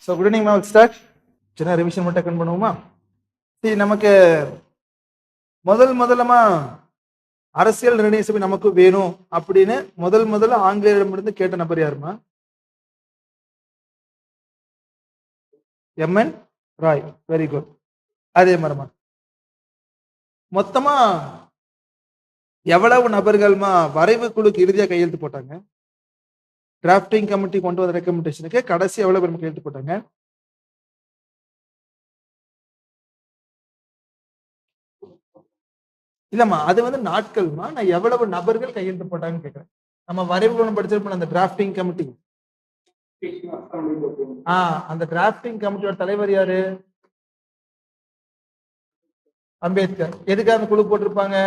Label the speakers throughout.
Speaker 1: So good evening ma'am. Start. சின்ன revision மட்டும் attend பண்ணுவோமா? சரி, நமக்கு முதல்லமா அரசியல் நிர்ணய சபை நமக்கு வேணும் அப்படின்னு முதல்ல ஆங்கிலேயரிடமிருந்து கேட்ட நபர் யாருமா? எம்.என். ராய். Very good. அதே மாதிரிமா மொத்தமா எவ்வளவு நபர்கள்மா வரைவு குழுக்கு இறுதியா கையெழுத்து போட்டாங்க? டிராஃப்டிங் கமிட்டி கொண்டு வந்த ரெக்கமெண்டேஷனுக்கு கடைசி எவ்வளவு பேர் கையெழுத்து போட்டாங்க? இல்லம்மா, அது வந்து நாட்கள்மா. நான் எவ்வளவு நபர்கள் கையெழுத்து போட்டாங்கன்னு கேட்கிறேன். நம்ம வரைவு குழு படிச்சிருப்போம் அந்த டிராஃப்டிங் கமிட்டி. அந்த டிராஃப்டிங் கமிட்டியோட தலைவர் யாரு? அம்பேத்கர். எதுக்காக அந்த குழு போட்டிருப்பாங்க?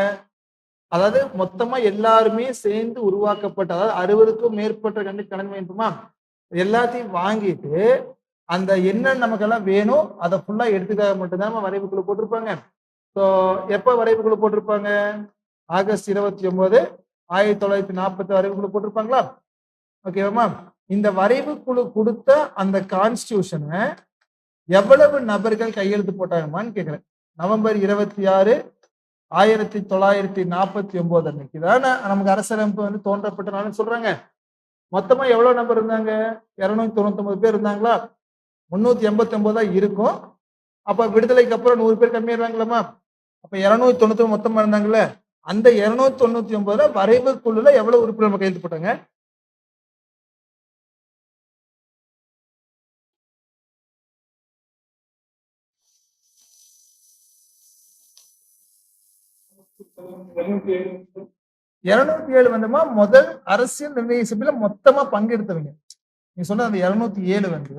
Speaker 1: அதாவது மொத்தமா எல்லாருமே சேர்ந்து உருவாக்கப்பட்ட, அதாவது 60க்கும் மேற்பட்ட கணக்கு எல்லாத்தையும் வாங்கிட்டு அந்த என்ன நமக்கெல்லாம் வேணும் அதை ஃபுல்லா எடுத்துக்காக மட்டும்தான் வரைவு குழு போட்டிருப்பாங்க. ஸோ எப்ப வரைவு குழு போட்டிருப்பாங்க? ஆகஸ்ட் 29, 1940 வரைவு குழு போட்டிருப்பாங்களா? ஓகேவா? இந்த வரைவு குழு கொடுத்த அந்த கான்ஸ்டியூஷனை எவ்வளவு நபர்கள் கையெழுத்து போட்டாங்கன்னு கேட்கிறேன். நவம்பர் 26, 1949 அன்னைக்கு தான் நமக்கு அரசியலமைப்பு வந்து தோன்றப்பட்ட நாள்னு சொல்றாங்க. மொத்தமா எவ்வளவு நம்பர் இருந்தாங்க? 299 பேர் இருந்தாங்களா? 389 தான் இருக்கும். அப்ப விடுதலைக்கு அப்புறம் 100 பேர் கம்மியாடுறாங்களாமா? அப்ப 299 மொத்தமா இருந்தாங்கல்ல, அந்த 299 வரைவு குழுல எவ்வளவு உறுப்பினர் கையெழுத்து போட்டாங்க? வந்துமா முதல் அரசியல் நிர்ணய சபையில மொத்தமா பங்கெடுத்தவங்க. நீ சொன்ன அந்த 207 வந்து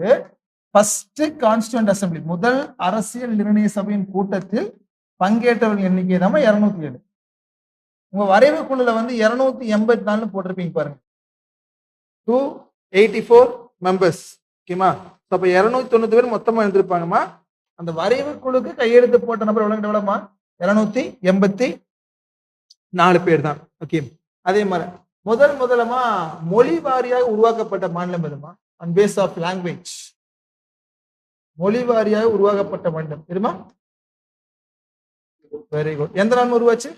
Speaker 1: ஃபர்ஸ்ட் கான்ஸ்டியூண்ட் அசம்பிளி, முதல் அரசியல் நிர்ணய சபையின் கூட்டத்தில் பங்கேற்றவர்கள் எண்ணிக்கை தான் 207. உங்க வரைவு குழுல வந்து 284 போட்டிருப்பீங்க பாருங்க. 284 மெம்பர்ஸ். ஓகேமா? அப்ப 290 பேர் மொத்தமா இருந்திருப்பாங்கம்மா. அந்த வரைவு குழுக்கு கையெழுத்து போட்ட நபர் எவ்வளவுமா? 284 பேர் தான். ஓகே. அதே மாதிரி முதலமா மொழி வாரியாக உருவாக்கப்பட்ட மாநிலம் எதுமா? On base of language. மொழி வாரியாக உருவாக்கப்பட்ட மாநிலம் எதுமா? Very good. எந்த நாள் உருவாச்சு?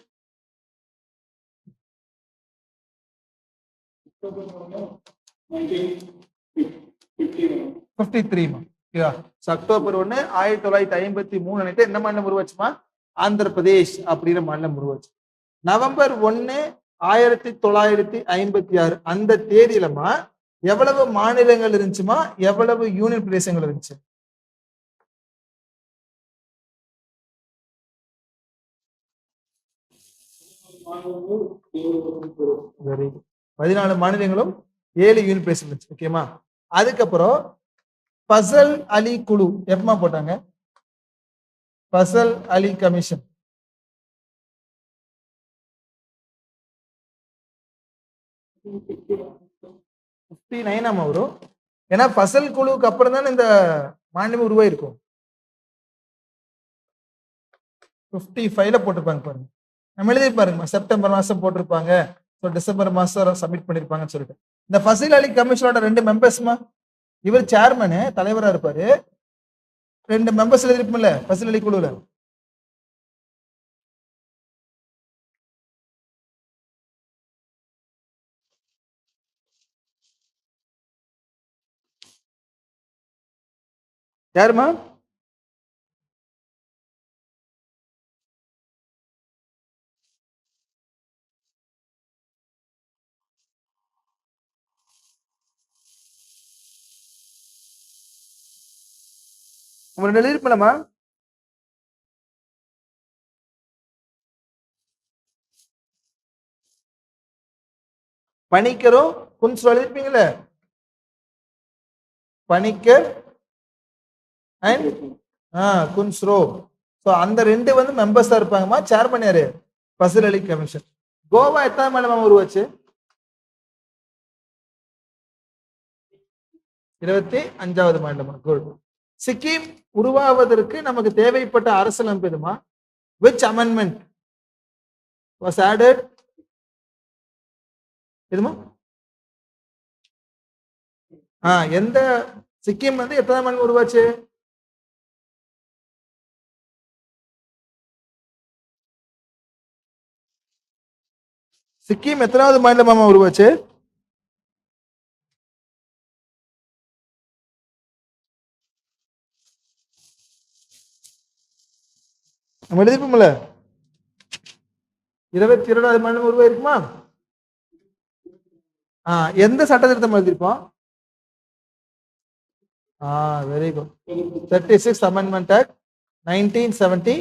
Speaker 1: அக்டோபர் 1, 1953 நினைத்து என்ன மாநிலம் உருவாச்சுமா? ஆந்திர பிரதேஷ் அப்படிங்கிற மாநிலம் உருவாச்சு. நவம்பர் 1, 1956 அந்த தேதியிலமா எவ்வளவு மாநிலங்கள் இருந்துச்சுமா? எவ்வளவு யூனியன் பிரதேசங்கள் இருந்துச்சு? 14 மாநிலங்களும் 7 யூனியன் பிரதேசம் இருந்துச்சு. ஓகேமா? அதுக்கப்புறம் ஃபசல் அலி குழு எப்பமா போட்டாங்க? ஃபசல் அலி கமிஷன் 59 வரும். ஏன்னா ஃபசல் குழுவுக்கு அப்புறம் தானே இந்த மாநிலம் உருவாயிருக்கும். 55ல போட்டிருப்பாங்க பாருங்க. நம்ம எழுதி பாருங்க, செப்டம்பர் மாசம் போட்டிருப்பாங்க, டிசம்பர் மாசம் சப்மிட் பண்ணிருப்பாங்கன்னு சொல்லிட்டு. இந்த ஃபசல் அலி கமிஷனோட 2 மெம்பர்ஸ்மா, இவர் சேர்மனு தலைவரா இருப்பாரு. 2 மெம்பர்ஸ் எழுதிருப்போம்ல ஃபசல் அலி குழுல. யாருமா? உங்களோட எழுதிருப்பலமா? பணிக்கரும் குன்ஸ்ரோ எழுதிருப்பீங்களே. பணிக்கர் அண்ட் குன்ஸ்ரோ. ஸோ அந்த 2 வந்து மெம்பர்ஸா இருப்பாங்கம்மா. சேர்மன் யாரு? ஃபசல் அலி கமிஷன். கோவா எத்தனை மாநிலமா உருவாச்சு? 25வது மாநிலமா? குட். சிக்கிம் உருவாவதற்கு நமக்கு தேவைப்பட்ட அரசியலமைப்பு எதுமா? which amendment was added? எதுமா? எந்த சிக்கிம் வந்து எத்தனை மாநிலம் உருவாச்சு? சிக்கிம் எத்தனாவது மாநிலமா உருவாச்சு? நம்ம எழுதிப்போம்ல, 22வது மாநிலம் உருவாயிருக்குமா? எந்த சட்ட திருத்தம் எழுதிருப்போம்? Very good. 36 amendment act 1975.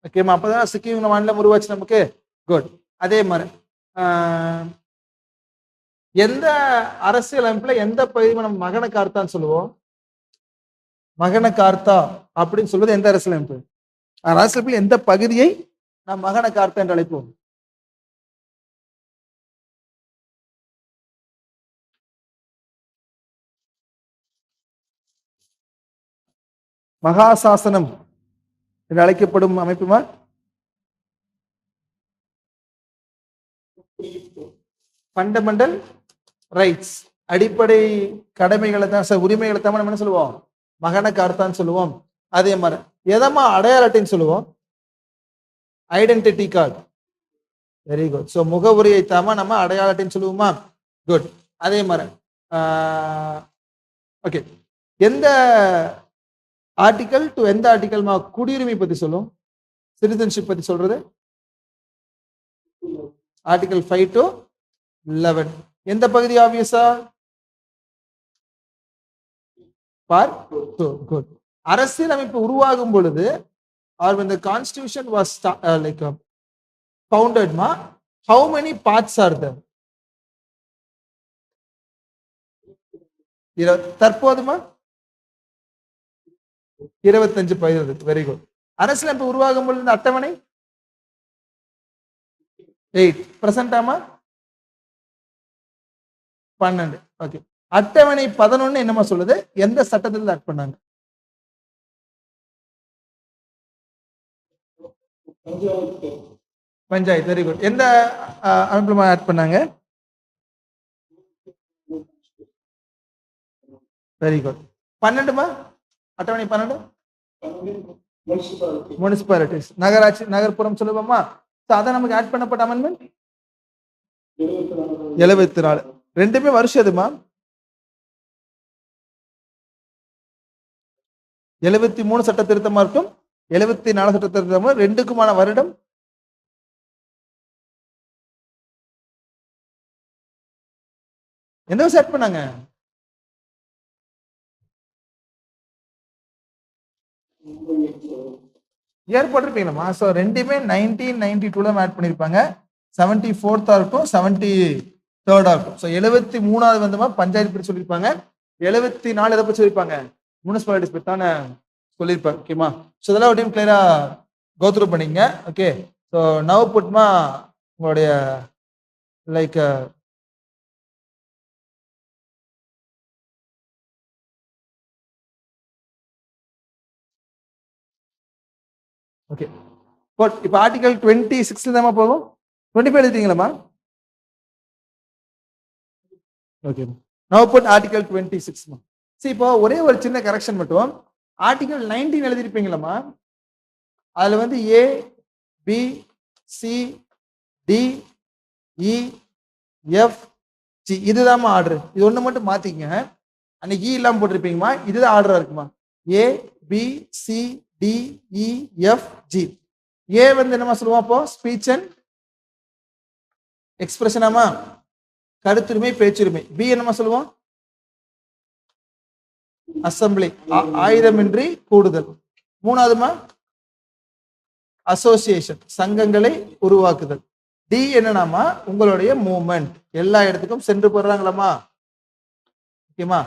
Speaker 1: ஓகேமா, அப்பதான் சிக்கிம் மாநிலம் உருவாச்சு நமக்கு. குட். அதே மாதிரி எந்த அரசியல் அமைப்புல எந்த பகுதி நம்ம மகன கார்த்தான்னு சொல்லுவோம்? மகன கார்த்தா அப்படின்னு சொல்வது எந்த அரசியல் அமைப்பு? அரசியல் எந்த பகுதியை நாம் மகன கார்த்தா என்று அழைப்போம்? மகாசாசனம் என்று அழைக்கப்படும் அமைப்புமா? ஃபண்டமெண்டல் ரைட்ஸ், அடிப்படை கடமைகளை தான், உரிமைகளை தான் நம்ம என்ன சொல்லுவோம்? மகன கார்த்தான்னு சொல்லுவோம். அதே மாதிரி எதமா அடையாள அட்டைன்னு சொல்லுவோம்? Identity card. Very good. So முகவுரியை தாம நம்ம அடையாள அட்டைன்னு சொல்லுவோமா? குட். அதே மாதிரி ஓகே, எந்த ஆர்டிகல் டு எந்த ஆர்டிகல் குடியுரிமை பத்தி சொல்லும்? சிட்டிசன்ஷிப் பத்தி சொல்றது ஆர்டிகல் 5 to 11. எந்த பகுதி ஆப்வியஸா? பார்ட் 2. குட். அரசியல் அமைப்பு உருவாகும் பொழுது or when the constitution was founded ma, how many parts are there? தற்போதுமா 25 பகுதி. Very good. அரசியல் அமைப்பு உருவாகும் பொழுது அட்டவணை 8. பிரசன்டாமா 12. ஓகே. அட்டவணை 11 என்னமா சொல்லுது? எந்த சட்டத்தில் ஆட் பண்ணாங்க? பஞ்சாயத்து. Very good. எந்த அமைப்புல ஆட் பண்ணாங்க? Very good. 12மா அட்டவணை 12 முனிசிபாலிட்டிஸ், நகராட்சி, நகர்ப்புறம் சொல்லுவோமா? அதான் நமக்கு ஆட் பண்ணப்பட்ட அமெண்ட்மெண்ட் 74. ரெண்டுமே வருஷம் எதுமா? 73 சட்ட திருத்தமா இருக்கும், 74 சட்ட திருத்தமா. ரெண்டுக்குமான வருடம் எந்த வருஷம் ஆட் பண்ணாங்க? இயர் போட்டிருப்பீங்களா? ஸோ ரெண்டுமே 1992 ஆட் பண்ணியிருப்பாங்க. 74th இருக்கும், 73rd இருக்கும். ஸோ 73வது வந்துமா பஞ்சாயத்து பற்றி சொல்லியிருப்பாங்க. 74 எதை பற்றி சொல்லியிருப்பாங்க? முனிசிபாலிட்டிஸ் பற்றி தானே சொல்லியிருப்பாங்க. ஓகேமா? ஸோ இதெல்லாம் ஒரு டைம் கிளியரா கோத்ரூ பண்ணிங்க. ஓகே. ஸோ நவ் புட்மா உங்களுடைய லைக் ஓகே. இப்போ ஆர்டிகல் 26 தாமா போகும். 25 எழுதிட்டீங்களாமா? ஓகே. Now put article 26. சரி, இப்போ ஒரே ஒரு சின்ன கரெக்ஷன் மட்டும். ஆர்டிகல் 19 எழுதிருப்பீங்களாமா? அதுல வந்து A, B, C, D, E, F, G இதுதான் ஆர்டர். இது ஒண்ணு மட்டும் மாத்திக்கங்க. அன்னைக்கு இ இல்லாம போட்டிருப்பீங்கம்மா, இதுதான் ஆர்டரா இருக்குமா? ஏ, B, C, D, E, F, G. ஏ வந்து என்னமா சொல்லுவோம்? அப்போ ஸ்பீச் அண்ட் எக்ஸ்பிரஷனாமா, கருத்துரிமை, பேச்சுரிமை. பி என்னமா சொல்லுவோம்? அசம்பிளி, ஆயுதமின்றி கூடுதல். மூணாவதுமா அசோசியேஷன், சங்கங்களை உருவாக்குதல். டி என்னன்னாமா உங்களுடைய மூவ்மெண்ட், எல்லா இடத்துக்கும் சென்று போடுறாங்களாமா? ஓகேமா?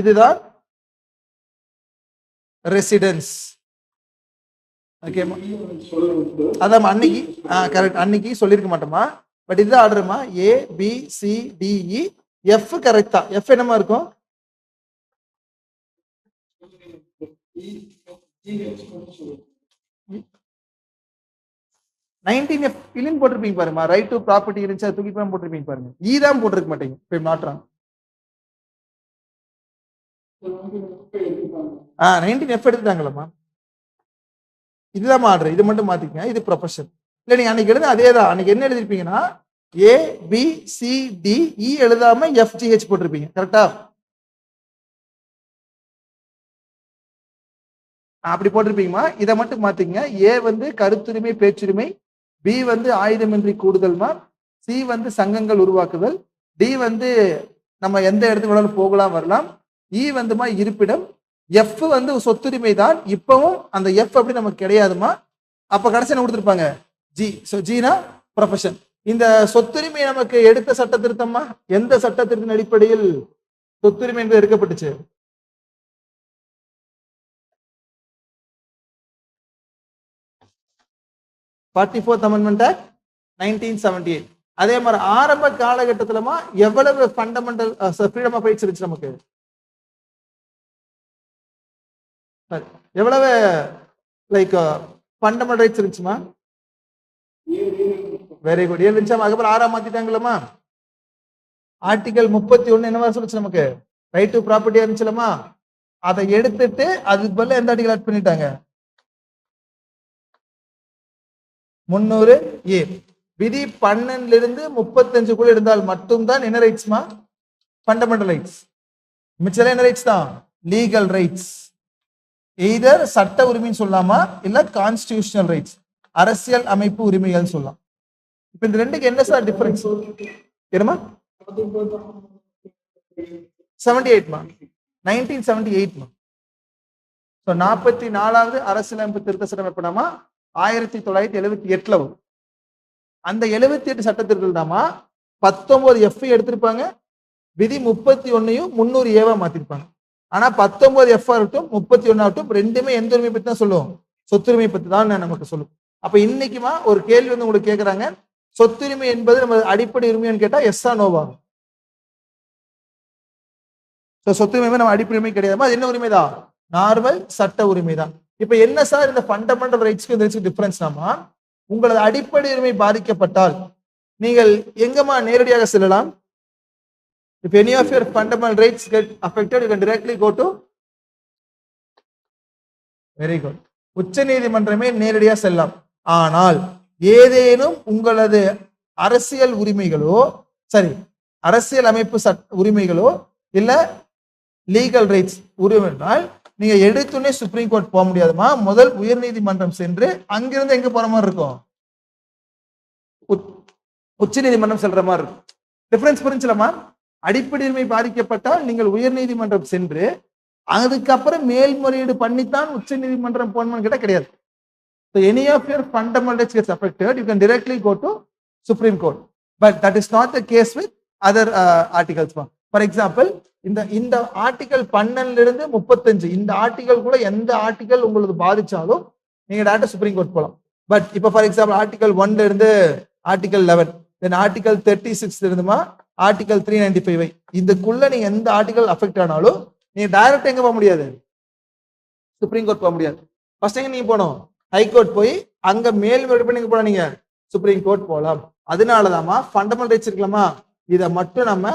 Speaker 1: இதுதான் ரெசிடென்ஸ். ஓகேமா? அதான் அன்னைக்கு கரெக்ட், அன்னைக்கு சொல்லியிருக்க மாட்டோமா. பட் இதுதான் ஆர்டருமா. ஏ, B, C, D, E, F கரெக்டா? எஃப் என்னமா இருக்கும்? 19F இல்லைன்னு போட்டிருப்பீங்க பாருமா, ரைட் டு ப்ராப்பர்ட்டி இருந்துச்சு, அது தூக்கி போட்டிருப்பீங்க பாருங்க, தான் போட்டிருக்க மாட்டீங்க. இப்போ நாட்டுறாங்க 19F எடுத்துட்டாங்களம்மா. இதுதான் ஆர்டர், இது மட்டும் மாத்திக்கங்க, இது ப்ரொஃபஷன். இல்ல நீங்க அன்னைக்கு எழுத அதே தான். அன்னைக்கு என்ன எழுதிருப்பீங்கன்னா ABCDE எழுதாம FGH போட்டிருப்பீங்க, கரெக்டா? அப்படி போட்டிருப்பீங்கம்மா. இதை மட்டும் மாத்திங்க. A வந்து கருத்துரிமை பேச்சுரிமை, B வந்து ஆயுதமின்றி கூடுதல்மா, C வந்து சங்கங்கள் உருவாக்குதல், D வந்து நம்ம எந்த இடத்துக்கு வேணாலும் போகலாம் வரலாம், E வந்துமா இருப்பிடம், F வந்து சொத்துரிமை தான். இப்பவும் அந்த F அப்படி நமக்கு கிடையாதுமா. அப்ப கடைசி என்ன கொடுத்துருப்பாங்க? G. ஸோ ஜீனா ப்ரொஃபஷன். இந்த சொத்துரிமை நமக்கு எடுத்த சட்ட திருத்தமா? எந்த சட்ட திருத்தின் அடிப்படையில் சொத்துரிமை என்பது எடுக்கப்பட்டுச்சு? Fourth Amendment Act 1978. அதே மாதிரி ஆரம்ப காலகட்டத்திலமா எவ்வளவு ஃபண்டமெண்டல் ஃப்ரீடம் ஆஃப் ரைட்ஸ் இருந்துச்சு நமக்கு? எவ்வளவு லைக் ஃபண்டமெண்டல் ரைட்ஸ் இருந்துச்சுமா? Very good. 7 இருந்துச்சு. அதுக்கப்புறம் 6 மாத்திட்டாங்களா? ஆர்டிகல் 31 என்னவா சொல்லுச்சு நமக்கு? ரைட் டு ப்ராப்பர்ட்டி இருந்துச்சுலமா, அதை எடுத்துட்டு அதுக்கு பதிலா எந்த ஆர்டிகல் ஆட் பண்ணிட்டாங்க? 300A. விதி 12 இருந்து 35 இருந்தால் மட்டும்தான் என்ன ரைட்ஸ்மா? Fundamental rights. மிச்சம் என்ன ரைட்ஸ் தான்? Legal rights. எய்தர் சட்ட உரிமைன்னு சொல்லலாமா, இல்ல கான்ஸ்டிடியூஷனல் ரைட்ஸ், அரசியல் அமைப்பு உரிமைகள் சொல்லலாம். இப்ப இந்த ரெண்டுக்கு என்ன சார் டிஃபரன்ஸ்? என்னமா? 78மா, 1978மா. 44வது அரசியலமைப்பு திருத்த சட்டம் எப்படினாமா 1978 வரும். அந்த 78 சட்ட திருத்தல் தாமா 19F எடுத்திருப்பாங்க, விதி 31ஐயும் 300A மாத்திருப்பாங்க. ஆனா 19F ஆகட்டும் 31 ஆகட்டும் ரெண்டுமே எந்த உரிமை பத்தி தான் சொல்லுவோம்? சொத்துரிமை பத்தி தான் நமக்கு சொல்லும். அப்ப இன்னைக்குமா ஒரு கேள்வி வந்து உங்களுக்கு கேட்கறாங்க, சொத்துரிமை என்பது நம்ம அடிப்படை உரிமைன்னு கேட்டா எஸ்ஸா நோவா? சொத்துரிமை நம்ம அடிப்படை உரிமை கிடையாது, அது என்ன உரிமைதான்? நார்மல் சட்ட உரிமை தான். இப்ப என்ன சார் இந்த ஃபண்டமெண்டல் ரைட்ஸ்க்கு டிஃபரன்ஸ்னாமா, உங்களது அடிப்படை உரிமை பாதிக்கப்பட்டால் நீங்கள் எங்கம்மா நேரடியாக செல்லலாம்? If any of your fundamental rights get affected, you can directly go to very good. உச்ச நீதிமன்றமே நேரடியாக செல்லலாம். ஆனால் ஏதேனும் உங்களது அரசியல் உரிமைகளோ, சரி அரசியல் அமைப்பு உரிமைகளோ இல்ல லீகல் ரைட்ஸ் உரிமைனால் நீங்க எடுத்துனே சுப்ரீம் கோர்ட் போக முடியாதுமா. முதல் உயர் நீதிமன்றம் சென்று அங்கிருந்து எங்க போற மாதிரி இருக்கும்? உச்ச நீதிமன்றம் செல்ற மாதிரி இருக்கும். டிஃபரன்ஸ் புரிஞ்சுலமா? அடிப்படை உரிமை பாதிக்கப்பட்டால் நீங்கள் உயர் நீதிமன்றம் சென்று அதுக்கப்புறம் மேல்முறையீடு பண்ணித்தான் உச்ச நீதிமன்றம் போகணும்னு கேட்டா கிடையாது. So any of your fundamental rights gets affected, you can directly go to Supreme Court. But that is not the case with other articles. For example, இந்த ஆர்டிகல் 12 இருந்து 35 இந்த ஆர்டிகல் கூட எந்த ஆர்டிகல் உங்களுக்கு பாதிச்சாலும் நீங்க டைரக்டா சுப்ரீம் கோர்ட் போகலாம். But இப்போ ஃபார் எக்ஸாம்பிள் ஆர்டிகல் 1ல இருந்து ஆர்டிகல் 11, தென் ஆர்டிகல் 36 இருந்துமா ஆர்டிகல் 395 இதுக்குள்ள நீங்க எந்த ஆர்டிகல் அஃபெக்ட் ஆனாலும் நீங்க டைரக்டா எங்க போக முடியாது? சுப்ரீம் கோர்ட் போக முடியாது. ஃபர்ஸ்ட் எங்க நீங்க போகணும்? ஹைகோர்ட் போய் அங்க மேல்முறையீடு பண்ணி போல நீங்க சுப்ரீம் கோர்ட் போகலாம். அதனாலதாமா ஃபண்டமெண்டல் ரைட்ஸ் இருக்கலாமா, இதை மட்டும் நம்ம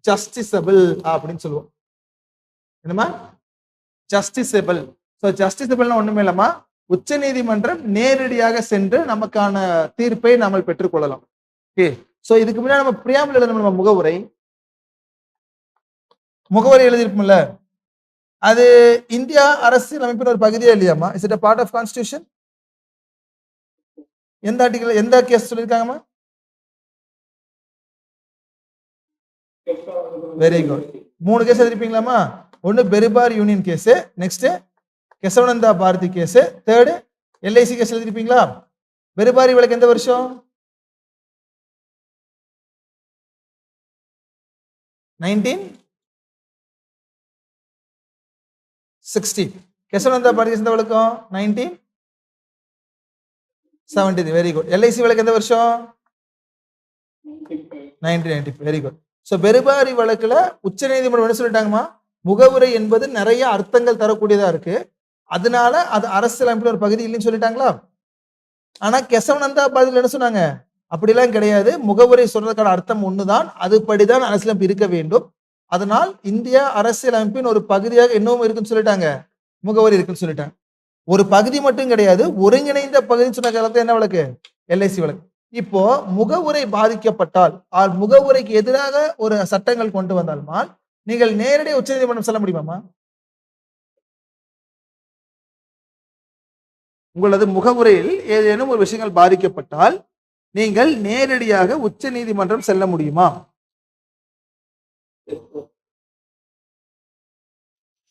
Speaker 1: ஜஸ்டிசபிள் அப்படின்னு சொல்லுவோம். என்னமா ஜஸ்டிசபிள்? ஸோ ஜஸ்டிசபிள்னா ஒண்ணுமே இல்லாமா உச்ச நீதிமன்றம் நேரடியாக சென்று நமக்கான தீர்ப்பை நாம் பெற்றுக்கொள்ளலாம். ஓகே, ஸோ இதுக்கு முன்னாடி நம்ம பிரியாம்பிள் எழுதணும், நம்ம முகவரி எழுதியிருப்போம்ல, அது இந்தியா அரசியல் அமைப்பின் ஒரு பகுதியே இல்லையாமா? Is it a part of constitution? எந்த ஆர்டிகல் எந்த கேஸ் சொல்லியிருக்காங்கம்மா? Very good. 3 கேஸ் எழுதிருப்பீங்களாமா? ஒன்னு Berubari union case, next Kesavananda Bharati case, third LIC case எழுதிருப்பீங்களா? பெரிபாரி வழக்கு எந்த வருஷம்? 1960. கேசவனந்தா பாரதி கேஸ் எந்த வழக்கம்? 1970. Very good. LIC வழக்கு எந்த வருஷம்? 1990. Very good. ஸோ பெரிபாரி வழக்குல உச்ச நீதிமன்றம் என்ன சொல்லிட்டாங்கம்மா, முகவுரை என்பது நிறைய அர்த்தங்கள் தரக்கூடியதா இருக்கு, அதனால அது அரசியல் அமைப்பின் ஒரு பகுதி இல்லைன்னு சொல்லிட்டாங்களா? ஆனா கெசவனந்தா பதில் என்ன சொன்னாங்க, அப்படிலாம் கிடையாது, முகவுரை சொல்றதுக்கான அர்த்தம் ஒண்ணுதான், அதுபடிதான் அரசியலமைப்பு இருக்க வேண்டும். அதனால் இந்திய அரசியலமைப்பின் ஒரு பகுதியாக இன்னமும் இருக்குன்னு சொல்லிட்டாங்க, முகவரி இருக்குன்னு சொல்லிட்டாங்க. ஒரு பகுதி மட்டும் கிடையாது, ஒருங்கிணைந்த பகுதின்னு சொன்ன காலத்துல என்ன வழக்கு, எல்ஐசி வழக்கு. இப்போ முகவுரை பாதிக்கப்பட்டால், முகவுரைக்கு எதிராக ஒரு சட்டங்கள் கொண்டு வந்தாலுமா நீங்கள் நேரடியாக உச்சநீதிமன்றம் செல்ல முடியுமாமா? உங்களது முகவுரையில் ஏதேனும் ஒரு விஷயங்கள் பாதிக்கப்பட்டால் நீங்கள் நேரடியாக உச்ச நீதிமன்றம் செல்ல முடியுமா?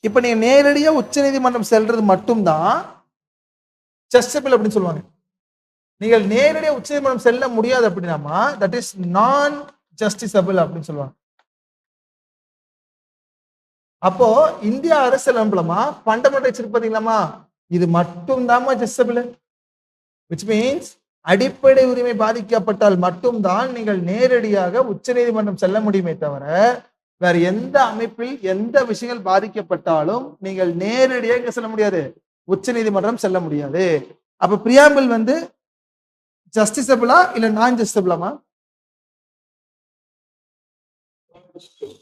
Speaker 1: இப்ப நீங்க நேரடியா உச்ச நீதிமன்றம் செல்றது மட்டும்தான் ஜஸ்டிபிள் அப்படின்னு சொல்லுவாங்க. நீங்கள் நேரடியா உச்ச நீதிமன்றம் செல்ல முடியாது அப்படின்னா தட் இஸ் நான் ஜஸ்டிசபிள் அப்படின்னு சொல்லுவாங்க. அப்போ இந்திய அரசியலமைப்புலமா ஃபண்டமெண்டல் வச்சிருப்பீங்களாமா, இது மட்டும் தாமா ஜஸ்டிசபிள். which means அடிப்படை உரிமை பாதிக்கப்பட்டால் மட்டும்தான் நீங்கள் நேரடியாக உச்ச நீதிமன்றம் செல்ல முடியுமே தவிர வேற எந்த அமைப்பில் எந்த விஷயங்கள் பாதிக்கப்பட்டாலும் நீங்கள் நேரடியாக செல்ல முடியாது, உச்ச நீதிமன்றம் செல்ல முடியாது. அப்ப பிரியாம்பிள் வந்து ஜஸ்டிசபிளா இல்ல நான் ஜஸ்டிசபிளாமா?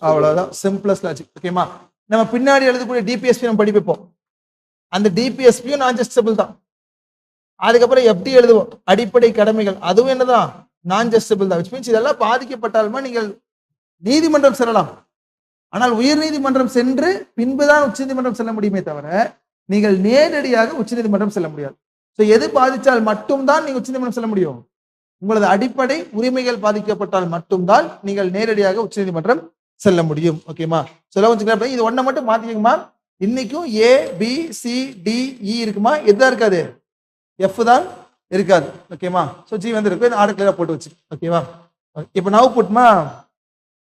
Speaker 1: அவ்வளவுதான், சிம்பிளஸ்ட் லாஜிக். ஓகேமா, நம்ம பின்னாடி எழுதக்கூடிய டிபிஎஸ்பி நம்ம படிப்போம், அந்த டிபிஎஸ்பியும் நான் ஜஸ்டிசபிள் தான். அதுக்கப்புறம் எப்படி எழுதுவோம், அடிப்படை கடமைகள், அதுவும் என்னதான் நான் ஜஸ்டிசபிள் தான். which means இதெல்லாம் பாதிக்கப்பட்டாலுமா நீங்கள் நீதிமன்றம் செல்லலாம், ஆனால் உயர் நீதிமன்றம் சென்று பின்புதான் உச்ச நீதிமன்றம் செல்ல முடியுமே தவிர நீங்கள் நேரடியாக உச்ச நீதிமன்றம் செல்ல முடியாது. எது பாதித்தால் மட்டும்தான் நீங்க உச்ச நீதிமன்றம் செல்ல முடியும், உங்களது அடிப்படை உரிமைகள் பாதிக்கப்பட்டால் மட்டும்தான் நீங்கள் நேரடியாக உச்ச நீதிமன்றம் செல்ல முடியும். ஓகேமா, சொல்ல கொஞ்சம் இது ஒன்றை மட்டும் மாத்திக்கமா, இன்னைக்கும் ஏ பி சி டி இ இருக்குமா, எதுதான் இருக்காது, எஃப் தான் இருக்காது. ஓகேமா, ஸோ ஜி வந்து இருக்கு, ஆர்டர் கிளியரா போட்டு வச்சு. ஓகேவா, இப்போ நவ் புட்மா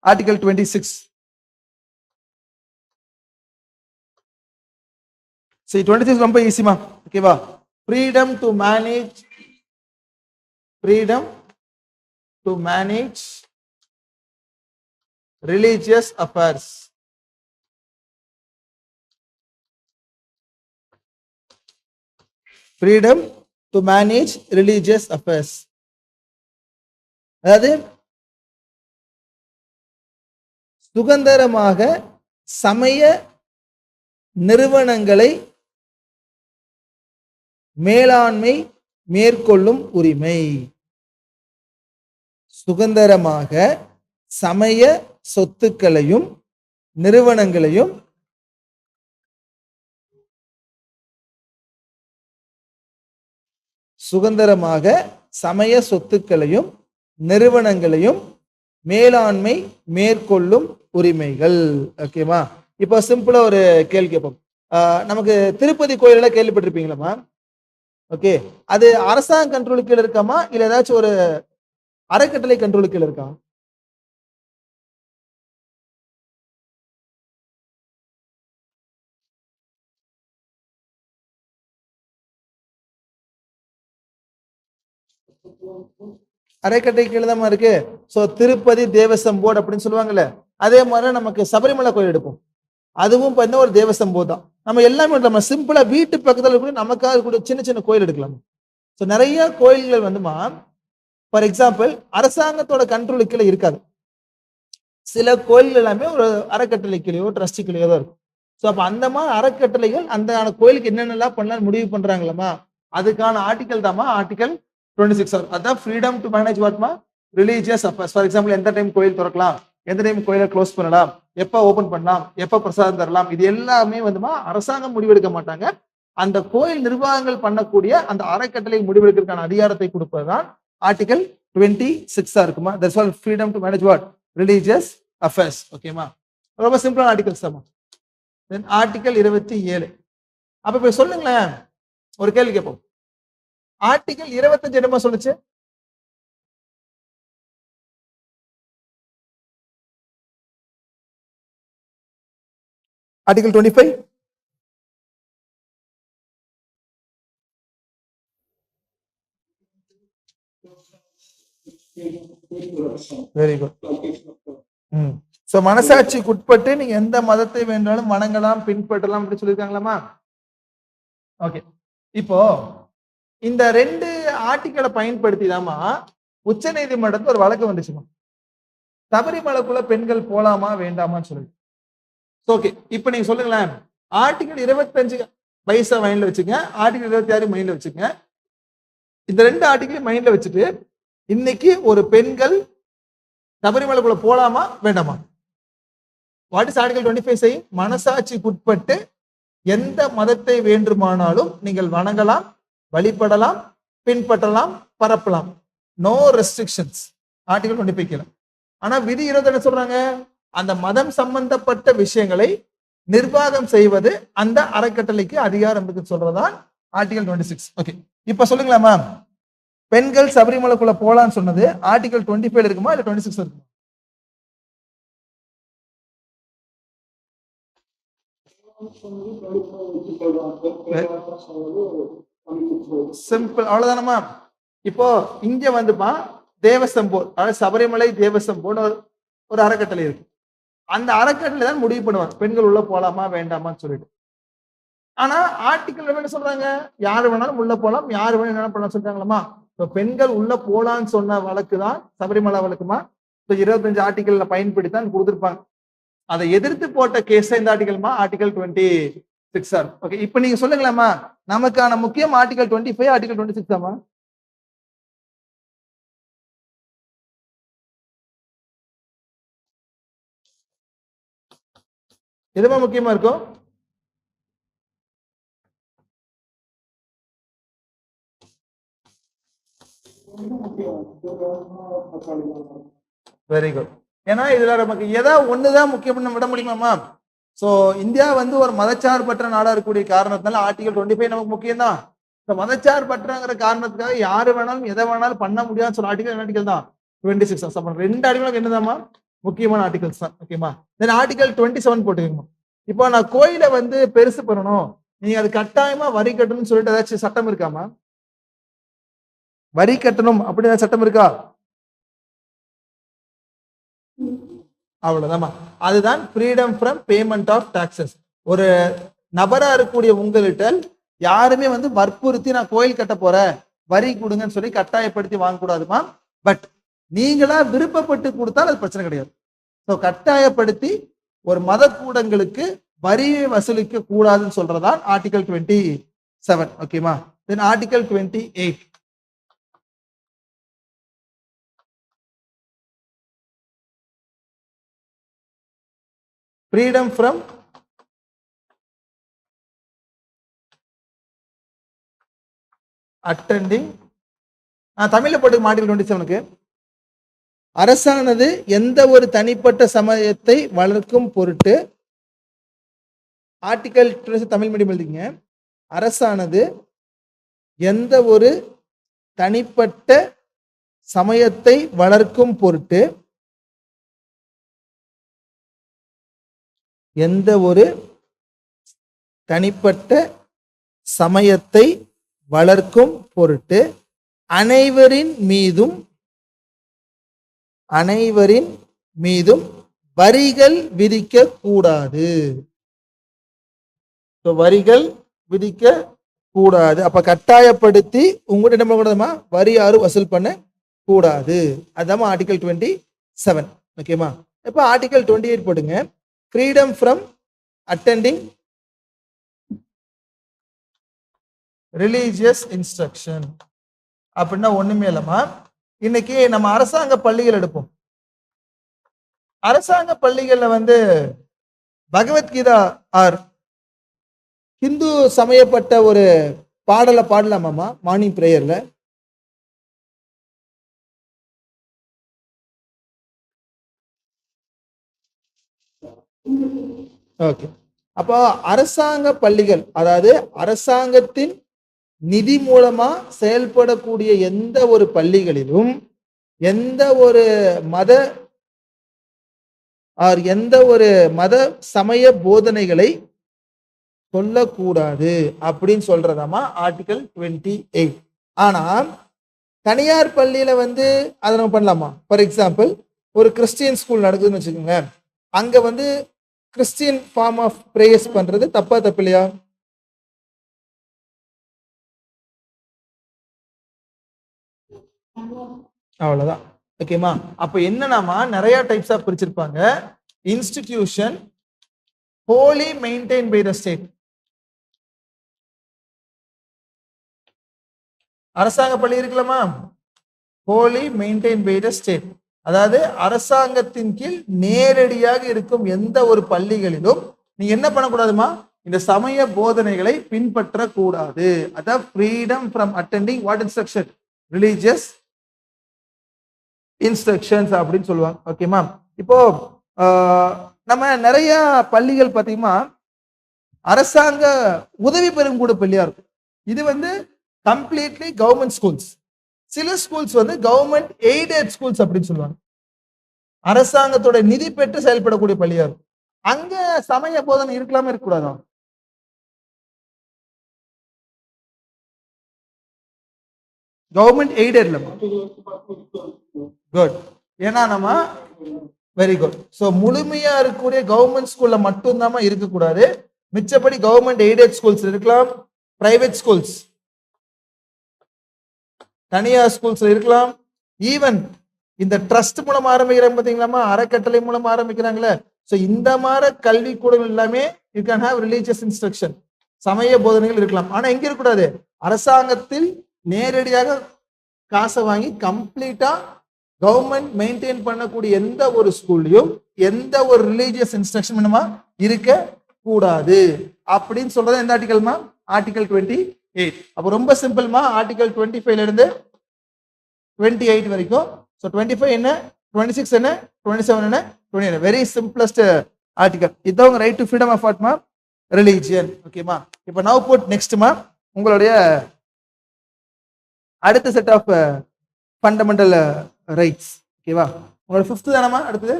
Speaker 1: ஆர்டிகல் 26. சரி, 26 ரொம்ப ஈஸிமா. ஓகேவா, freedom to manage religious affairs. freedom to manage religious affairs. அதாவது சுதந்திரமாக சமய நிறுவனங்களை மேலாண்மை மேற்கொள்ளும் உரிமை. சுதந்திரமாக சமய சொத்துக்களையும் நிறுவனங்களையும் சுதந்திரமாக சமய சொத்துக்களையும் நிறுவனங்களையும் மேலாண்மை மேற்கொள்ளும் உரிமைகள். ஓகேவா, இப்போ சிம்பிளா ஒரு கேள்வி கேட்போம். நமக்கு திருப்பதி கோயில கேள்விப்பட்டிருப்பீங்களா? ஓகே, அது அரசாங்க கண்ட்ரோலுக்கு கீழே இருக்காமா இல்ல ஏதாச்சும் ஒரு அறக்கட்டளை கண்ட்ரோலுக்கு கீழே இருக்கா? அறக்கட்டளை கீழே தான் இருக்கு. சோ திருப்பதி தேவசம் போர்டு அப்படின்னு சொல்லுவாங்கல்ல, அதே மாதிரி நமக்கு சபரிமலை கோயில் எடுப்போம், அதுவும் பண்ண ஒரு தேவசம் போர்டு தான். நம்ம எல்லாமே நம்ம சிம்பிளா வீட்டு பக்கத்துல கூட நமக்காக கூட சின்ன சின்ன கோயில் எடுக்கலாம். ஸோ நிறைய கோயில்கள் வந்துமா ஃபார் எக்ஸாம்பிள் அரசாங்கத்தோட கண்ட்ரோலுக்கு கீழே இருக்காது, சில கோயில்கள் எல்லாமே ஒரு அறக்கட்டளை கீழேயோ ட்ரஸ்டி கீழேயோ தான் இருக்கும். ஸோ அப்ப அந்த மாதிரி அறக்கட்டளைகள் அந்த கோயிலுக்கு என்னென்னலாம் பண்ணலாம் முடிவு பண்றாங்களா, அதுக்கான ஆர்டிகல் தாமா ஆர்டிகல் 26. அதான் ஃப்ரீடம் டு மேனேஜ் வாட்மா ரிலீஜியஸ் அஃபேர்ஸ். ஃபார் எக்ஸாம்பிள் எந்த டைம் கோயில் திறக்கலாம், எந்த டைம் கோயிலை க்ளோஸ் பண்ணலாம், எப்ப ஓபன் பண்ணலாம், எப்ப பிரசாதம் தரலாம், இது எல்லாமே வந்துமா அரசாங்கம் முடிவெடுக்க மாட்டாங்க, அந்த கோயில் நிர்வாகங்கள் பண்ணக்கூடிய அந்த அறக்கட்டளை முடிவெடுக்கிறதுக்கான அதிகாரத்தை கொடுப்பதுதான் ஆர்டிகல் 26 இருக்குமா. That's all freedom to manage what religious affairs. ஓகேமா, ரொம்ப சிம்பிளான ஆர்டிகல்ஸ் தான். Then article 27. அப்ப இப்ப சொல்லுங்களேன், ஒரு கேள்வி கேட்போம், ஆர்டிகல் 25 என்னமா சொல்லுச்சு? Article 25 very good. சோ மனசாட்சிக்கு உட்பட்டு நீங்க எந்த மதத்தை வேண்டாலும் வணங்கலாம் பின்பற்றலாம் அப்படி சொல்லியிருக்காங்களாமா. ஓகே, இப்போ இந்த ரெண்டு ஆர்டிக்கலை பயன்படுத்தி தாமா உச்ச நீதிமன்றத்துல ஒரு வழக்கு வந்துச்சுமா, சபரிமலைக்குள்ள பெண்கள் போலாமா வேண்டாமான்னு சொல்லிட்டு. ஓகே, இப்ப நீங்க சொல்லுங்களேன், ஆர்டிகல் 25 பைசா மைண்ட்ல வச்சுங்க, ஆர்டிகல் 26 மைண்ட்ல வச்சுங்க. இந்த 2 ஆர்டிகலையும் மைண்ட்ல வச்சுட்டு இன்னைக்கு ஒரு பெண்கள் சபரிமலைக்குள்ள போலாமா வேண்டாமா? வாட் இஸ் ஆர்டிகல் 25 செய்? மனசாட்சிக்குட்பட்டு எந்த மதத்தை வேண்டுமானாலும் நீங்கள் வணங்கலாம், வழிபடலாம், பின்பற்றலாம், பரப்பலாம். No restrictions. ஆர்டிகல் 25 கீழே. ஆனா விதி 20 என்ன சொல்றாங்க? அந்த மதம் சம்பந்தப்பட்ட விஷயங்களை நிர்வாகம் செய்வது அந்த அறக்கட்டளைக்கு அதிகாரம் இருக்கு சொல்றதான் ஆர்டிகல் 26. ஓகே, இப்ப சொல்லுங்களா மேம், பெண்கள் சபரிமலைக்குள்ள போலான்னு சொன்னது ஆர்டிகல் 25 இருக்குமா இல்ல 26 இருக்குமா? சிம்பிள், அவ்வளவுதானமா? இப்போ இங்க வந்துப்பா தேவசம் போர்டு, அதாவது சபரிமலை தேவசம் போர்டு ஒரு அறக்கட்டளை இருக்கு. அந்த அறக்கட்டளை தான் முடிவு பண்ணுவாங்க பெண்கள் உள்ள போலாமா வேண்டாமான்னு சொல்லிட்டு. ஆனா ஆர்டிகல் என்ன சொல்றாங்க? யாரு வேணாலும் உள்ள போலாம், யாரு வேணாலும் என்ன பண்ணலாம் சொல்றாங்களா? இப்ப பெண்கள் உள்ள போலான்னு சொன்ன வழக்கு தான் சபரிமலை வழக்குமா? இப்ப 25 ஆர்டிகல்ல பயன்படுத்தி கொடுத்திருப்பாங்க. அதை எதிர்த்து போட்ட கேஸ் இந்த ஆர்டிகல்மா ஆர்டிகல் 26. ஓகே, இப்ப நீங்க சொல்லுங்களேம்மா, நமக்கான முக்கியம் ஆர்டிகல் 25 ஆர்டிகல் 26 ஆமா? எதுமா முக்கியமா இருக்கும்? Very good. ஏன்னா இதுல நமக்கு எதா ஒண்ணுதான் முக்கியம் விட முடியுமாமா? சோ இந்தியா வந்து ஒரு மதச்சார்பற்ற நாடா இருக்கக்கூடிய காரணத்தினால ஆர்டிகல் 25 நமக்கு முக்கியம் தான். மதச்சார்பற்றங்கிற காரணத்துக்காக யாரு வேணாலும் எதை வேணாலும் பண்ண முடியாதுன்னு சொல்ல ஆர்டிகல் ஆர்டிகல் தான் 26. அப்ப 2 ஆர்டிகல் என்னதாமா முக்கியமான ஆர்டிகல்ஸ் தான். ஓகேமா? தென் ஆர்டிகல் 27 போட்டுக்கோங்க. இப்போ நான் கோயிலை வந்து பெருசு பண்ணணும், நீங்க அது கட்டாயமா வரி கட்டணும்னு சொல்லிட்டு ஏதாச்சும் சட்டம் இருக்காமா? வரி கட்டணும் அப்படின்னு சட்டம் இருக்கா? அவ்வளவுதான். அதுதான் freedom from payment of taxes. ஒரு நபரா இருக்கக்கூடிய உங்கள்கிட்ட யாருமே வந்து வற்புறுத்தி நான் கோயில் கட்ட போறேன் வரி கொடுங்கன்னு சொல்லி கட்டாயப்படுத்தி வாங்கக்கூடாதுமா. பட் நீங்களா விருப்பப்பட்டு கொடுத்தால் அது பிரச்சனை கிடையாது. ஸோ கட்டாயப்படுத்தி ஒரு மத கூடங்களுக்கு வரியை வசூலிக்க கூடாதுன்னு சொல்றதான் ஆர்டிகல் 27. ஓகேமா? Then article 28. freedom from attending. தமிழ்ல போட்டு ஆர்டிகல் 27க்கு அரசானது எந்த ஒரு தனிப்பட்ட சமயத்தை வளர்க்கும் பொருட்டு, ஆர்டிகல் தமிழ் மீடியம் எழுதிங்க, அரசானது எந்த ஒரு தனிப்பட்ட சமயத்தை வளர்க்கும் பொருட்டு, எந்த ஒரு தனிப்பட்ட சமயத்தை வளர்க்கும் பொருட்டு அனைவரின் மீதும் வரிகள் விதிக்க கூடாது. வரிகள் விதிக்க கூடாது. அப்ப கட்டாயப்படுத்தி உங்கள்கிட்ட என்ன பண்ணக்கூடாதுமா? வரி யாரும் வசூல் பண்ண கூடாது. அதான் ஆர்டிகல் 27. ஓகேமா? இப்ப ஆர்டிகல் 28 போடுங்க. Freedom from attending religious instruction அப்படின்னா ஒண்ணுமே இல்லமா. இன்னைக்கு நம்ம அரசாங்க பள்ளிகள் எடுப்போம். அரசாங்க பள்ளிகள்ல வந்து பகவத்கீதா ஆர் ஹிந்து சமயப்பட்ட ஒரு பாடலை பாடலாமாமா மார்னிங் பிரேயர்ல? ஓகே. அப்போ அரசாங்க பள்ளிகள், அதாவது அரசாங்கத்தின் நிதி மூலமா செயல்படக்கூடிய எந்த ஒரு பள்ளிகளிலும் எந்த ஒரு மத சமய போதனைகளை சொல்லக்கூடாது அப்படின்னு சொல்றதாமா ஆர்டிகல் 28. ஆனா தனியார் பள்ளியில வந்து அதை நம்ம பண்ணலாமா? ஃபார் எக்ஸாம்பிள், ஒரு கிறிஸ்டியன் ஸ்கூல் நடக்குதுன்னு வச்சுக்கோங்க, அங்க வந்து கிறிஸ்டியன் ஃபார்ம் ஆஃப் பிரேயர்ஸ் பண்றது தப்பா தப்பு இல்லையா? அவ்வளவுதான். ஓகேமா? அப்ப என்னன்னா நிறைய டைப்ஸ் ஆஃப் பிரிச்சிருப்பாங்க. Institution wholly maintained by the state. அரசாங்க பள்ளி இருக்கலாமா? wholly maintained by the state. அதாவது அரசாங்கத்தின் கீழ் நேரடியாக இருக்கும் எந்த ஒரு பள்ளிகளிலும் நீ என்ன பண்ணக்கூடாதுமா? இந்த சமய போதனைகளை பின்பற்ற கூடாது. அதான் freedom from attending what instruction? Religious instructions அப்படின்னு சொல்லுவாங்க. ஓகேமா? இப்போ நம்ம நிறைய பள்ளிகள் பார்த்தீங்கன்னா அரசாங்க உதவி பெறும் கூட பள்ளியா இருக்கும். இது கம்ப்ளீட்லி கவர்மெண்ட் ஸ்கூல்ஸ். சில ஸ்கூல்ஸ் கவர்மெண்ட் எய்டட் ஸ்கூல்ஸ் அப்படின்னு சொல்லுவாங்க. அரசாங்கத்தோட நிதி பெற்று செயல்படக்கூடிய பள்ளியா இருக்கும். அங்க சமய போதனை இருக்கலாமா இருக்கக்கூடாதா? கவர்மெண்ட் எய்டட் இல்ல. குட். ஏன்னா நம்ம வெரி குட். ஸோ முழுமையா இருக்கக்கூடிய கவர்மெண்ட் ஸ்கூல்ல மட்டும்தான் இருக்கக்கூடாது. மிச்சப்படி கவர்மெண்ட் எய்டட் ஸ்கூல்ஸ் இருக்கலாம், பிரைவேட் ஸ்கூல்ஸ், தனியார் ஸ்கூல்ஸ் இருக்கலாம். ஈவன் இந்த ட்ரஸ்ட் மூலம் ஆரம்பிக்கிறாங்க பாத்தீங்களா, அறக்கட்டளை மூலம் ஆரம்பிக்கிறாங்களே. ஸோ இந்த மாதிரி கல்வி கூடங்கள் எல்லாமே you can have religious instruction, சமய போதனைகள் இருக்கலாம். ஆனா எங்க இருக்கக்கூடாது? அரசாங்கத்தில் நேரடியாக காசை வாங்கி கம்ப்ளீட்டா கவர்மெண்ட் மெயின்டைன் பண்ணக்கூடிய எந்த ஒரு ஸ்கூல்லையும் எந்த ஒரு ரிலீஜியஸ் இன்ஸ்ட்ரக்ஷன் வேணுமா இருக்க கூடாது அப்படின்னு சொல்றது எந்த ஆர்டிகல்மா? ஆர்டிகல் 28. அப்போ ரொம்ப சிம்பிள்மா. ஆர்டிகல் 25ல இருந்து 28 வரைக்கும். ஸோ 25 என்ன, 26 என்ன, 27 என்ன, 29. Very simplest article. இதுதான் ரைட் டு ஃப்ரீடம் ஆஃப் வாட்மா? ரிலீஜியன். ஓகேமா? இப்போ நவ் புட் நெக்ஸ்ட்மா உங்களுடைய அடுத்த செட் ஆஃப் ஃபண்டமெண்டல் ரைட்ஸ். ஓகேவா? உங்களோட 5th தானமா அடுத்தது?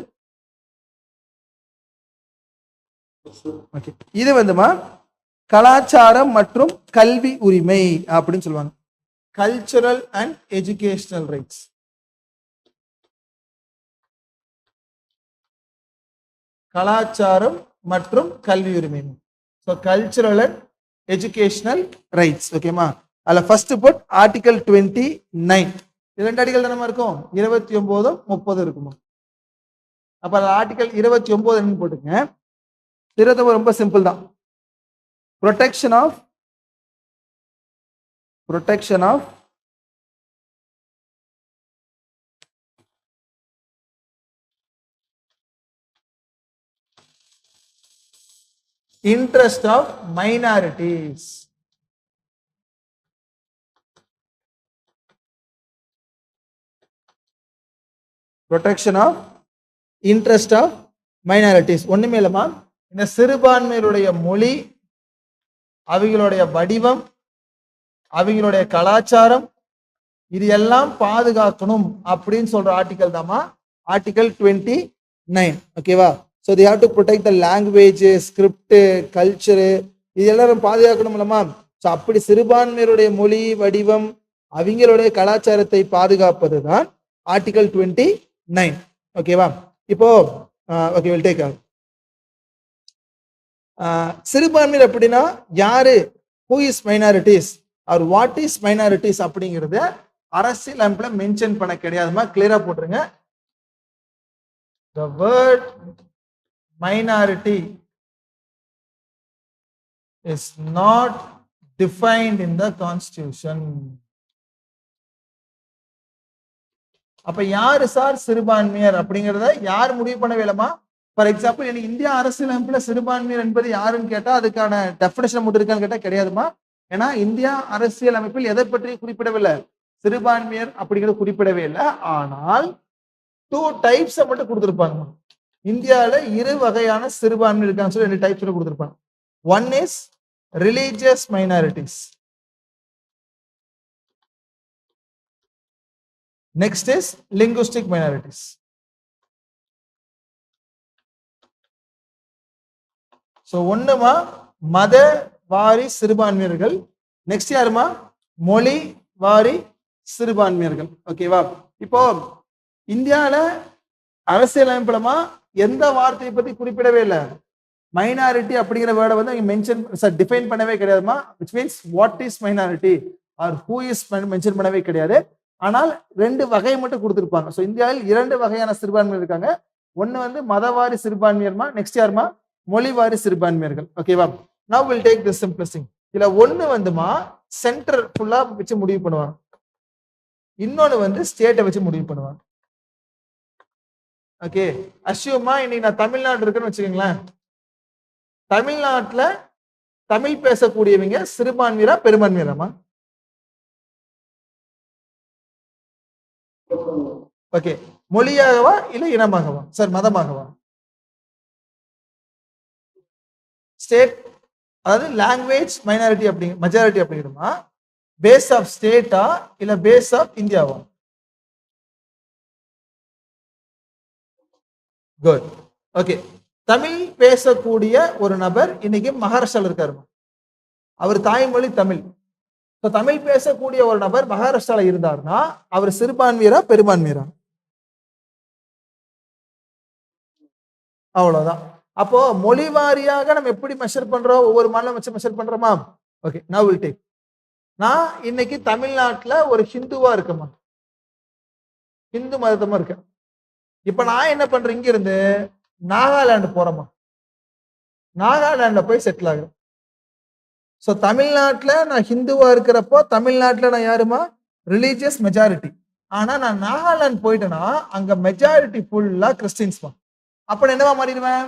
Speaker 1: ஓகே. இது கலாச்சாரம் மற்றும் கல்வி உரிமை அப்படின்னு சொல்லுவாங்க. Cultural and educational rights. கலாச்சாரம் மற்றும் கல்வி உரிமை. So cultural and educational rights. ஓகேமா? அதில் ஃபர்ஸ்ட் புட் ஆர்டிகல் 29. இது 2 ஆர்டிகல் தானே இருக்கும். 29, 30 இருக்குமா? அப்ப ஆர்டிகல் 29 என்னன்னு போட்டுங்க. ரொம்ப சிம்பிள் தான். Protection of interest of minorities. Protection of interest of minorities. ஒண்ணுமே இல்லமா, இந்த சிறுபான்மையினுடைய மொழி, அவங்களுடைய வடிவம், அவங்களுடைய கலாச்சாரம், இது எல்லாம் பாதுகாக்கணும் அப்படின்னு சொல்ற ஆர்டிகல் தாமா ஆர்டிகல் 29. ஓகேவா? So they have to protect the language, script, culture, இது எல்லாரும் பாதுகாக்கணும் இல்லமா? ஸோ அப்படி சிறுபான்மையினுடைய மொழி, வடிவம், அவங்களுடைய கலாச்சாரத்தை பாதுகாப்பது தான் ஆர்டிகல் 29. ஓகேவா? இப்போ ஓகே, வில் டேக் சிறுபான்மையர் அப்படின்னா யாரு, who is minorities or what is minorities அப்படிங்கிறத அரசியல் அமைப்புல மென்ஷன் பண்ண கிடையாதுமா. கிளியரா போட்டுருங்க. The word minority is not defined in the constitution. அப்ப யாரு சார் சிறுபான்மையர் அப்படிங்கிறத யார் முடிவு பண்ணவே இல்லமா? ஃபார் எக்ஸாம்பிள், எனக்கு இந்தியா அரசியலமைப்புல சிறுபான்மையர் என்பது யாருன்னு கேட்டா அதுக்கான டெஃபினேஷன் மட்டும் இருக்கான்னு கேட்டா கிடையாதுமா. ஏன்னா இந்தியா அரசியல் அமைப்பில் எதை பற்றி குறிப்பிடவில்லை, சிறுபான்மையர் அப்படிங்கிறது குறிப்பிடவே இல்லை. ஆனால் 2 டைப்ஸ் மட்டும் கொடுத்துருப்பாங்கம்மா. இந்தியாவில 2 வகையான சிறுபான்மை இருக்கான்னு சொல்லி 2 டைப்ஸ் கொடுத்துருப்பாங்க. One is religious minorities, next is linguistic minorities. So ஒண்ணுமா மத வாரி சிறுபான்மையர்கள், நெக்ஸ்ட் யாருமா மொழி வாரி சிறுபான்மையர்கள். ஓகேவா? இப்போ இந்தியாவில அரசியலமைப்புலமா எந்த வார்த்தையை பத்தி குறிப்பிடவே இல்லை, மைனாரிட்டி அப்படிங்கிற வேர்டை அங்க மென்ஷன் டிஃபைன் பண்ணவே கிடையாதுமா. which means what is minority or who is mention பண்ணவே கிடையாது. ஆனால் 2 வகை மட்டும் கொடுத்திருப்பாங்க. ஸோ இந்தியாவில் 2 வகையான சிறுபான்மையர் இருக்காங்க. ஒன்னு வந்து மதவாரி சிறுபான்மையர்மா, நெக்ஸ்ட் யாருமா, மொழிவாரி சிறுபான்மையர்கள். ஓகேவா? Now will take this simplest thing. இதுல ஒன்னு வந்துமா சென்டர் ஃபுல்லா வச்சு முடிவு பண்ணுவாங்க, இன்னொன்னு வந்து ஸ்டேட்டை வச்சு முடிவு பண்ணுவாங்க. ஓகே, அஷ்யூமா இன்னைக்கு நான் தமிழ்நாடு இருக்குன்னு வச்சுக்கோங்களேன். தமிழ்நாட்டுல தமிழ் பேசக்கூடியவங்க சிறுபான்மையரா பெரும்பான்மையராமா? ஓகே, மொழியாகவா இல்ல இனமாகவா? சார் மதமாகவா? ஸ்டேட், அதாவது லாங்குவேஜ் மைனாரிட்டி அப்படி மெஜாரிட்டி அப்படிங்கிறமா பேஸ் ஆஃப் ஸ்டேட்டா இல்ல பேஸ் ஆஃப் இந்தியாவா? குட். ஓகே, தமிழ் பேசக்கூடிய ஒரு நபர் இன்னைக்கு மகாராஷ்டிரால இருக்காரு. அவர் தாய்மொழி தமிழ். தமிழ் பேசக்கூடிய ஒரு நபர் மகாராஷ்டிரால இருந்தார்னா அவர் சிறுபான்மையரா பெரும்பான்மையரா? அவ்வளவுதான். அப்போ மொழி வாரியாக நம்ம எப்படி மெஷர் பண்றோம், ஒவ்வொரு மாநிலம் வச்சு மெஷர் பண்றோமா? Okay, now will take. நான் இன்னைக்கு தமிழ்நாட்டுல ஒரு ஹிந்துவா இருக்கமா, ஹிந்து மதத்தமா இருக்கேன். இப்ப நான் என்ன பண்றேன், இங்க இருந்து நாகாலாந்து போறோமா, நாகாலாந்துல போய் செட்டில் ஆகுறேன். சோ தமிழ்நாட்டுல நான் ஹிந்துவா இருக்கிறப்போ தமிழ்நாட்டுல நான் யாருமா, ரிலீஜியஸ் மெஜாரிட்டி. ஆனா நான் நாகாலாந்து போயிட்டேன்னா அங்க மெஜாரிட்டி ஃபுல்லா கிறிஸ்டின்ஸ். அப்ப என்னவா மாறிடுவேன்?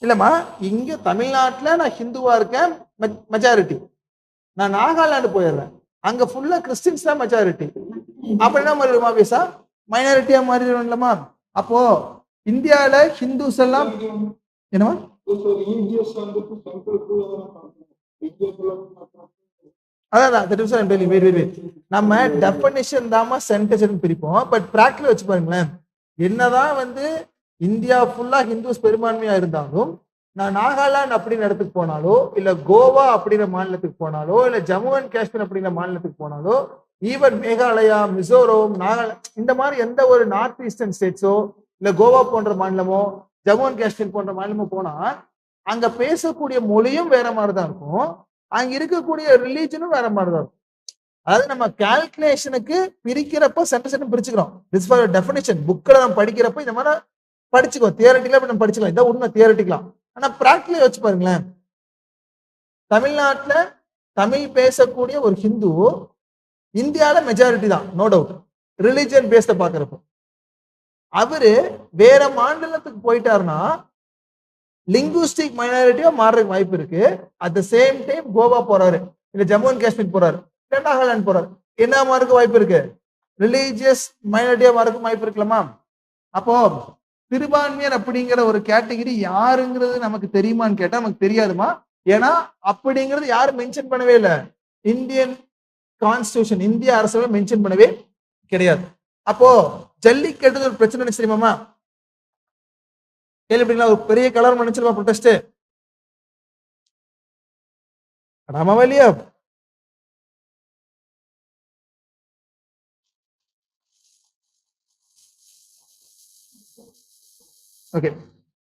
Speaker 1: இல்லம்மா, இங்க தமிழ்நாட்டுல நான் ஹிந்துவா இருக்கேன் மெஜாரிட்டி, நான் நாகாலாந்து போயிடுறேன், அங்க ஃபுல்லா கிறிஸ்டின்ஸ் தான் மெஜாரிட்டி. அப்ப என்ன மாறிடுமா, பேசா மைனாரிட்டியா மாறிடும்லமா? அப்போ இந்தியால ஹிந்துஸ் எல்லாம் என்னமா, நம்ம டெஃபினிஷன் தாமா சென்டென்ஸ் பிரிப்போம், பட் பிராக்டிகல் வச்சு பாருங்களேன். என்னதான் வந்து இந்தியா ஃபுல்லா ஹிந்துஸ் பெரும்பான்மையா இருந்தாலும் நான் நாகாலாந்து அப்படின்ற இடத்துக்கு போனாலோ இல்ல கோவா அப்படிங்கிற மாநிலத்துக்கு போனாலோ இல்ல ஜம்மு அண்ட் காஷ்மீர் அப்படிங்கிற மாநிலத்துக்கு போனாலோ, ஈவன் மேகாலயா, மிசோரம், நாகாலாந்து இந்த மாதிரி எந்த ஒரு நார்த் ஈஸ்டர்ன் ஸ்டேட்ஸோ இல்ல கோவா போன்ற மாநிலமோ ஜம்மு அண்ட் காஷ்மீர் போன்ற மாநிலமோ போனா அங்க பேசக்கூடிய மொழியும் வேற மாதிரிதான் இருக்கும், அங்க இருக்கக்கூடிய ரிலீஜனும் வேற மாதிரிதான் இருக்கும். அதாவது நம்ம கால்குலேஷனுக்கு பிரிக்கிறப்ப சென்டென்ஸ் பிரிச்சுக்கிறோம். This for definition. புக்ல நம்ம படிக்கிறப்ப இந்த மாதிரி படிச்சுக்கோ, தியரட்டிக்கலா நம்ம படிச்சுக்கலாம், இதான் உண்மை தியரட்டிக்கலாம். ஆனா பிராக்டிகலா வச்சு பாருங்களேன். தமிழ்நாட்டுல தமிழ் பேசக்கூடிய ஒரு ஹிந்து இந்தியால மெஜாரிட்டி தான், நோ டவுட், ரிலிஜியன் பேஸ்ட பாக்குறப்போ. அவரு வேற மாநிலத்துக்கு போயிட்டாருன்னா லிங்குஸ்டிக் மைனாரிட்டியா மாறுறதுக்கு வாய்ப்பு இருக்கு. At the same time Goa போறாரு இல்ல ஜம்மு அண்ட் காஷ்மீர் போறாரு இல்ல நாகாலாந்து போறாரு, என்ன மாறுக்கு வாய்ப்பு இருக்கு, ரிலீஜியஸ் மைனாரிட்டியா மாறுக்கு வாய்ப்பு இருக்குல்லமா? அப்போ சிறுபான்மையர் அப்படிங்கிற ஒரு கேட்டகரி யாருங்கிறது நமக்கு தெரியுமான்னு கேட்டா நமக்கு தெரியாதுமா. ஏன்னா அப்படிங்கிறது யாரும் மென்ஷன் பண்ணவே இல்லை, இந்தியன் கான்ஸ்டிடியூஷன் இந்திய அரசு மென்ஷன் பண்ணவே கிடையாது. அப்போ ஜல்லிக்கட்டு ஒரு பிரச்சனை தெரியுமாமா? கேள்விப்பட்டீங்களா? ஒரு பெரிய கலர் நினைச்சிருமா ப்ரொடெஸ்ட் ஆமாவா இல்லையா? ஓகே,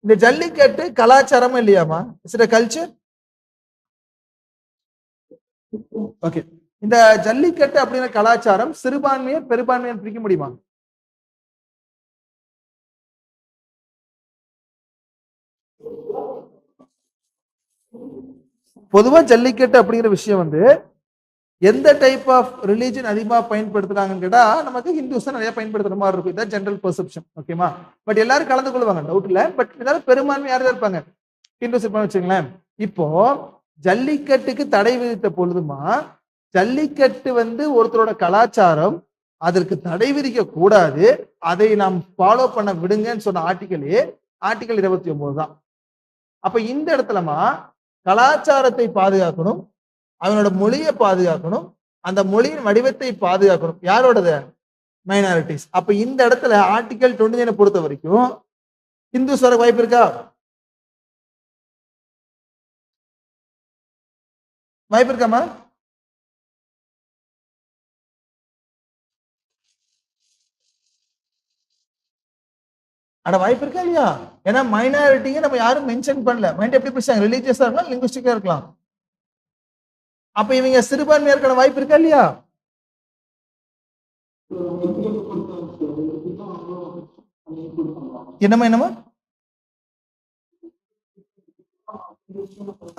Speaker 1: இந்த ஜல்லிக்கட்டு கலாச்சாரமா இல்லையாமா? It's a culture. ஓகே, இந்த ஜல்லிக்கட்டு அப்படிங்கிற கலாச்சாரம் சிறுபான்மையர் பெரும்பான்மையர் பிரிக்க முடியுமா? பொதுவா ஜல்லிக்கட்டு அப்படிங்கிற விஷயம் வந்து எந்த டைப் ஆஃப் ரிலீஜன் அதிகமா பயன்படுத்துறாங்கன்னு கேட்டா நமக்கு ஹிந்துஸ் தான் நிறைய பயன்படுத்துற மாதிரி இருக்கும், இதான் ஜெனரல் பெர்செப்ஷன். ஓகேமா? பட் எல்லாரும் கலந்து கொள்வாங்க, டவுட் இல்ல. பட் எல்லாரும் பெரும்பான்மை யாரும் இருப்பாங்க, ஹிந்துஸ் இருப்பாங்க வச்சுங்களேன். இப்போ ஜல்லிக்கட்டுக்கு தடை விதித்த பொழுதுமா ஜல்லிக்கட்டு வந்து ஒருத்தரோட கலாச்சாரம், அதற்கு தடை விதிக்க கூடாது, அதை நாம் ஃபாலோ பண்ண விடுங்கன்னு சொன்ன ஆர்டிகலே ஆர்டிகல் 29 தான். அப்ப இந்த இடத்துலமா கலாச்சாரத்தை பாதுகாக்கணும், அவனோட மொழியை பாதுகாக்கணும், அந்த மொழியின் வடிவத்தை பாதுகாக்கணும், யாரோடது, மைனாரிட்டிஸ். அப்ப இந்த இடத்துல ஆர்டிகல் 29 பொறுத்த வரைக்கும் ஹிந்துஸ் வர வாய்ப்பு இருக்கா? வாய்ப்பு இருக்காமா? ஆனா வாய்ப்பு இருக்கா இல்லையா? ஏன்னா மைனாரிட்டியை நம்ம யாரும் மென்ஷன் பண்ணல. மைண்ட் எப்படி பிரிச்சாங்க? ரிலீஜியஸா இருக்கலாம், லிங்குஸ்டிக்கா இருக்கலாம். அப்ப இவங்க சிறுபான்மையா இருக்க வாய்ப்பு இருக்கா இல்லையா? என்னமா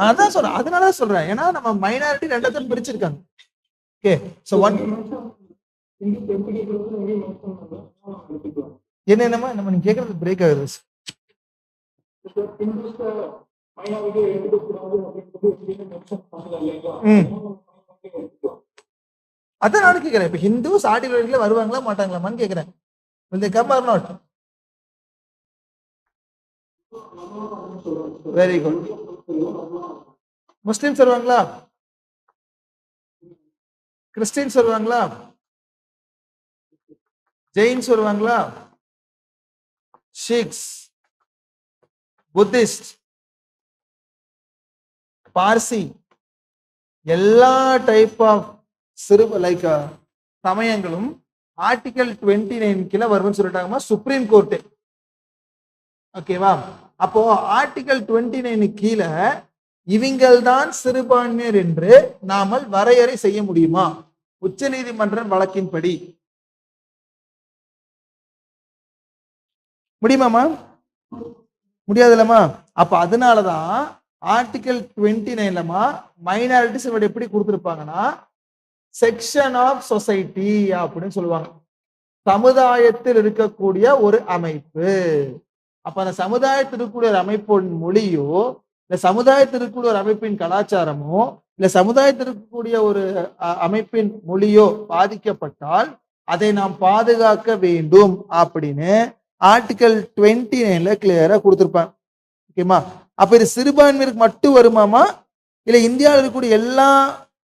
Speaker 1: அதான் சொல்றேன். அதனால சொல்றேன். ஏன்னா நம்ம மைனாரிட்டி ரெண்டத்தையும் பிரிச்சிருக்காங்க. ஓகே, சோ ஒன் என்னமா நம்ம நீங்க கேக்குறது பிரேக் ஆகுது. அதான் நானும் கேக்குறேன். இப்ப ஹிந்துஸ் ஆர்டிகல்ல வருவாங்களா மாட்டாங்களாமான்னு கேக்குறேன். will they come or not? Very good. Muslims வருவாங்களா? கிறிஸ்டியன்ஸ் வருவாங்களா? ஜெயின்ஸ் வருவாங்களா? ஷீக்ஸ், புத்திஸ்ட், பார்சி, எல்லா டைப் ஆஃப் லைக் சமயங்களும் ஆர்டிகல் 29 கீழே வரும்னு சொல்லிட்டாங்கம்மா சுப்ரீம் கோர்ட்டு. ஓகேவா? அப்போ ஆர்டிகல் 29 கீழே இவங்கள் தான் சிறுபான்மையர் என்று நாமல் வரையறை செய்ய முடியுமா உச்ச நீதிமன்ற வழக்கின்படி? முடியுமாமா? முடியாதுல்லம்மா. அப்ப அதனாலதான் ஆர்டிகல் 29லமா மைனாரிட்டிஸ் எப்படி கொடுத்திருப்பாங்கன்னா செக்ஷன் ஆஃப் சொசைட்டி அப்படின்னு சொல்லுவாங்க. சமுதாயத்தில் இருக்கக்கூடிய ஒரு அமைப்பு. அப்ப அந்த சமுதாயத்தில் இருக்கக்கூடிய ஒரு அமைப்பின் மொழியோ இல்ல சமுதாயத்தில் இருக்கக்கூடிய ஒரு அமைப்பின் கலாச்சாரமோ இல்ல சமுதாயத்தில் இருக்கக்கூடிய ஒரு அமைப்பின் மொழியோ பாதிக்கப்பட்டால் அதை நாம் பாதுகாக்க வேண்டும் அப்படின்னு ஆர்டிகல் 29ல கிளியரா கொடுத்திருப்பாங்க. ஓகேமா? அப்ப இது சிறுபான்மையினருக்கு மட்டும் வருமாமா இல்ல இந்தியாவில் இருக்கக்கூடிய எல்லா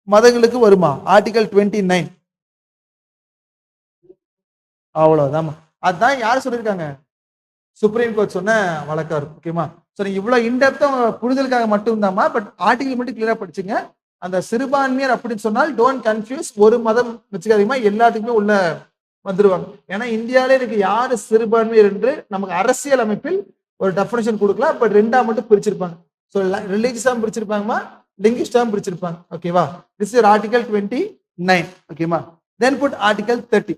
Speaker 1: மதங்களுக்கும் வருமா ஆர்டிகல் 29? அவ்வளவுதான். அதுதான் யார் சொல்லியிருக்காங்க? சுப்ரீம் கோர்ட் சொன்ன வழக்கா இருக்கும். ஓகேமா? சோ நீங்க இவ்வளவு இன்டெப்தா புரிதலுக்காக மட்டும் தாமா, பட் ஆர்டிகல் மட்டும் கிளியரா படிச்சுங்க. அந்த சிறுபான்மையர் அப்படின்னு சொன்னால் டோன்ட் கன்ஃபியூஸ். ஒரு மதம் வச்சுக்காதீங்கமா, எல்லாத்துக்குமே உள்ள வந்துருவாங்க. ஏன்னா இந்தியாவிலே இருக்கு யாரு சிறுபான்மையர் என்று நமக்கு அரசியல் அமைப்பில் ஒரு டெஃபினேஷன் கொடுக்கலாம், பட் ரெண்டா மட்டும் பிரிச்சிருப்பாங்க. ஸோ ரிலீஜியஸா பிரிச்சிருப்பாங்கம்மா, லிங்குவிஸ்டா பிரிச்சிருப்பாங்க. ஓகேவா? This is article 29. ஓகேமா? Then put article 30.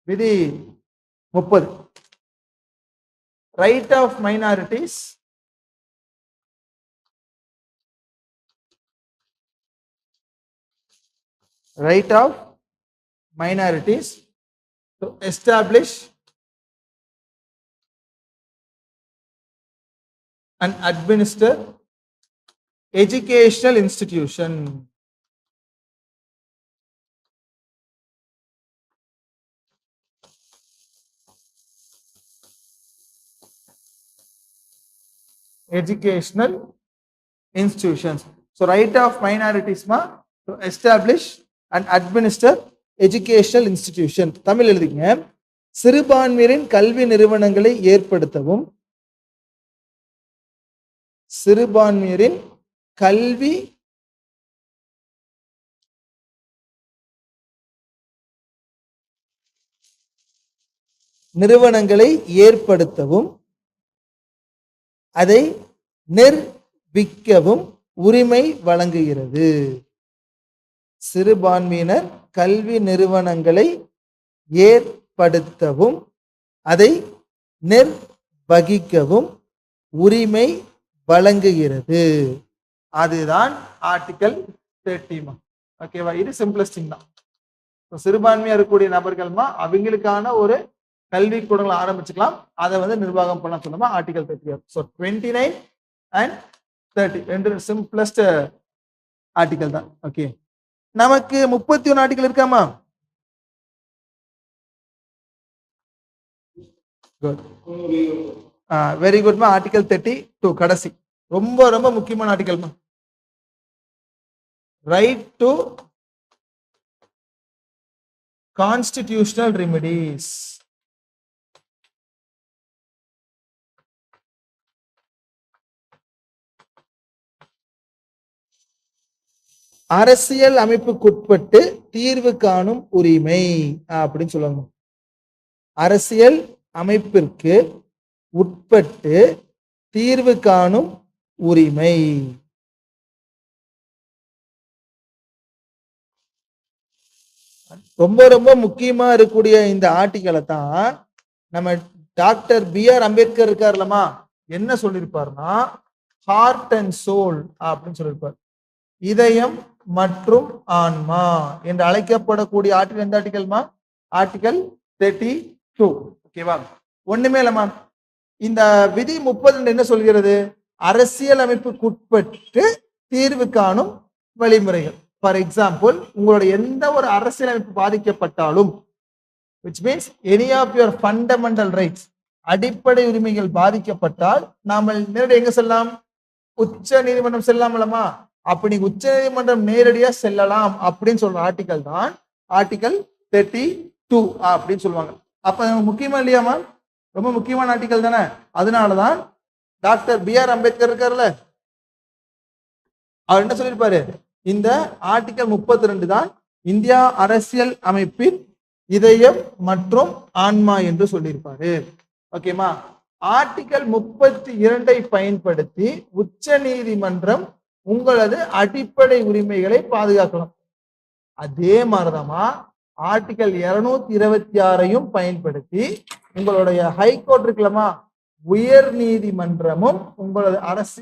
Speaker 1: விதி 30. Right of minorities to establish and administer educational institution. Educational institutions. So right of minorities ma to establish and administer educational institution. Tamil எழுதிங்க. சிறுபான்மையரின் கல்வி நிறுவனங்களை ஏற்படுத்தவும் சிறுபான்மையரின் கல்வி நிறுவனங்களை ஏற்படுத்தவும் அதை நிர்விக்கவும் உரிமை வழங்குகிறது. சிறுபான்மையினர் கல்வி நிறுவனங்களை ஏற்படுத்தவும் அதை நிர்வகிக்கவும் உரிமை வழங்குகிறது. அதுதான் ஆர்டிகல் 30. ஓகேவா? இது சிம்பிளஸ்ட் தான். சிறுபான்மையா இருக்கக்கூடிய நபர்கள்மா அவங்களுக்கான ஒரு கல்வி கூடங்களை ஆரம்பிச்சுக்கலாம், அதை நிர்வாகம் பண்ண சொன்னோமா ஆர்டிகல் 30. ஸோ 29 and 30 ரெண்டு சிம்பிளஸ்ட் ஆர்டிகல் தான். ஓகே, நமக்கு 31 ஆர்டிகல் இருக்காமா? Good, very குட்மா. ஆர்டிகல் 32 கடைசி ரொம்ப ரொம்ப முக்கியமான ஆர்டிகல்மா. Right to constitutional remedies. அரசியல் அமைப்புக்குட்பட்டு தீர்வு காணும் உரிமை அப்படின்னு சொல்லுவாங்க. அரசியல் அமைப்பிற்கு உட்பட்டு தீர்வு காணும் உரிமை. ரொம்ப ரொம்ப முக்கியமா இருக்கக்கூடிய இந்த ஆர்டிகளை தான் நம்ம டாக்டர் B.R. அம்பேத்கர் இருக்காருலமா என்ன சொல்லியிருப்பாருன்னா ஹார்ட் அண்ட் சோல் அப்படின்னு சொல்லியிருப்பார். இதயம் மற்றும் ஆன்மா என்று அழைக்கப்படக்கூடிய ஆர்டிகல் எந்த ஆர்டிகல்மா? ஆர்டிகல் 32. ஓகேவா? ஒண்ணுமே இல்லம்மா. இந்த விதி 30 என்ன சொல்கிறது? அரசியல் அமைப்புக்குட்பட்டு தீர்வு காணும் வழிமுறைகள். ஃபார் எக்ஸாம்பிள், உங்களுடைய எந்த ஒரு அரசியல் அமைப்பு பாதிக்கப்பட்டாலும், which means any of your fundamental rights, அடிப்படை உரிமைகள் பாதிக்கப்பட்டால் நாம நேரடி எங்க செல்லலாம்? உச்ச நீதிமன்றம் செல்லலாமலமா? அப்படி உச்ச நீதிமன்றம் நேரடியா செல்லலாம் அப்படின்னு சொல்ற ஆர்டிகல் தான் ஆர்டிகல் 32 அப்படின்னு சொல்லுவாங்க. அப்ப முக்கியமா இல்லையாமா? ரொம்ப முக்கியமான ஆர்டிகல் தானே. அதனாலதான் டாக்டர் B.R. அம்பேத்கர் இருக்காருல்ல, அவர் என்ன சொல்லியிருப்பாரு? இந்த ஆர்டிகல் 32 தான் இந்தியா அரசியல் அமைப்பின் இதயம் மற்றும் ஆன்மா என்று சொல்லியிருப்பாரு. ஓகேமா? ஆர்டிகல் 32 பயன்படுத்தி உச்ச நீதிமன்றம் உங்களது அடிப்படை உரிமைகளை பாதுகாக்கலாம். அதே மாதிரிதாமா ஆர்டிகல் 226 பயன்படுத்தி உங்களுடைய ஹைகோர்ட் இருக்குல்லமா, உயர் நீதிமன்றமும் உங்களது அரசு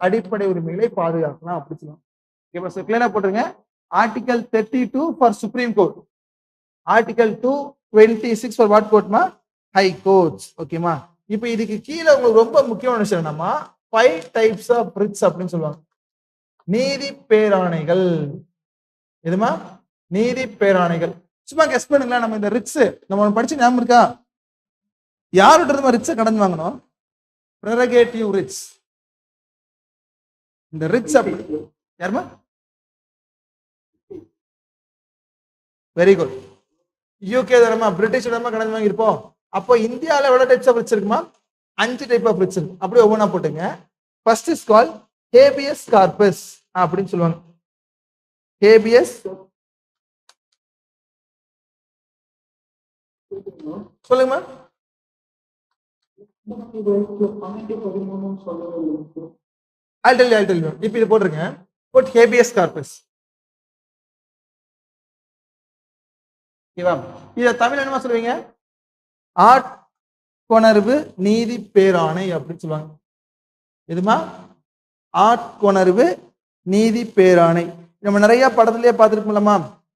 Speaker 1: அடிப்படை உரிமைகளை பாதுகாக்கலாம் அப்படி சொல்லுவாங்க. கிளியரா போட்டுருங்க. Article 32 for supreme court, article 226 for what கோர்ட்மா? High courts. ஓகேமா? இப்ப இதுக்கு கீழே உங்களுக்கு ரொம்ப முக்கியமான விஷயம் என்னன்னா 5 டைப்ஸ் ஆஃப் ரிட்ஸ் அப்படின்னு சொல்லுவாங்க. நீதி பேராணைகள். எதுமா? நீதி பேராணைகள். சும்மா கெஸ் பண்ணுங்களா? நம்ம இந்த ரிட்ஸ் நம்ம படிச்சு ஞாபகம் இருக்கா? யாருடைய ரிட்ஸை கடன் வாங்கணும்? ப்ரெரகேட்டிவ் ரிட்ஸ். இந்த ரிட்ஸ் யாருமா? Very good. யூகே தரமா, பிரிட்டிஷ் இடமா கடன் வாங்கியிருப்போம். அப்போ இந்தியாவில் எவ்வளவு டைப்ஸ் ஆஃப் ரிட்ஸ் இருக்குமா? 5 டைப் ஆஃப் ரிட்ஸ் இருக்கு. அப்படியே ஒவ்வொன்றா போட்டுங்க. First is call habeas corpus அப்படின்னு சொல்லுவாங்க. ஹேபியஸ் சொல்லுங்கம்மா. இப்ப இது போட்டுருங்க. Boat habeas corpus. இத தமிழ் என்னமா சொல்லுவீங்க? ஆட்கொணர்வு நீதி பேராணை அப்படின்னு சொல்லுவாங்க. எதுமா? ஆட்கொணர்வு நீதி பேராணை. நம்ம நிறைய படத்திலேயே பார்த்துருக்கோம்லமா.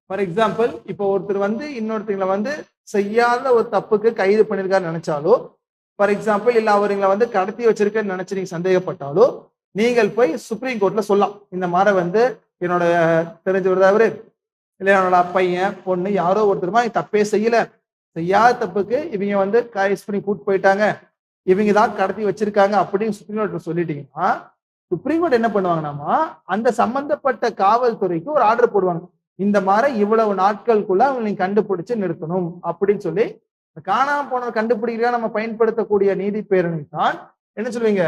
Speaker 1: ஃபார் எக்ஸாம்பிள், இப்போ ஒருத்தர் இன்னொருத்தங்களை செய்யாத ஒரு தப்புக்கு கைது பண்ணிருக்காரு நினைச்சாலோ, ஃபார் எக்ஸாம்பிள் இல்ல அவருங்களை கடத்தி வச்சிருக்கன்னு நினைச்சு நீங்க சந்தேகப்பட்டாலோ, நீங்கள் போய் சுப்ரீம் கோர்ட்ல சொல்லலாம். இந்த மாதிரி என்னோட தெரிஞ்சவர் அவரு இல்ல என்னோட பையன் பொண்ணு யாரோ ஒருத்தருமா தப்பே செய்யாத தப்புக்கு இவங்க கைஸ் பண்ணி கூட்டு போயிட்டாங்க, இவங்க தான் கடத்தி வச்சிருக்காங்க அப்படின்னு சுப்ரீம் கோர்ட் சொல்லிட்டீங்கன்னா, சுப்ரீம் கோர்ட் என்ன பண்ணுவாங்கன்னா அந்த சம்பந்தப்பட்ட காவல்துறைக்கு ஒரு ஆர்டர் போடுவாங்க. இந்த மாதிரி இவ்வளவு நாட்களுக்குள்ள அவங்க நீங்க கண்டுபிடிச்சு நிறுத்தணும் அப்படின்னு சொல்லி. காணாம போன கண்டுபிடிக்கிறா நம்ம பயன்படுத்தக்கூடிய நீதி பேரணி தான் என்ன சொல்லுவீங்க?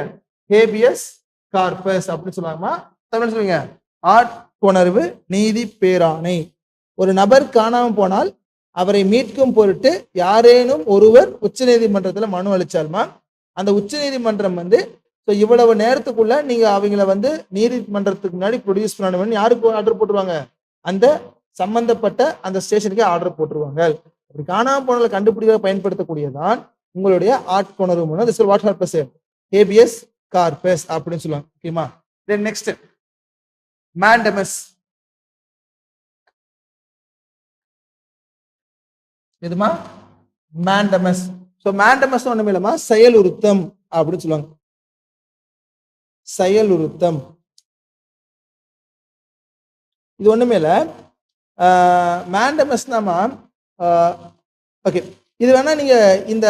Speaker 1: ஹேபியஸ் கார்பஸ் அப்படின்னு சொல்லுவாங்கம்மா. தமிழ் சொல்லுவீங்க ஆட்கொணர்வு நீதி பேராணை. ஒரு நபர் காணாம போனால் அவரை மீட்கும் பொருட்டு யாரேனும் ஒருவர் உச்ச நீதிமன்றத்துல மனு அளிச்சாலுமா, அந்த உச்ச நீதிமன்றம் இவ்வளவு நேரத்துக்குள்ள நீங்க அவங்கள நீதிமன்றத்துக்கு முன்னாடி ப்ரொடியூஸ் பண்ணணும். யாருக்கு ஆர்டர் போட்டுருவாங்க? அந்த சம்பந்தப்பட்ட அந்த ஸ்டேஷனுக்கு ஆர்டர் போட்டுருவாங்க. அப்படி காணாம போனதை கண்டுபிடிக்க பயன்படுத்தக்கூடியதான் உங்களுடைய ஆட்கொணர்வு வாட் கார்பஸ், ஹேபியஸ் கார்பஸ் அப்படின்னு சொல்லுவாங்க. ஓகேமா? Then next mandamus. எதுமா? மேண்டமஸ். சோ மேண்டமஸ் ஒண்ணுமே இல்லமா, செயலுறுத்தம் அப்படின்னு சொல்லுவாங்க. செயலுறுத்தம் இது ஒண்ணுமே இல்ல. மேண்டமஸ்னாமா, ஓகே, இது வேணா நீங்க இந்த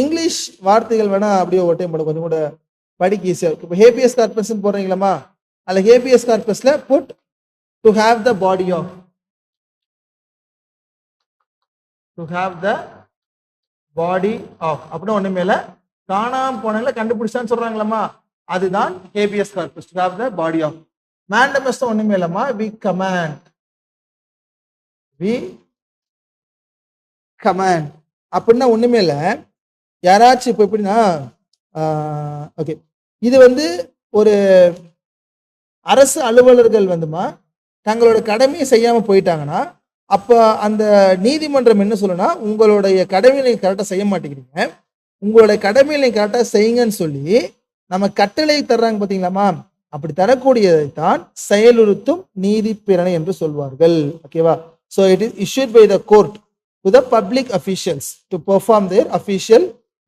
Speaker 1: இங்கிலீஷ் வார்த்தைகள் வேணா அப்படியே ஒரு டைம் கொஞ்சம் கூட படிக்க ஈஸியா இருக்கு. இப்போ ஹேபியஸ் கார்பஸ் போடுறீங்களா, அதுல ஹேபியஸ் கார்பஸ்ல put to have the body of, to have the body of அப்படின்னு ஒண்ணுமே இல்ல. காணாம போனதுல கண்டுபிடிச்சான்னு சொல்றாங்களா, அதுதான் habeas corpus, to have the body of. Mandamus ஒண்ணுமே இல்லமா, வி கமாண்ட், வி கமாண்ட் அப்படின்னா ஒண்ணுமே இல்ல. யாராச்சும் இப்போ எப்படின்னா ஓகே, இது வந்து ஒரு அரசு அலுவலர்கள் வந்துமா தங்களோட கடமையை செய்யாம போயிட்டாங்கன்னா, அப்ப அந்த நீதிமன்றம் என்ன சொல்லுனா, உங்களுடைய கடமையை நீங்க கரெக்டா செய்ய மாட்டேங்கிறீங்க, உங்களுடைய கடமையை நீங்க கரெக்டா செய்யுங்கன்னு சொல்லி நம்ம கட்டளை தர்றாங்க பாத்தீங்களாமா, அப்படி தரக்கூடியதை தான் செயலுறுத்தும் நீதி பிரேரணை என்று சொல்வார்கள். ஓகேவா? So it is issued by the court to the public officials to perform their official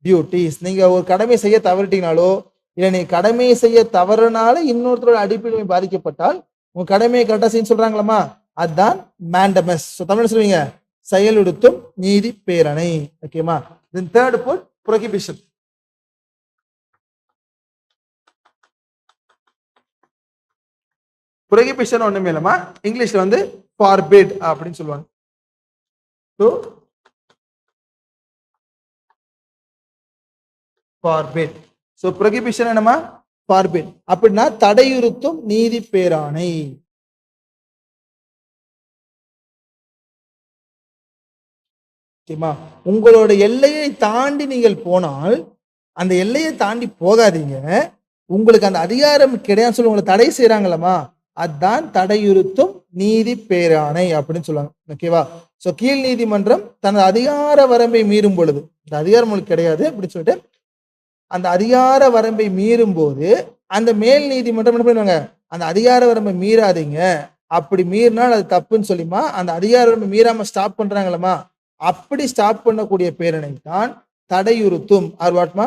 Speaker 1: duties. நீங்க ஒரு கடமை செய்ய தவறிட்டீங்கனாலோ, இல்ல நீ கடமையை செய்ய தவறுனால இன்னொருத்தரோட அடிப்படை பாதிக்கப்பட்டால் உங்க கடமையை கரெக்டா செய்ய சொல்றாங்களாமா, அதுதான் மேண்டமஸ். தமிழ் சொல்லுவீங்க செயலுறுத்தும் நீதி பேரணை. ஓகேமா? Then third point prohibition. Prohibition ஒண்ணுமே இல்லமா, இங்கிலீஷ்ல வந்து forbid அப்படின்னு சொல்லுவாங்க. So forbid. ஸோ ப்ரோஹிபிஷன் என்னமா, forbid அப்படின்னா தடையுறுத்தும் நீதி பேராணை. உங்களோட எல்லையை தாண்டி நீங்கள் போனால் அந்த எல்லையை தாண்டி போகாதீங்க, உங்களுக்கு அந்த அதிகாரம் கிடையாது சொல்லி உங்களை தடை செய்யறாங்களமா, அதுதான் தடையுறுத்தும் நீதி பேராணை அப்படின்னு சொல்லுவாங்க. ஓகேவா? சோ கீழ் நீதிமன்றம் தனது அதிகார வரம்பை மீறும் பொழுது, இந்த அதிகாரம் உங்களுக்கு கிடையாது அப்படின்னு சொல்லிட்டு அந்த அதிகார வரம்பை மீறும் போது அந்த மேல் நீதிமன்றம் என்ன பண்ணுவாங்க, அந்த அதிகார வரம்பை மீறாதீங்க, அப்படி மீறினால் அது தப்புன்னு சொல்லிமா அந்த அதிகார வரம்பை மீறாம ஸ்டாப் பண்றாங்களமா, அப்படி ஸ்டாப் பண்ணக்கூடிய பேரணை தான் தடையுறுத்தும் ஆர்வாட்மா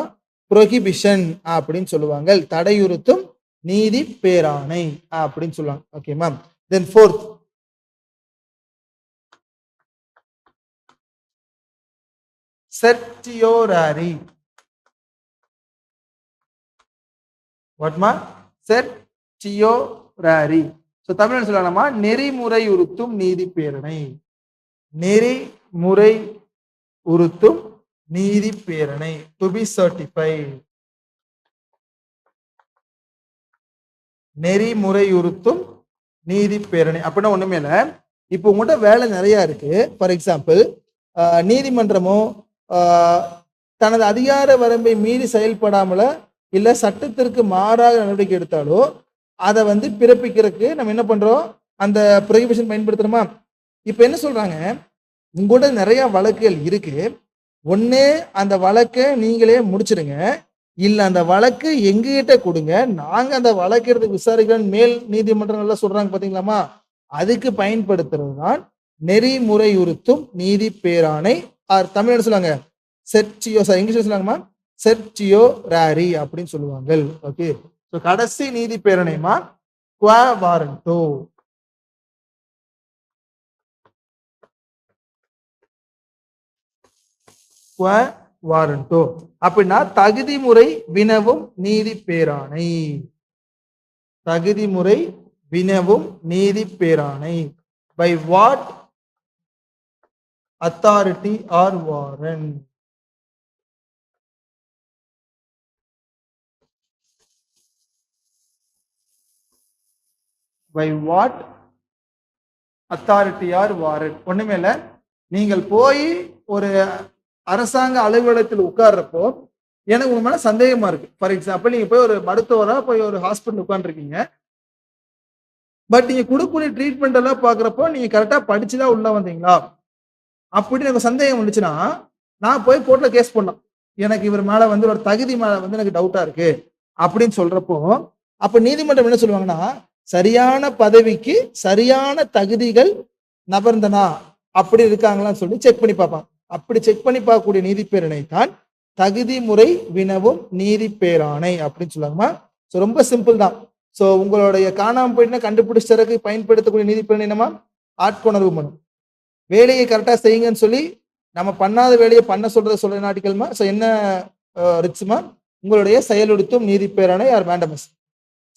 Speaker 1: ப்ரோஹிபிஷன் அப்படின்னு சொல்லுவாங்க. தடையுறுத்தும் நீதி பேராணை அப்படின்னு சொல்லுவாங்க. Okay ma'am. Then fourth, certiorari. வாட்மா? செர்டியோரரி. சோ தமிழ்ல சொல்லலாமா, நெறிமுறை உறுத்தும் நீதி பேரணை. நெறிமுறை உறுத்தும் நீதி பேரணை. To be certified. நெறிமுறையுறுத்தும் நீதி பேரணை அப்படின்னா ஒண்ணுமே இல்ல, இப்போ உங்கள்கிட்ட வேலை நிறைய இருக்கு. ஃபார் எக்ஸாம்பிள், நீதிமன்றமோ தனது அதிகார வரம்பை மீறி செயல்படாமல இல்ல சட்டத்திற்கு மாறாக நடவடிக்கை எடுத்தாலோ அதை வந்து பிறப்பிக்கிறதுக்கு நம்ம என்ன பண்றோம், அந்த ப்ரோஹிபிஷன் பயன்படுத்துறோமா. இப்ப என்ன சொல்றாங்க, உங்கள்கிட்ட நிறைய வழக்குகள் இருக்கு, ஒண்ணு அந்த வழக்கை நீங்களே முடிச்சிருங்க, இல்ல அந்த வழக்கு எங்ககிட்ட கொடுங்க, நாங்க அந்த வழக்கு எடுத்து விசாரிக்கிறோம் மேல் நீதிமன்றங்கள்ல சொல்றாங்க பாத்தீங்களாமா, அதுக்கு பயன்படுத்துறது தான் நெறிமுறையுறுத்தும் நீதி பேராணை. தமிழ் சொல்லுவாங்க செர்டியோ, இங்கிலீஷ்ல சொல்லுவாங்கம்மா செர்டியோ ராரி அப்படின்னு சொல்லுவாங்க. ஓகே, சோ கடைசி நீதி பேரணைமா குவா வாரண்டோ. குவா வாரண்டோ அப்படின்னா தகுதிமுறை வினவும் நீதி பேராணை. தகுதிமுறை வினவும் நீதி பேராணை. By what authority or warrant. By what authority or warrant. ஒண்ணுமே இல்ல, நீங்கள் போய் ஒரு அரசாங்க அலுவலகத்தில் உட்கார்றப்போ எனக்கு உங்க மேல சந்தேகமா இருக்கு. ஃபார் எக்ஸாம்பிள், நீங்க போய் ஒரு மருத்துவரா போய் ஒரு ஹாஸ்பிட்டல் உட்காந்துருக்கீங்க, பட் நீங்க கொடுக்கக்கூடிய ட்ரீட்மெண்ட் எல்லாம் பாக்குறப்போ நீங்க கரெக்டா படிச்சுதான் உள்ள வந்தீங்களா அப்படின்னு எனக்கு சந்தேகம் வந்துச்சுன்னா நான் போய் கோர்ட்ல கேஸ் பண்ணலாம், எனக்கு இவர் மேல வந்து ஒரு தகுதி மேல வந்து எனக்கு டவுட்டா இருக்கு அப்படின்னு சொல்றப்போ, அப்ப நீதிமன்றம் என்ன சொல்லுவாங்கன்னா, சரியான பதவிக்கு சரியான தகுதிகள் நபர்ந்தனா அப்படி இருக்காங்களான்னு சொல்லி செக் பண்ணி பார்ப்பாங்க. அப்படி செக் பண்ணி பார்க்கக்கூடிய நீதி பேரணை தான் தகுதி முறை வினவும் நீதி பேராணை அப்படின்னு சொல்லுவாங்கம்மா. ஸோ ரொம்ப சிம்பிள் தான். ஸோ உங்களுடைய காணாம போயிட்டுனா கண்டுபிடிச்சதுக்கு பயன்படுத்தக்கூடிய நீதி பேரணை என்னமா, ஆட்கொணர்வு மனு. வேலையை கரெக்டா செய்யுங்கன்னு சொல்லி நம்ம பண்ணாத வேலையை பண்ண சொல்ற நாட்டிகள்மா. ஸோ என்ன ரிச்சுமா, உங்களுடைய செயலுறுத்தும் நீதி பேராணை ஆர் மேண்டமஸ்.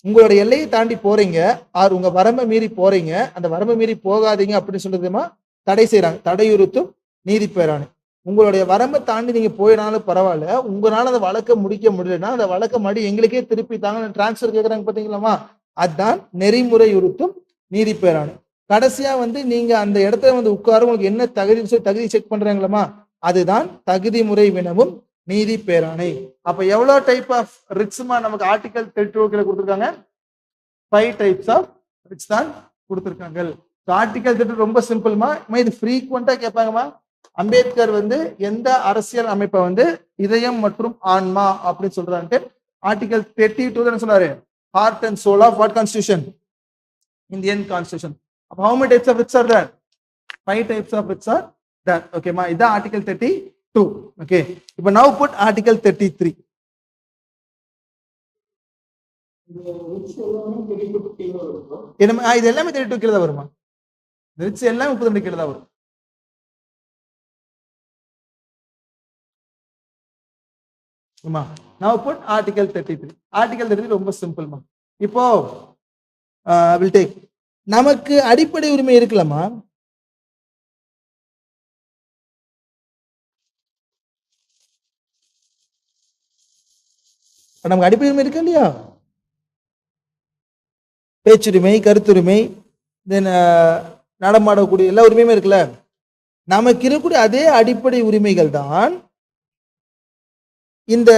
Speaker 1: உங்களுடைய எல்லையை தாண்டி போறீங்க ஆர் உங்க வரம்பை மீறி போறீங்க, அந்த வரம்பை மீறி போகாதீங்க அப்படின்னு சொல்றதுமா தடை செய்யறாங்க, தடையுறுத்தும் நீதி பேராணை. உங்களுடைய வரம்பை தாண்டி நீங்க போயினாலும் பரவாயில்ல, உங்களால அந்த வழக்கை முடிக்க முடியலன்னா அந்த வழக்கை மறுபடி எங்களுக்கே திருப்பி தாங்க டிரான்ஸ்பர் கேட்கறாங்க பாத்தீங்களாமா, அதுதான் நெறிமுறையுறுத்தும் நீதி பேராணை. கடைசியா வந்து நீங்க அந்த இடத்துல வந்து உட்கார உங்களுக்கு என்ன தகுதி செக் பண்றாங்களா, அதுதான் தகுதி முறை வினவும் நீதி பேராணை. அப்ப எவ்வளவு டைப் ஆஃப் ரிட்ஸ்மா நமக்கு ஆர்டிகல் 32 கொடுத்துருக்காங்க? 5 டைப்ஸ் ஆஃப் ரிட்ஸ் தான் கொடுத்துருக்காங்க. ஆர்டிகல் 32 ரொம்ப சிம்பிள்மா. இது ஃப்ரீக்வெண்டா கேட்பாங்கம்மா. அம்பேத்கர் எந்த அரசியல் அமைப்பை இதயம் மற்றும் ஆன்மா அப்படின்னு சொல்றாங்க. ஆர்டிகல் 32 என்ன சொன்னாரு? Heart and soul of what constitution? Indian constitution. அப்ப how many types of writs are there? 5 types of writs are there. Okay ma, இதான் ஆர்டிகல் 32. Okay, இப்போ now put article 33. இது எல்லாமே 32 கீழே தான் வருமா? ரிட்ஸ் எல்லாம் 32 கீழே தான் வரும். now put article 33. article 33 ரொம்ப சிம்பிள்மா. இப்போ will take நமக்கு அடிப்படை உரிமை இருக்கலாமா? நமக்கு அடிப்படை உரிமை இருக்கு இல்லையா? பேச்சுரிமை, கருத்துரிமை, நடமாடக்கூடிய எல்லா உரிமையுமே இருக்குல்ல. நமக்கு இருக்கக்கூடிய அதே அடிப்படை உரிமைகள் தான் இந்த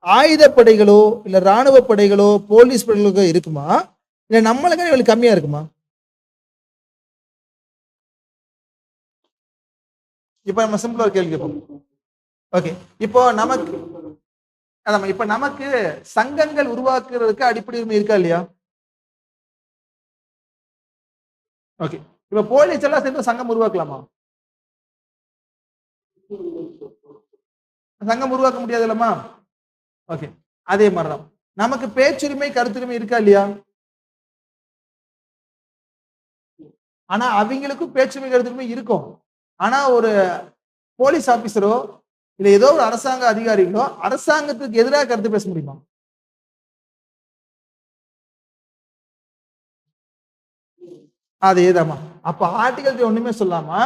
Speaker 1: ஆயுதப்படைகளோ இல்ல ராணுவ படைகளோ போலீஸ் படைகளோ இருக்குமா? இல்ல நம்மளுக்கு இவளுக்கு கம்மியா இருக்குமா? இப்ப நம்ம சிம்பிளா ஒரு கேள்வி கேட்போம். ஓகே, இப்போ நமக்கு சங்கங்கள் உருவாக்குறதுக்கு அடிப்படை உரிமை இருக்கா இல்லையா? ஓகே, இப்ப போலீஸ் எல்லாம் சேர்ந்து சங்கம் உருவாக்கலாமா? சங்கம் உருவாக்க முடியாது இல்லமா? ஓகே, அதே மாதிரிதான் நமக்கு பேச்சுரிமை, கருத்துரிமை இருக்கா இல்லையா? ஆனா அவங்களுக்கும் பேச்சுரிமை, கருத்துரிமை இருக்கும். ஆனா ஒரு போலீஸ் ஆபீசரோ இல்ல ஏதோ ஒரு அரசாங்க அதிகாரிகளோ அரசாங்கத்துக்கு எதிராக கருத்து பேச முடியுமா? அதேதாமா. அப்ப ஆர்டிகல் ஒண்ணுமே சொல்லாமா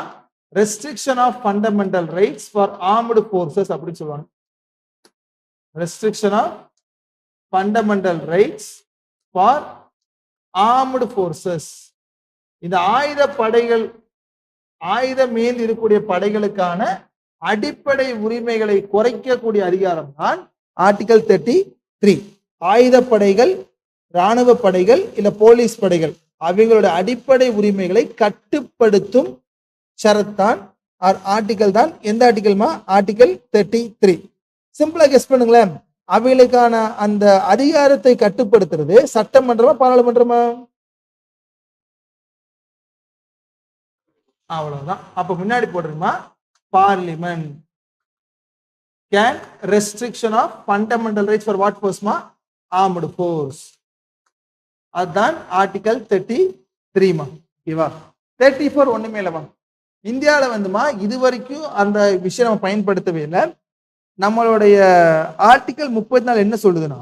Speaker 1: restriction of fundamental rights for armed forces அப்படின்னு சொல்லுவாங்க. Restriction of fundamental rights for armed forces. இந்த ஆயுத படைகள், ஆயுதம் மேல் இருக்கக்கூடிய படைகளுக்கான அடிப்படை உரிமைகளை குறைக்கக்கூடிய அதிகாரம் தான் ஆர்டிகல் 33. ஆயுத படைகள், ராணுவ படைகள் இல்ல போலீஸ் படைகள் அவங்களோட அடிப்படை உரிமைகளை கட்டுப்படுத்தும் ஷரத்தான் ஆர்டிகல் தான். எந்த ஆர்டிகல்மா? ஆர்டிகல் 33. சிம்பிளா கெஸ் பண்ணுங்களேன். அவங்களுக்கான அந்த அதிகாரத்தை கட்டுப்படுத்துறது சட்டமன்றமா பாராளுமன்றமா? அவ்வளவுதான். அப்ப முன்னாடி போடுறீமா parliament can restriction of fundamental rights for what ஃபோர்ஸ்மா? Armed force. அதுதான் ஆர்டிகல் 33மா. ஓகேவா? 34 ஒண்ணுமே இல்லவா. இந்தியாவில இது வரைக்கும் அந்த விஷயம் நம்ம பயன்படுத்தவே இல்லை. நம்மளுடைய ஆர்டிகல் 34 என்ன சொல்லுதுன்னா,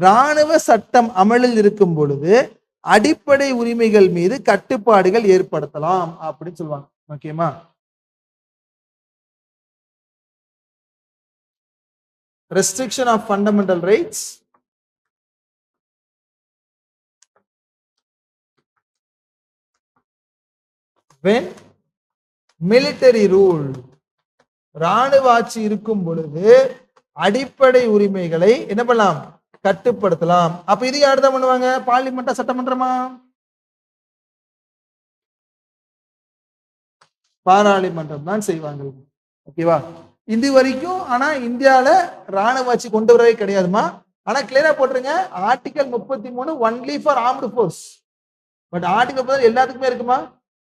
Speaker 1: ராணுவ சட்டம் அமலில் இருக்கும் பொழுது அடிப்படை உரிமைகள் மீது கட்டுப்பாடுகள் ஏற்படுத்தலாம் அப்படின்னு சொல்லுவாங்க. ஓகேமா? Restriction of fundamental rights when military rule, ராணுவ ஆட்சி இருக்கும் பொழுது அடிப்படை உரிமைகளை என்ன பண்ணலாம்? கட்டுப்படுத்தலாம். அப்ப இது யார் தான் பண்ணுவாங்க? பார்லிமெண்டா சட்டமன்றமா? பாராளுமன்றம் தான் செய்வாங்க. ஓகேவா? இது வரைக்கும் ஆனா இந்தியால ராணுவ ஆட்சி கொண்டு வரவே கிடையாதுமா. ஆனா கிளியரா போட்டுருங்க, article 33 only for armed force. But article எல்லாத்துக்குமே இருக்குமா?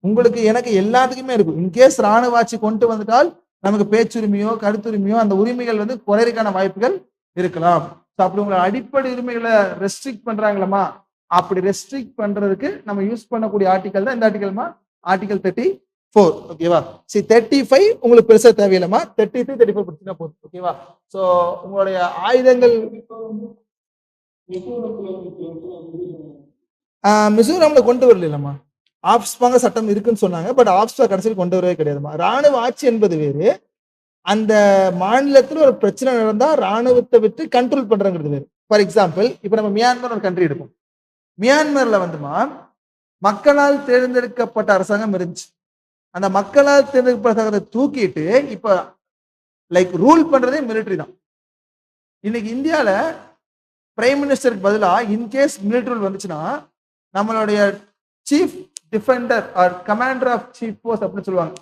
Speaker 1: உங்களுக்கு எனக்கு எல்லாத்துக்குமே இருக்கும். இன்கேஸ் ராணுவ ஆட்சி கொண்டு வந்துட்டால் நமக்கு பேச்சுரிமையோ கருத்துரிமையோ அந்த உரிமைகள் குறையறதுக்கான வாய்ப்புகள் இருக்கலாம். அப்படி உங்களை அடிப்படை உரிமைகளை ரெஸ்ட்ரிக்ட் பண்றாங்களா? அப்படி ரெஸ்ட்ரிக்ட் பண்றதுக்கு நம்ம யூஸ் பண்ணக்கூடிய ஆர்டிகல் தான் இந்த ஆர்டிகல்மா, ஆர்டிகல் 34. ஓகேவா? சரி, 35 உங்களுக்கு பெருசா தேவையில்லமா. 33, 34 படிச்சுன்னா போதும். ஓகேவா? சோ உங்களுடைய ஆயுதங்கள் மிசோரம்ல கொண்டு வரலாமா? ஆப்ஸ்பாங்க சட்டம் இருக்குன்னு சொன்னாங்க. பட் ஆப்ஸ்பா கடைசியில் கொண்டு வரவே கிடையாதுமா. ராணுவ ஆட்சி என்பது வேறு, அந்த மாநிலத்தில் ஒரு பிரச்சனை நடந்தா ராணுவத்தை விட்டு கண்ட்ரோல் பண்றங்கிறது வேறு. ஃபார் எக்ஸாம்பிள், இப்ப நம்ம மியான்மர் ஒரு கண்ட்ரி எடுப்போம். மியான்மர்ல மக்களால் தேர்ந்தெடுக்கப்பட்ட அரசாங்கம் இருந்துச்சு. அந்த மக்களால் தேர்ந்தெடுக்கப்பட்ட அரசாங்கத்தை தூக்கிட்டு இப்ப லைக் ரூல் பண்றதே மிலிட்டரி தான். இன்னைக்கு இந்தியாவில் பிரைம் மினிஸ்டருக்கு பதிலாக இன்கேஸ் மிலிட்டரி ரூல் வந்துச்சுன்னா நம்மளுடைய chief defender or commander of chief force அப்படின்னு சொல்லுவாங்க,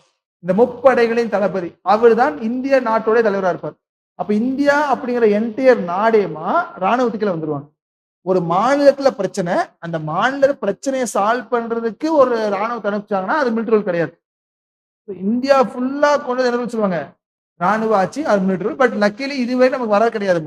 Speaker 1: இந்த முப்படைகளின் தளபதி, அவர் தான் இந்திய நாட்டோட தலைவராக இருப்பார். அப்ப இந்தியா அப்படிங்கிற என்டையர் நாடேமா ராணுவத்துக்குள்ள வந்துருவாங்க. ஒரு மாநிலத்துல பிரச்சனை, அந்த மாநில பிரச்சனையை சால்வ் பண்றதுக்கு ஒரு ராணுவத்தை அனுப்பிச்சாங்கன்னா அது மிலிட்டரி ரூல் கிடையாது. இந்தியா ஃபுல்லா கொண்டு என்ன சொல்லுவாங்க, ராணுவ ஆட்சி, அது மிலிட்டரி ரூல். பட் லக்கிலி இதுவரை நமக்கு வர கிடையாது.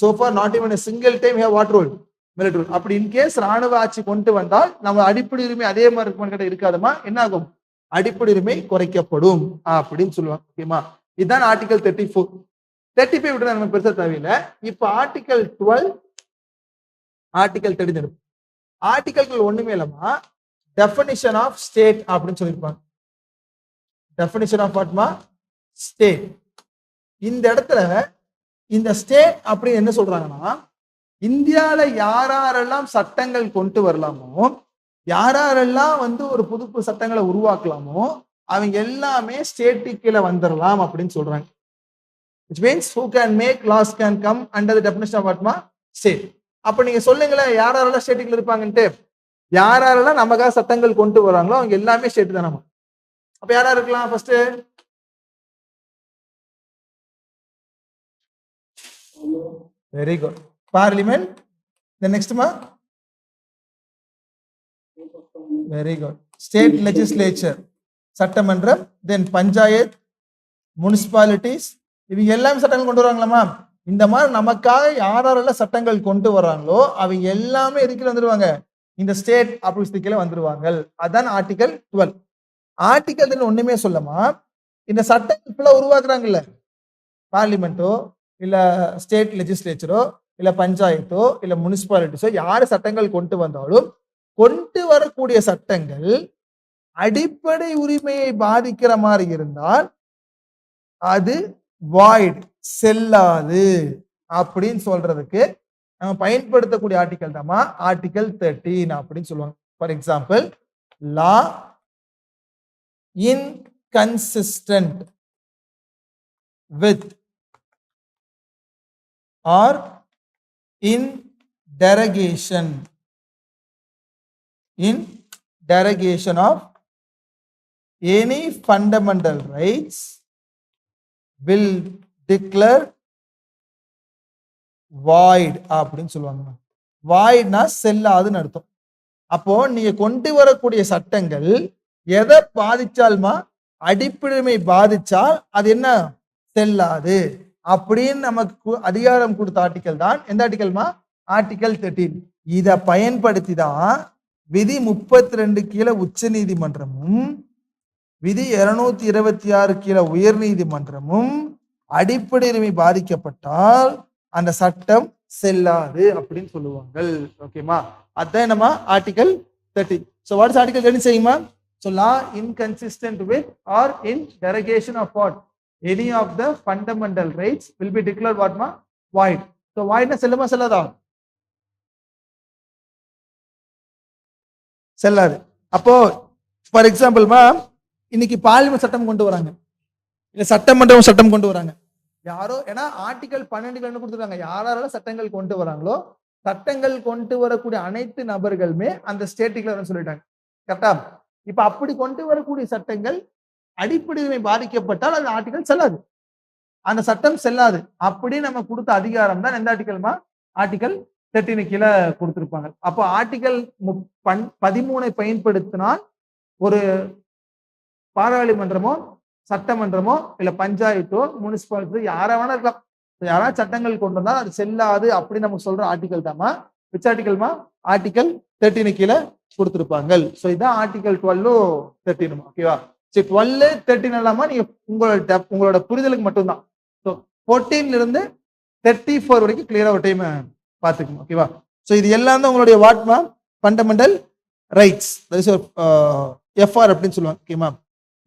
Speaker 1: So far not even a single time we have what rule? Military rule. அப்படி இன்கேஸ் ராணுவ ஆட்சி கொண்டு வந்தால் நம்ம அடிப்படை உரிமை அதே மாதிரி இருக்குமான்னு இருக்காதுமா, என்ன ஆகும், அடிப்படை உரிமை குறைக்கப்படும் அப்படின்னு சொல்லுவாங்க. ஓகேமா, இதுதான் ஆர்டிகல் 34. 35 விட்டு நமக்கு பெருசா தேவையில்லை. இப்ப ஆர்டிகல் 12, ஆர்டிகல் 30. ஆர்டிகல்கள் ஒண்ணுமே இல்லாம டெஃபினிஷன் ஆஃப் ஸ்டேட் அப்படின்னு சொல்லியிருப்பாங்க. டெஃபினிஷன் ஆஃப் வாட்மா, ஸ்டேட். இந்த இடத்துல இந்த ஸ்டேட் அப்படி என்ன சொல்றாங்கன்னா, இந்தியால யாரெல்லாம் சட்டங்கள் கொண்டு வரலாமோ, யாரெல்லாம் ஒரு புது சட்டங்களை உருவாக்கலாமோ அவங்க எல்லாமே ஸ்டேட்டுக்கு கீழே வந்துடலாம் அப்படின்னு சொல்றாங்க. which means who can make laws can come under the definition of what ma state. அப்ப நீங்க சொல்லுங்களேன், யாரெல்லாம் ஸ்டேட்டுக்குள்ள இருப்பாங்கன்ட்டு. யாரெல்லாம் நமக்காக சட்டங்கள் கொண்டு வராங்களோ அவங்க எல்லாமே ஸ்டேட் தானே. அப்ப யாரா இருக்கலாம்? First very good, parliament. the next ma very good, state legislature, சட்டமன்றம். தென் பஞ்சாயத், முனிசிபாலிட்டிஸ், இவங்க எல்லாமே சட்டங்கள் கொண்டு வருவாங்களாமா. இந்த மாதிரி நமக்காக யாரெல்லாம் சட்டங்கள் கொண்டு வர்றாங்களோ அவங்க எல்லாமே எதுக்கு வந்துருவாங்க, இந்த ஸ்டேட் ஆபீஸ்க்கு கீழே வந்துருவாங்க. அதான் ஆர்டிகல் 12. ஆர்டிகல் ஒண்ணுமே சொல்லமா, இந்த சட்டங்கள் உருவாக்குறாங்கல்ல, பார்லிமெண்டோ இல்ல ஸ்டேட் லெஜிஸ்லேச்சரோ இல்ல பஞ்சாயத்தோ இல்ல முனிசிபாலிட்டிஸோ யாரு சட்டங்கள் கொண்டு வந்தாலும் கொண்டு வரக்கூடிய சட்டங்கள் அடிப்படை உரிமையை பாதிக்கிற மாதிரி இருந்தால் அது வாய்ட், செல்லாது அப்படின்னு சொல்றதுக்கு நம்ம பயன்படுத்தக்கூடிய ஆர்டிகல் தான் ஆர்டிகல் 13 அப்படின்னு சொல்லுவாங்க. For example, law inconsistent with or in derogation of any fundamental rights will declare void அப்படின்னு சொல்லுவாங்க. வாய்ட்னா செல்லாதுன்னு அர்த்தம். அப்போ நீங்க கொண்டு வரக்கூடிய சட்டங்கள் எதை பாதிச்சாலுமா, அடிப்படை பாதிச்சால் அது என்ன, செல்லாது அப்படின்னு நமக்கு அதிகாரம் கொடுத்த ஆர்டிகல் தான் எந்த ஆர்டிகல்மா, ஆர்டிகல் 13. இதை பயன்படுத்தி தான் விதி 32 கீழே உச்ச நீதிமன்றமும் விதி 226 கீழே உயர் நீதிமன்றமும் அடிப்படை உரிமை பாதிக்கப்பட்டால் அந்த சட்டம் செல்லாது அப்படின்னு சொல்லுவாங்க. ஓகேமா, அதான் நம்ம article 30. So what is article 30 saying ma? So law inconsistent with or in derogation of what, any of the fundamental rights will be declared what ma, void. So void na செல்லுமா செல்லாதா, செல்லாது. அப்போ ஃபார் எக்ஸாம்பிள் மா, இன்னைக்கு parliament சட்டம் கொண்டு வராங்க, இல்ல சட்டமன்றம் சட்டம் கொண்டு வராங்க யாரோ, ஏன்னா ஆர்டிகல் 12 என்ன கொடுத்துருக்காங்க, யாரெல்லாம் சட்டங்கள் கொண்டு வராங்களோ சட்டங்கள் கொண்டு வரக்கூடிய அனைத்து நபர்களுமே அந்த ஸ்டேட்டுக்குள்ள சொல்லிட்டாங்க. கரெக்டா? இப்ப அப்படி கொண்டு வரக்கூடிய சட்டங்கள் அடிப்படை உரிமை பாதிக்கப்பட்டால் அந்த ஆர்டிகல் செல்லாது, அந்த சட்டம் செல்லாது. அப்படி நம்ம கொடுத்த அதிகாரம் தான் எந்த ஆர்டிகல்மா, ஆர்டிகல் 13 கீழே கொடுத்திருப்பாங்க. அப்போ ஆர்டிகல் 13 பயன்படுத்தினால் ஒரு பாராளுமன்றமோ சட்டமன்றமோ இல்ல பஞ்சாயத்தோ முனிசிபாலிட்டி யாரா வேணா இருக்கலாம், யாராவது சட்டங்கள் கொண்டு வந்தால் அது செல்லாது அப்படி நமக்கு சொல்ற ஆர்டிகல் தாமா. விச் ஆர்டிகல்மா, ஆர்டிகல் 13 கீழே கொடுத்திருப்பாங்க. சோ இதான் ஆர்டிகல் 12 13. ஓகேவா? சரி, 12 13 இல்லாம நீங்க உங்களோட புரிதலுக்கு மட்டும்தான். ஸோ 14 இருந்து 34 வரைக்கும் கிளியரா ஒரு டைம் பார்த்துக்கணும். ஓகேவா? ஸோ இது எல்லாம் தான் உங்களுடைய வாட்மா ஃபண்டமெண்டல் ரைட்ஸ், எஃப்ஆர் அப்படின்னு சொல்லுவாங்க. ஓகேமா?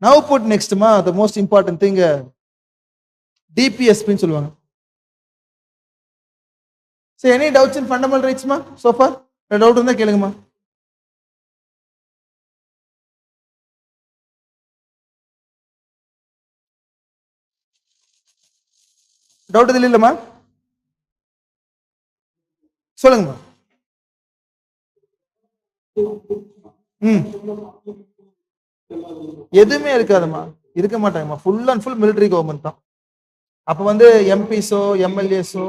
Speaker 1: Now put next ma, the most important thing, DPSP ன்னு சொல்லுவாங்க. So any doubts in fundamental rights ma so far? Doubt இருந்தா கேளுங்கம்மா. டவுட் இது இல்லைம்மா? சொல்லுங்கம்மா. எதுவுமே இருக்காதுமா, இருக்க மாட்டாங்கம்மா. Full and full military government தான். அப்ப வந்து எம்பிஸோ எம்எல்ஏஸோ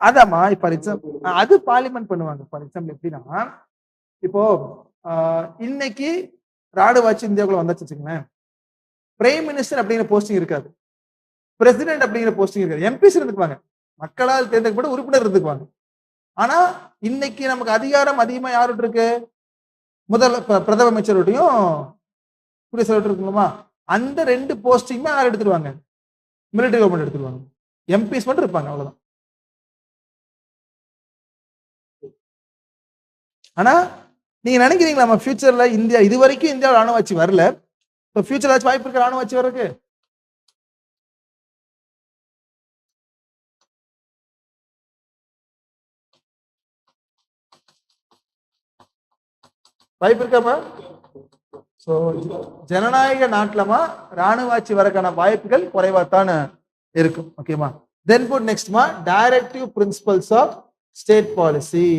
Speaker 1: அதாம்மா. ஃபார் எக்ஸாம்பிள் அது பார்லிமெண்ட் பண்ணுவாங்க. ஃபார் எக்ஸாம்பிள் எப்படின்னா, இப்போ இன்னைக்கு ராணுவ ஆட்சி இந்தியாவுக்குள்ள வந்துச்சு வச்சுக்கோங்களேன், பிரைம் மினிஸ்டர் அப்படிங்கிற போஸ்டிங் இருக்காது, பிரசிடென்ட் அப்படிங்கிற போஸ்டிங் இருக்காது, எம்பிஸ் இருந்துக்குவாங்க, மக்களால் தேர்ந்தெடுக்கப்பட்ட உறுப்பினர் இருந்துக்குவாங்க. ஆனா இன்னைக்கு நமக்கு அதிகாரம் அதிகமா யார்கிட்ட இருக்கு? பிரதம அமைச்சரோடையும் குடியரசுத் இருக்குமா? அந்த 2 போஸ்டிங்குமே யார் எடுத்துருவாங்க? மிலிட்டரி கவர்மெண்ட் எடுத்துருவாங்க. எம்பிஸ் மட்டும் இருப்பாங்க, அவ்வளவுதான். ஆனா நீங்க நினைக்கிறீங்களா நம்ம ஃபியூச்சர்ல இந்தியா இது வரைக்கும் இந்தியா ராணுவ ஆட்சி வரல, இப்போ ஃபியூச்சர்ல வாய்ப்பு இருக்கு ராணுவ ஆட்சி வர்றதுக்கு? வாய்ப்பு இருக்காமா? சோ ஜனநாயக நாட்டுலமா ராணுவ ஆட்சி வரக்கான வாய்ப்புகள் குறைவாத்தான இருக்கும். ஓகேமா? தென் புட் நெக்ஸ்ட்மா directive principles of state policy,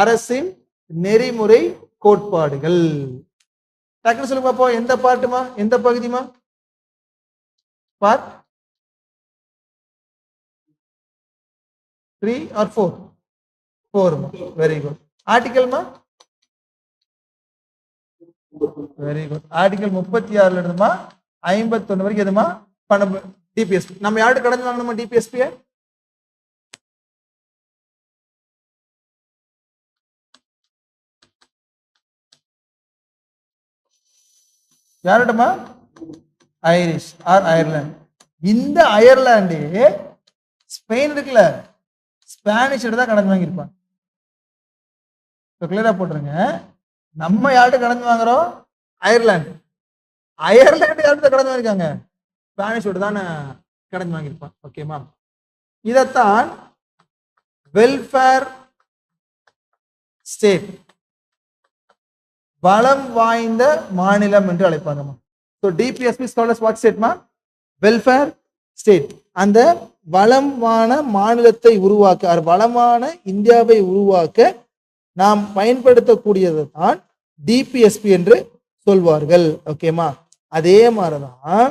Speaker 1: அரசின் நெறிமுறை கோட்பாடுகள். டக்குனு சொல்லுங்க பாப்போம், எந்த பார்ட்டுமா, எந்த பகுதிமா? Part 3 or 4? 4மா. Very good. ஆர்டிகல்மா? Very good. ஆர்டிகல் 36ல இருந்துமா 51 வரைக்கும் எதுமா? டிபிஎஸ்பி. நம்ம யார்கிட்ட கடந்து வாங்கணுமா டிபிஎஸ்பியை? யார்கிட்டமா? Irish or Ireland. இந்த அயர்லாண்டு ஸ்பெயின் இருக்குல்ல, ஸ்பானிஷ் தான் கடந்து வாங்கியிருப்பாங்க. கிளியரா போட்டுருங்க. நம்ம யார்கிட்ட கடந்து வாங்குறோம்? அயர்லாந்து. அயர்லாந்து யார்கிட்ட கடந்து வாங்கிருக்காங்க? ஸ்பானிஷோட தான் கடந்து வாங்கியிருப்பான். ஓகேமா? இதத்தான் வெல்ஃபேர் ஸ்டேட், வளம் வாய்ந்த மாநிலம் என்று அழைப்பாங்கம்மா. ஸோ டிபிஎஸ்பி ஸ்காலர்ஸ் வாட் ஸ்டேட்மா? Welfare state. அந்த வளமான மாநிலத்தை உருவாக்க, வளமான இந்தியாவை உருவாக்க நாம் பயன்படுத்தக்கூடியது தான் டிபிஎஸ்பி என்று சொல்வார்கள். ஓகேமா? அதே மாதிரிதான்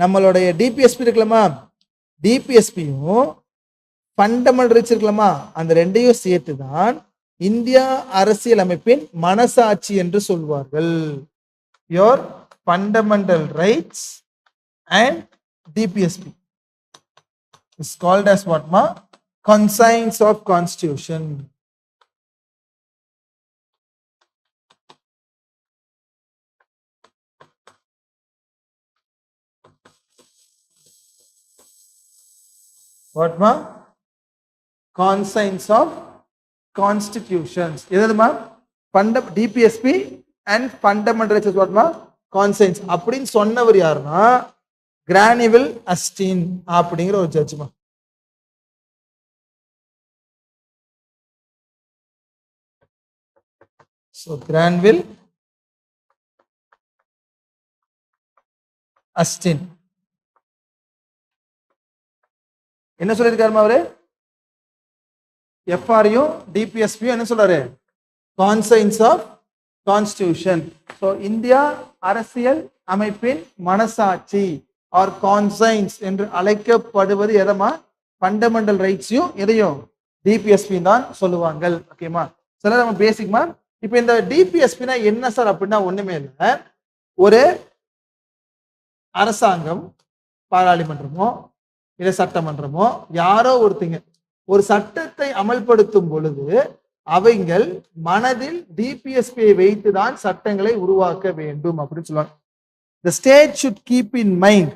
Speaker 1: நம்மளுடைய டிபிஎஸ்பி இருக்கலாமா, டிபிஎஸ்பியும் ஃபண்டமெண்டல் ரைட்ஸ் இருக்கலாமா, அந்த 2ஐயும் சேர்த்து தான் இந்தியா அரசியல் அமைப்பின் மனசாட்சி என்று சொல்வார்கள். Your fundamental rights and DPSP is called as what ma? Conscience of Constitution. What ma? Conscience of Constitutions. எதுமா? DPSP and fundamental rights what ma? Conscience. அப்படின்னு சொன்னவர் யாருன்னா கிரானிவில் அஸ்டின் அப்படிங்கிற ஒரு ஜட்ஜ்மா. So Granville Astin என்ன சொல்லிருக்காருமா அவரு? எஃப்ஆர்யும் டிபிஎஸ்பியும் என்ன சொல்றாரு? Conscience of constitution. So India அரசியல் அமைப்பின் மனசாட்சி ஆர் கான்சைன்ஸ் என்று அழைக்கப்படுவது எதமா? ஃபண்டமெண்டல் ரைட்ஸையும் எதையும் டிபிஎஸ்பி தான் சொல்லுவாங்க. ஓகேமா? சில நம்ம பேசிக்மா. இப்ப இந்த டிபிஎஸ்பினா என்ன சார் அப்படின்னா ஒண்ணுமே இல்லை, ஒரு அரசாங்கம், பாராளுமன்றமோ இல்ல சட்டமன்றமோ யாரோ ஒருத்தங்க ஒரு சட்டத்தை அமல்படுத்தும் பொழுது அவைகள் மனதில் டிபிஎஸ்பியை வைத்துதான் சட்டங்களை உருவாக்க வேண்டும் அப்படின்னு சொல்லுவாங்க. The state should keep in mind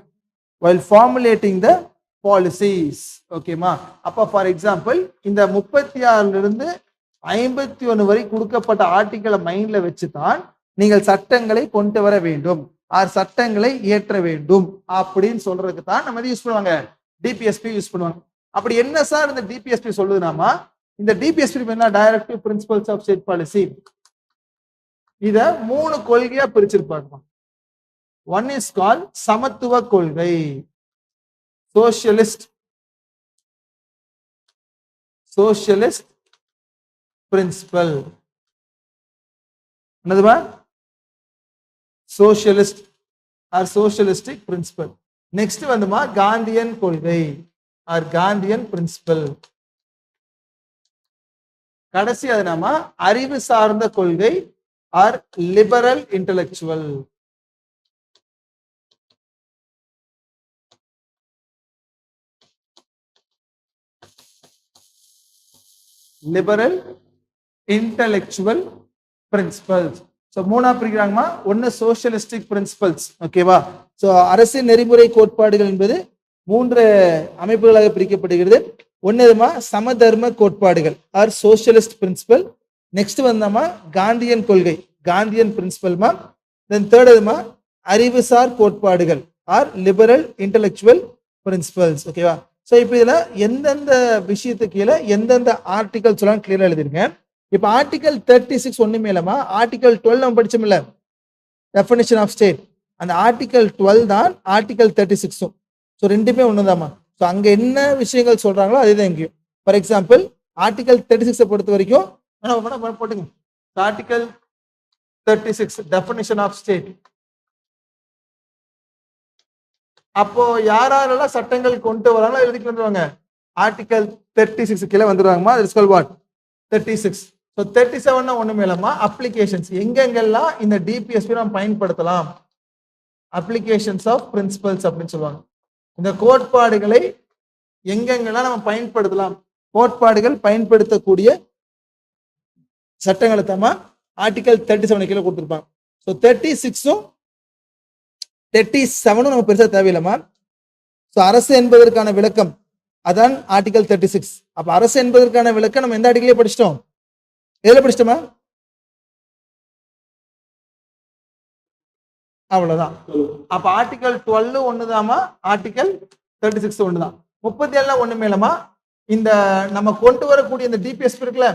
Speaker 1: while formulating the policies. ஓகேமா? அப்ப ஃபார் எக்ஸாம்பிள் இந்த 36 இருந்து 51 வரை கொடுக்கப்பட்ட ஆர்டிகளை மைண்ட்ல வச்சுதான் நீங்கள் சட்டங்களை கொண்டு வர வேண்டும், சட்டங்களை இயற்ற வேண்டும் அப்படின்னு சொல்றதுக்கு தான் நம்ம யூஸ் பண்ணுவாங்க, டிபிஎஸ்பி யூஸ் பண்ணுவாங்க. அப்படி என்ன சார் இந்த டிபிஎஸ்பி சொல்லுதுனாமா, இந்த டிபிஎஸ்பி என்ன directive principles of state policy. இத 3 கொள்கையா பிரிச்சிருப்பாங்க. ஒன் இஸ் கால் சமத்துவ கொள்கை, சோசியலிஸ்ட் பிரின்சிபல். என்னதுமா? Socialist or socialistic principle. Next வந்துமா காந்தியன் கொள்கை ஆர் காந்தியன் பிரின்சிபல். கடைசி அது நம்ம அறிவு சார்ந்த கொள்கை or liberal intellectual. Liberal intellectual principles. So மூணா பிரிக்கிறாங்கம்மா. ஒன்னு சோசியலிஸ்டிக் பிரின்சிபல்ஸ், ஓகேவா? ஸோ அரசின் நெறிமுறை கோட்பாடுகள் என்பது 3 அமைப்புகளாக பிரிக்கப்படுகிறது. ஒன்னுமா சமதர்ம கோட்பாடுகள் ஆர் சோசியலிஸ்ட் பிரின்சிபல். நெக்ஸ்ட் வந்தோமா காந்தியன் கொள்கை, காந்தியன் பிரின்சிபல்மா. தென் தேர்டுமா அறிவுசார் கோட்பாடுகள் ஆர் லிபரல் இன்டெலெக்சுவல் பிரின்சிபல்ஸ், ஓகேவா? ஸோ இப்போ இதுல எந்தெந்த விஷயத்துக்கு கீழே எந்தெந்த ஆர்டிகல்ஸ் எல்லாம் கிளியரா எழுதிருக்கேன். இப்ப ஆர்டிகல் 36 ஒண்ணுமே இல்லமா, ஆர்டிகல் 12 நம்ம படிச்சோம்ல, டெஃபினிஷன் ஆஃப் ஸ்டேட். அந்த ஆர்டிகல் 12 தான் ஆர்டிகல் 36. ஸோ ரெண்டுமே ஒண்ணுதாம்மா. ஸோ அங்க என்ன விஷயங்கள் சொல்றாங்களோ அதுதான் இங்கேயும். ஃபார் எக்ஸாம்பிள் ஆர்டிகல் 36 பொறுத்த வரைக்கும் போட்டுங்க. Article 36 definition of state. அப்போ யாரெல்லாம் சட்டங்கள் கொண்டு வராங்களோ எழுதிட்டு வந்துருவாங்க. ஆர்டிகல் 36 கீழே வந்துருவாங்கம்மா. It's called what? 36. ஸோ 37 ஒண்ணுமே இல்லம்மா, அப்ளிகேஷன்ஸ். எங்கெங்கெல்லாம் இந்த டிபிஎஸ்பி நம்ம பயன்படுத்தலாம், அப்ளிகேஷன்ஸ் ஆஃப் பிரின்சிபல்ஸ் அப்படின்னு சொல்லுவாங்க. இந்த கோட்பாடுகளை எங்கெங்கெல்லாம் நம்ம பயன்படுத்தலாம், கோட்பாடுகள் பயன்படுத்தக்கூடிய சட்டங்களை தான் ஆர்டிகல் 37 கீழே கொடுத்துருப்பாங்க. ஸோ 36ம் 37 நம்ம பெருசா தேவையில்லைமா. ஸோ அரசு என்பதற்கான விளக்கம் அதான் ஆர்டிகல் 36. அப்ப அரசு என்பதற்கான விளக்கம் நம்ம எந்த ஆர்டிகலே படிச்சிட்டோம்? எதுல படிச்சிட்டோமா? அவ்வளவுதான். அப்ப ஆர்டிகல் 12 ஒண்ணுதாமா, ஆர்டிகல் 36 ஒண்ணுதான். 37 ஒண்ணுமே இல்லமா. இந்த நம்ம கொண்டு வரக்கூடிய இந்த டிபிஎஸ்பி இருக்குல்ல,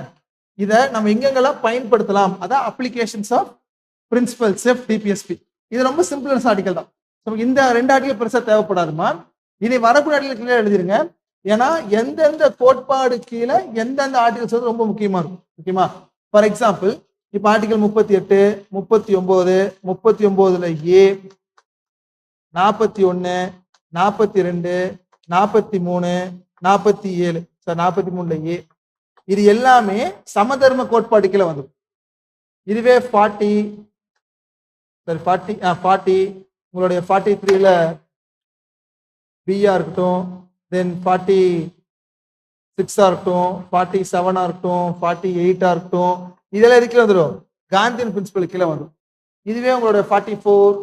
Speaker 1: இத நம்ம எங்கெங்கெல்லாம் பயன்படுத்தலாம், அதான் applications of principles of DPSP. இது ரொம்ப சிம்பிளான ஆர்டிகல் தான். இந்த 2 ஆர்டிகல் பெருசா தேவைப்படாதுமா. இனி வரக்கூடிய ஆர்டிகல் கீழே எழுதிருங்க. ஏன்னா எந்தெந்த கோட்பாடு கீழே எந்தெந்த ஆர்டிகல்ஸ் ரொம்ப முக்கியமா இருக்கும், ஓகேமா? ஃபார் எக்ஸாம்பிள் இப்ப ஆர்டிகல் 38, 39, 39ல ஏ, 41, 42, 43, 47, 43ல ஏ, இது எல்லாமே சமதர்ம கோட்பாடு கீழே வந்துடும். இதுவே 40 உங்களுடைய 43ல பிஆ இருக்கட்டும், தென் 46 இருக்கட்டும், 47 இருக்கட்டும், 48 இருக்கட்டும், இதெல்லாம் எதுக்கு வந்துடும்? காந்தியன் பிரின்சிபல் கீழே வந்துடும். இதுவே உங்களோட 44,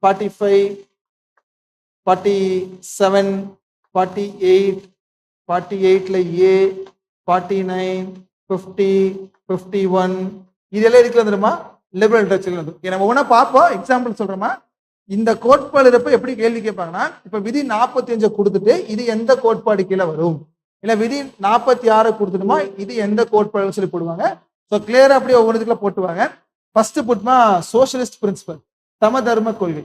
Speaker 1: 45, 47, 48, 48ல ஏ, 49, 50, 51, இதெல்லாம் எதுக்கு வந்துடுமா? லிபரல் இன்டெலெக்சுவல் வந்துடும். நம்ம ஒவ்வொன்றா பார்ப்போம். எக்ஸாம்பிள் சொல்றோமா, இந்த கோட்பாடு எப்படி கேள்வி கேட்பாங்கன்னா, இப்ப விதி 45 கொடுத்துட்டு இது எந்த கோட்பாடு கீழே வரும், இல்ல விதி 46 கொடுத்துட்டுமா இது எந்த கோட்பாடு சொல்லி போடுவாங்க. ஸோ கிளியரா அப்படியே ஒவ்வொருத்துக்குள்ள போட்டுவாங்க. ஃபர்ஸ்ட் புட்மா சோசியலிஸ்ட் பிரின்சிபல், சமதர்ம கொள்கை.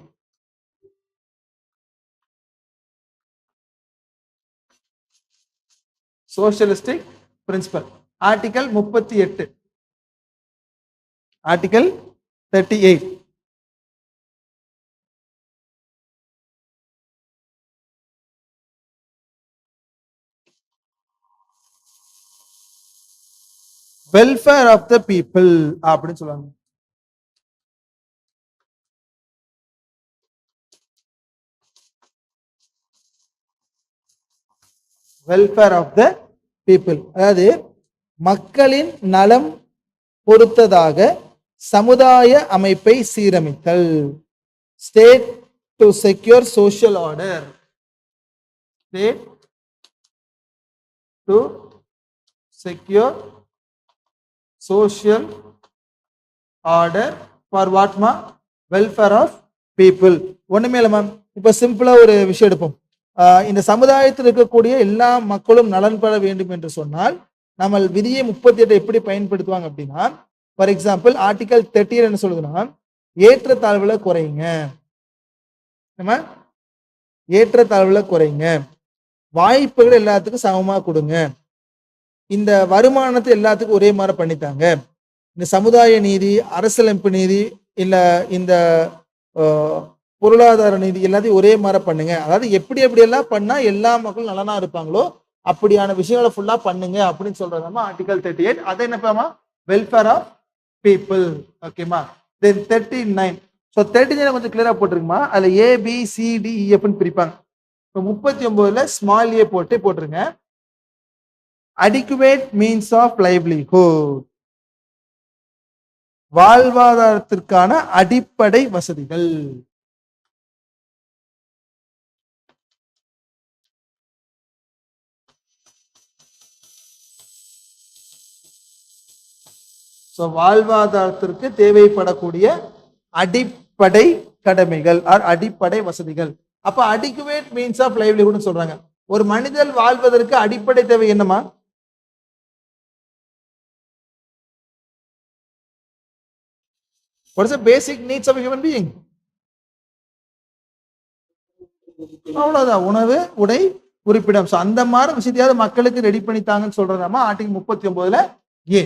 Speaker 1: Socialistic principle article 38, article 38. Welfare of the people அப்படின்னு சொல்லுவாங்க. வெல்ஃபேர் ஆஃப் த பீப்புள், அதாவது மக்களின் நலம் பொறுத்ததாக சமுதாய அமைப்பை சீரமைத்தல். State to secure social order. State to secure social order for what ma? Welfare of people. ஒண்ணுமே இல்ல மேம். இப்ப சிம்பிளா ஒரு விஷயம் எடுப்போம். இந்த சமுதாயத்தில் இருக்கக்கூடிய எல்லா மக்களும் நலன் பெற வேண்டும் என்று சொன்னால் நம்ம விதியை 38 எப்படி பயன்படுத்துவாங்க அப்படின்னா, ஃபார் எக்ஸாம்பிள் ஆர்டிகல் 30 என்ன சொல்லுதுன்னா, ஏற்றத்தாழ்வுல குறையுங்க. நம்ம ஏற்றத்தாழ்வுல குறைங்க, வாய்ப்புகள் எல்லாத்துக்கும் சமமா கொடுங்க, இந்த வருமானத்தை எல்லாத்துக்கும் ஒரே மாதிரி பண்ணித்தாங்க, இந்த சமுதாய நீதி, அரசியலமைப்பு நீதி, இல்ல இந்த பொருளாதார நீதி எல்லாத்தையும் ஒரே மாதிரி பண்ணுங்க. அதாவது எப்படி எல்லாம் பண்ணா எல்லா மக்களும் நலனா இருப்பாங்களோ அப்படியான விஷயங்களை ஃபுல்லா பண்ணுங்க அப்படின்னு சொல்றதாமா ஆர்டிகல் 38. அது என்னப்பாமா, வெல்ஃபேர் ஆஃப் பீப்புள். ஓகேமா. தென் 39. ஸோ 39 கொஞ்சம் கிளியரா போட்டுருக்குமா, அதுல ABCDEFன்னு பிரிப்பாங்க. இப்போ 39ல ஸ்மால் ஏ போட்டுருங்க. அடிக்குவேட் மீன்ஸ் ஆஃப் லைவ்லிஹுட், வாழ்வாதாரத்திற்கான அடிப்படை வசதிகள். வாழ்வாதாரத்திற்கு தேவைப்படக்கூடிய அடிப்படை கடமைகள் ஆர் அடிப்படை வசதிகள். அப்ப அடிக்குவேட் மீன்ஸ் ஆஃப் லைவ்லிஹுட் சொல்றாங்க. ஒரு மனிதன் வாழ்வதற்கு அடிப்படை தேவை என்னமா? What is the basic needs of a human being? அவ்வளவுதான், உணவு, உடை, குறிப்பிடம். அந்த மாதிரி விஷயத்தையாவது மக்களுக்கு ரெடி பண்ணித்தாங்கன்னு சொல்றதாமா ஆர்டிகல் 39ல ஏ.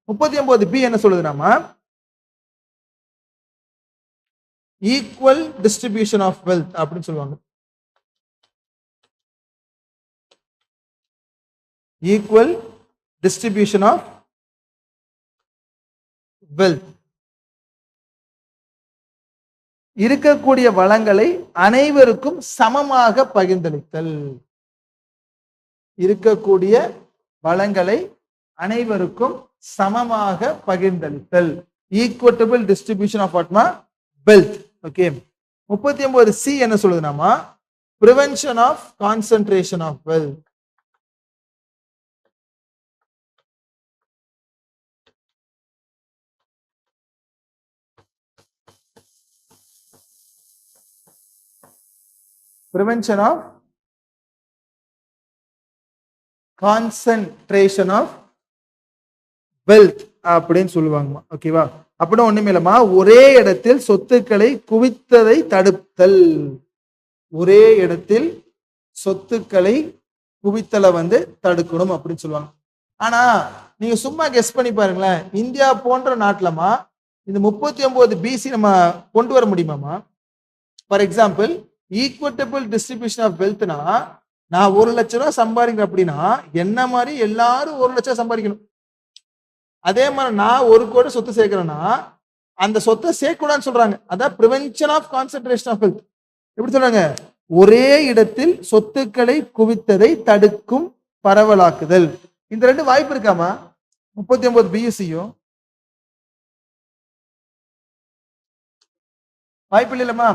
Speaker 1: 39B என்ன சொல்லுதுனாமா, ஈக்குவல் டிஸ்ட்ரிபியூஷன் ஆஃப் வெல்த் அப்படின்னு சொல்லுவாங்க. ஈக்குவல் டிஸ்ட்ரிபியூஷன் ஆஃப் வெல்த், இருக்கக்கூடிய வளங்களை அனைவருக்கும் சமமாக பகிர்ந்தளித்தல். இருக்கக்கூடிய வளங்களை அனைவருக்கும் சமமாக பகிர்ந்தளித்தல். ஈக்குவட்டபிள் டிஸ்ட்ரிபியூஷன் ஆஃப் வாட்மா, வெல்த். ஓகே. 39C என்ன சொல்லுதுனாமா, prevention of concentration of wealth. prevention of concentration of wealth அப்படின்னு சொல்லுவாங்கம்மா. ஓகேவா. அப்படின்னா ஒண்ணுமே இல்லம்மா, ஒரே இடத்தில் சொத்துக்களை குவித்ததை தடுத்தல். ஒரே இடத்தில் சொத்துக்களை குவித்தலை தடுக்கணும் அப்படின்னு சொல்லுவாங்க. ஆனா நீங்க சும்மா கெஸ் பண்ணி பாருங்களேன், இந்தியா போன்ற நாட்டிலமா இந்த 39BC நம்ம கொண்டு வர முடியுமாமா? For example, equitable distribution of வெல்த்னா, நான் 1 லட்சம் ரூபாய் சம்பாதிக்கிறேன் அப்படின்னா என்ன மாதிரி எல்லாரும் 1 லட்சம் சம்பாதிக்கணும். அதே மாதிரி நான் 1 கோடி சொத்து சேர்க்கிறேன்னா அந்த சொத்தை சேர்க்கக்கூடாதுன்னு சொல்றாங்க. அதான் prevention of concentration of wealth. எப்படி சொல்றாங்க, ஒரே இடத்தில் சொத்துக்களை குவித்ததை தடுக்கும் பரவலாக்குதல். இந்த 2 வாய்ப்பு இருக்காமா 39BCயும்? வாய்ப்பு இல்லைல்லம்மா.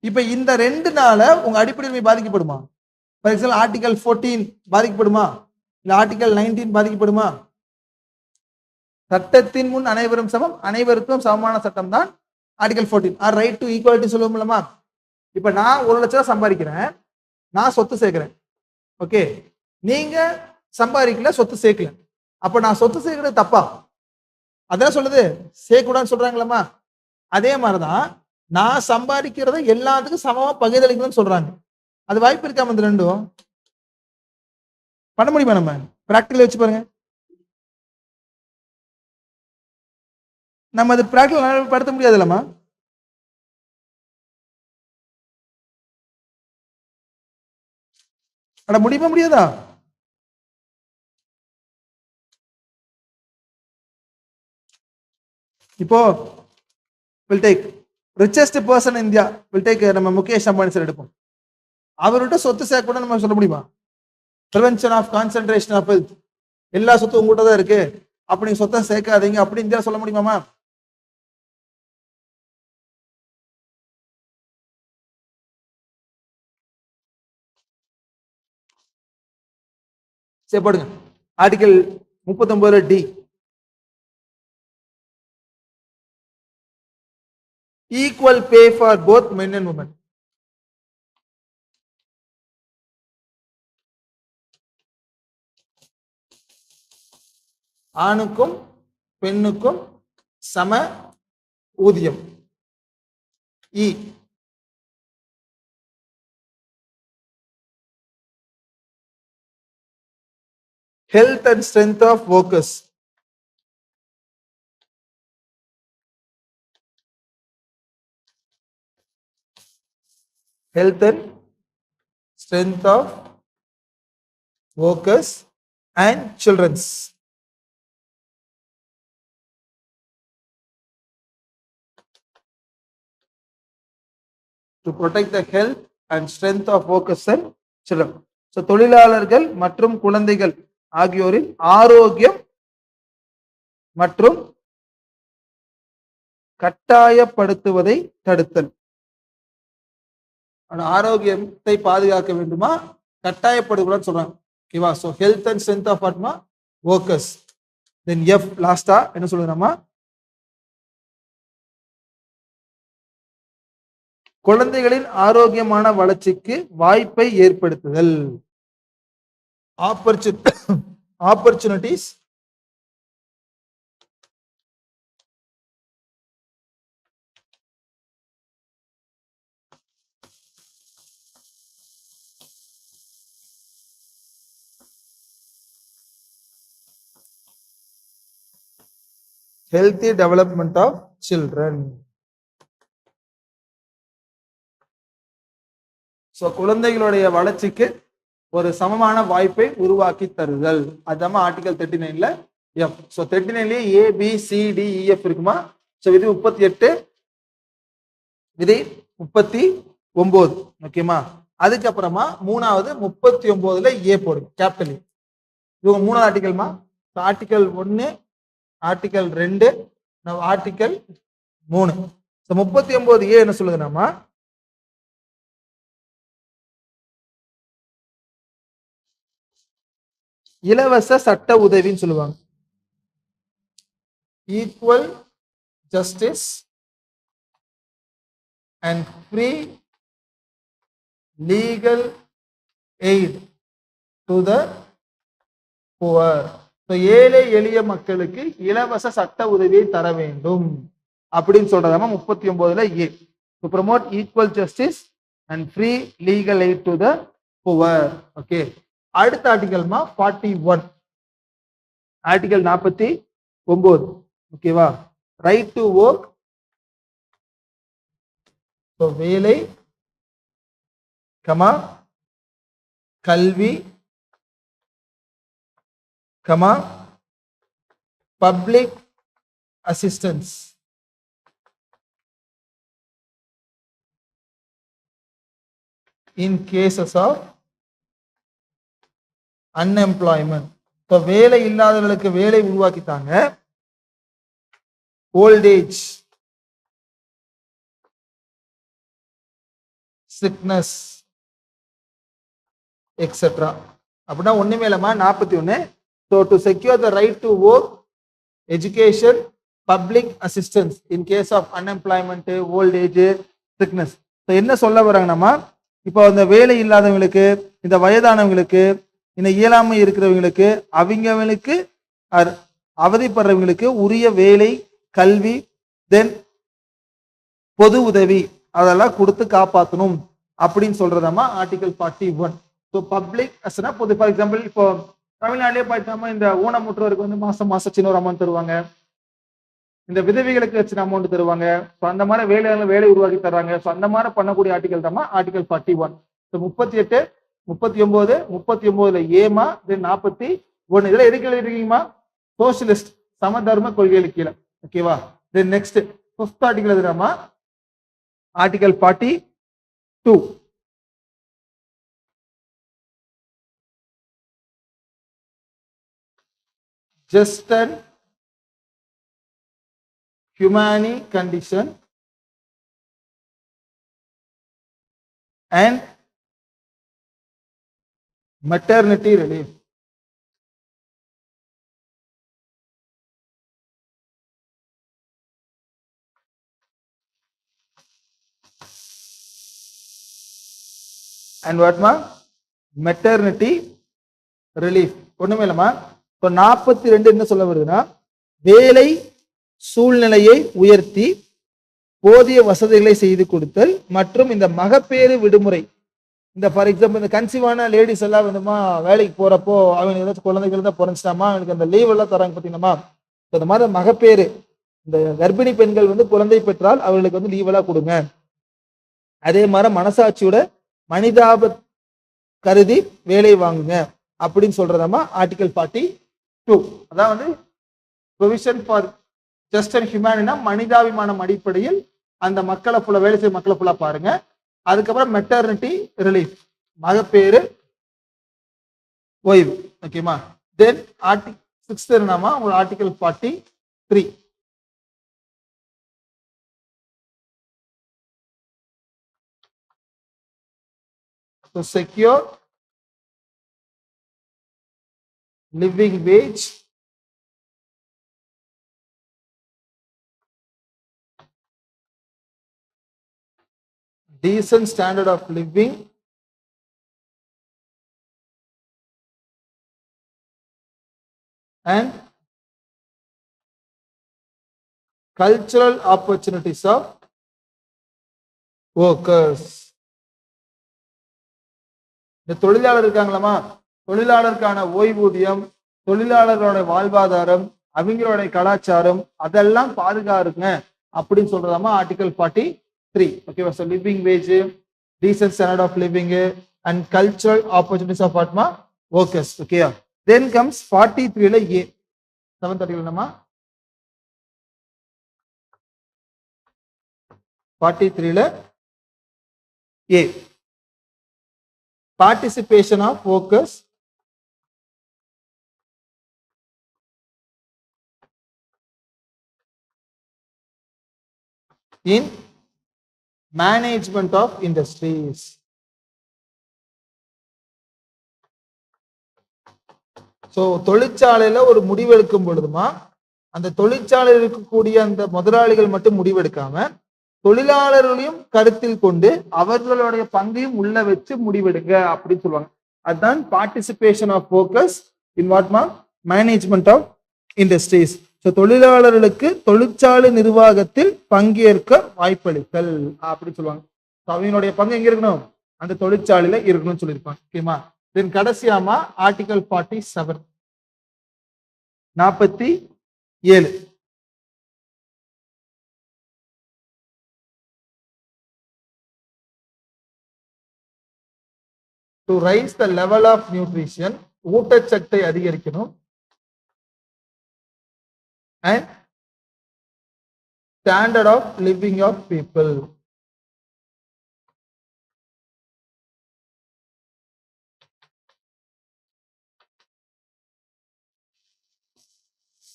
Speaker 1: இப்ப இந்த 2னால உங்க அடிப்படை உரிமை பாதிக்கப்படுமா? ஃபார் எக்ஸாம்பிள் ஆர்டிகல் 14 பாதிக்கப்படுமா, இல்ல ஆர்டிகல் 19 பாதிக்கப்படுமா? சட்டத்தின் முன் அனைவரும் சமம், அனைவருக்கும் சமமான சட்டம் தான் article 14 or right to equality சொல்லுவோம்லமா. இப்ப நான் 1 லட்சம் ரூபாய் சம்பாதிக்கிறேன், நான் சொத்து சேர்க்கிறேன். ஓகே, நீங்க சம்பாதிக்கல, சொத்து சேர்க்கல. அப்ப நான் சொத்து சேர்க்கிறது தப்பா? அதான் சொல்லுது, சேர்க்கூடாதுன்னு சொல்றாங்களா. அதே மாதிரிதான் நான் சம்பாதிக்கிறத எல்லாத்துக்கும் சமமா பகிர்ந்தளிக்கணும்னு சொல்றாங்க. அது வாய்ப்பு இருக்காம இந்த 2ம் பண்ண முடியுமா? நம்ம பிராக்டிகல் வச்சு பாருங்க. நம்ம அது பிராக்டிகல் படுத்த முடியாதுல்லம்மா. அட முடியுமா, முடியாதா? இப்போ will take richest person India, will take நம்ம முகேஷ் அம்பானி சார் எடுப்போம். அவர்கிட்ட சொத்து சேர்க்க கூட நம்ம சொல்ல முடியுமா? Prevention of concentration of wealth, எல்லா சொத்தும் உங்ககிட்ட தான் இருக்கு, அப்படி சொத்தை சேர்க்காதீங்க அப்படி இந்தியா சொல்ல முடியுமாமா? சரி போடுங்க, article 39D, equal pay for both men and women. ஆணுக்கும் பெண்ணுக்கும் சம ஊதியம். இ health and strength of workers. Health and strength of workers and children's. To protect the health and strength of workers and children. So தொழிலாளர்கள் மற்றும் குழந்தைகள் ஆகியோரின் ஆரோக்கியம் மற்றும் கட்டாயப்படுத்துவதை தடுத்தல். ஆரோக்கியத்தை பாதுகாக்க வேண்டுமா கட்டாயப்படுவதுன்னு சொல்றாங்க. ஓகேவா? So health and strength of வாட்மா ஒர்க்கர்ஸ். தென் எஃப் லாஸ்டா என்ன சொல்லுறோமா? குழந்தைகளின் ஆரோக்கியமான வளர்ச்சிக்கு வாய்ப்பை ஏற்படுத்துதல். Opportunities healthy development of children. So குழந்தைகளுடைய வளர்ச்சிக்கு ஒரு சமமான வாய்ப்பை உருவாக்கி தருதல். அதுதான் ஆர்டிகல் 39ல எஃப். சோ 39லயே A B C D E F இருக்குமா? சோ விதி 38 விதி 39. ஓகேமா? அதுக்கப்புறமா மூணாவது 39ல ஏ போடுங்க கேபிட்டல். இவங்க மூணாவது ஆர்டிகல்மா. Article 1 article 2 article 3. 39 ஏ என்ன சொல்லுதுன்னா இலவச சட்ட உதவின்னு சொல்லுவாங்க. Equal justice and free legal aid to the poor. ஏழை எளிய மக்களுக்கு இலவச சட்ட உதவியை தர வேண்டும் அப்படின்னு சொல்றதாம 39ல A. To promote equal justice and free legal aid to the poor. Okay. அடுத்த ஆர்டிகல்மா 41. ஆர்டிகல் 49. ஓகேவா? Right to work. வேலை கமா கல்வி comma public assistance. In cases of unemployment. இப்போ வேலை இல்லாதவர்களுக்கு வேலை உருவாக்கிட்டாங்க. Voltage, sickness etcetera. அப்படின்னா ஒண்ணுமே இல்லமா 41. So to secure the right to work, education, public assistance in case of unemployment, old age, sickness. என்ன சொல்ல வராங்கன்னா இப்போ அந்த வேலை இல்லாதவங்களுக்கு, இந்த வயதானவங்களுக்கு, இந்த இயலாமை இருக்கிறவங்களுக்கு, அவங்களுக்கு அவதிப்படுறவங்களுக்கு உரிய வேலை, கல்வி, தென் பொது உதவி அதெல்லாம் கொடுத்து காப்பாற்றணும் அப்படின்னு சொல்றதாமா ஆர்டிகல் 41. ஸோ பப்ளிக் அஸ்னா பொது. ஃபார் எக்ஸாம்பிள் இப்போ தமிழ்நாட்டிலே பார்த்தோம்னா இந்த ஊனமுற்றோருக்கு வந்து மாசம் மாசம் சின்ன ஒரு அமௌண்ட் தருவாங்க. இந்த விதவிகளுக்கு சின்ன அமௌண்ட் தருவாங்க. ஸோ அந்த மாதிரி வேலை உருவாக்கி தர்றாங்க. ஸோ அந்த மாதிரி பண்ணக்கூடிய ஆர்டிகல் தான் ஆர்டிகல் 41. ஸோ 38, 39, 39ல ஏமா, தென் 41. இதெல்லாம் எதுக்கு எழுதிருக்கீங்கம்மா? சோசியலிஸ்ட் சமதர்ம கொள்கைகளுக்கு கீழே. ஓகேவா? தென் நெக்ஸ்ட் 5th ஆர்டிகல் எதுனாமா article 42. just and humane condition and maternity relief. And what ma? Maternity relief. ஒண்ணுமே இல்லமா. இப்போ 42 என்ன சொல்ல வருதுன்னா, வேலை சூழ்நிலையை உயர்த்தி போதிய வசதிகளை செய்து கொடுத்தல் மற்றும் இந்த மகப்பேறு விடுமுறை, இந்த ஃபார் எக்ஸாம்பிள் இந்த கன்சீவான லேடிஸ் எல்லாம் வந்துமா வேலைக்கு போறப்போ அவங்க ஏதாச்சும் குழந்தைகள் தான் பிறந்துச்சிட்டாமா அவங்களுக்கு அந்த லீவ் எல்லாம் தராங்க பார்த்தீங்கன்னாமா, இந்த மாதிரி மகப்பேறு, இந்த கர்ப்பிணி பெண்கள் வந்து குழந்தை பெற்றால் அவர்களுக்கு வந்து லீவ் எல்லாம் கொடுங்க. அதே மாதிரி மனசாட்சியோட மனிதாப கருதி வேலை வாங்குங்க அப்படின்னு சொல்றதாமா ஆர்டிகல் 42. அதான் வந்து ப்ரொவிஷன் ஃபார் ஜஸ்ட் அண்ட் ஹியூமனிட்டினா மனிதாபிமானம் அடிப்படையில் அந்த மக்களை ஃபுல்லா வேலை செய்ய மக்களை ஃபுல்லா பாருங்க. அதுக்கப்புறம் மெட்டர்னிட்டி ரிலீஃப், மகப்பேறு ஓய்வு. ஓகேமா. தென் ஆர்டிகல் 6 என்னமா உங்களுக்கு article 43. to secure living wage, decent standard of living, and cultural opportunities of workers. இந்த தொழிலாளர் இருக்காங்களாமா, தொழிலாளருக்கான ஓய்வூதியம், தொழிலாளர்களோட வாழ்வாதாரம், அவங்களுடைய கலாச்சாரம் அதெல்லாம் பாதுகாருங்க அப்படின்னு சொல்றதாமா ஆர்டிகல் 43. ஓகேவா. So living wage, decent standard of living and cultural opportunities of ஆட்மா ஒர்க்கர்ஸ். ஓகேயா. தென் கம்ஸ் 43ல ஏ, 7th article என்னமா 43ல A, participation of workers in management of industries. So தொழிற்சாலையில ஒரு முடிவெடுக்கும் பொழுதுமா அந்த தொழிற்சாலையில் இருக்கக்கூடிய அந்த முதலாளிகள் மட்டும் முடிவெடுக்காம தொழிலாளர்களையும் கருத்தில் கொண்டு அவர்களுடைய பங்கையும் உள்ள வச்சு முடிவெடுங்க அப்படின்னு சொல்லுவாங்க. அதுதான் பார்ட்டிசிபேஷன் ஆஃப் ஒர்க்கர்ஸ் இன் வாட்மா மேனேஜ்மெண்ட் ஆஃப் இண்டஸ்ட்ரீஸ். ஸோ தொழிலாளர்களுக்கு தொழிற்சாலை நிர்வாகத்தில் பங்கேற்க வாய்ப்பளித்தல் அப்படின்னு சொல்லுவாங்க. ஸோ அவங்களுடைய பங்கு எங்க இருக்கணும், அந்த தொழிற்சாலையில இருக்கணும்னு சொல்லியிருப்பாங்க. ஓகேமா. தென் கடைசியாமா article 47, 47. to raise the level of nutrition, ஊட்டச்சத்தை அதிகரிக்கணும், and standard of living of people.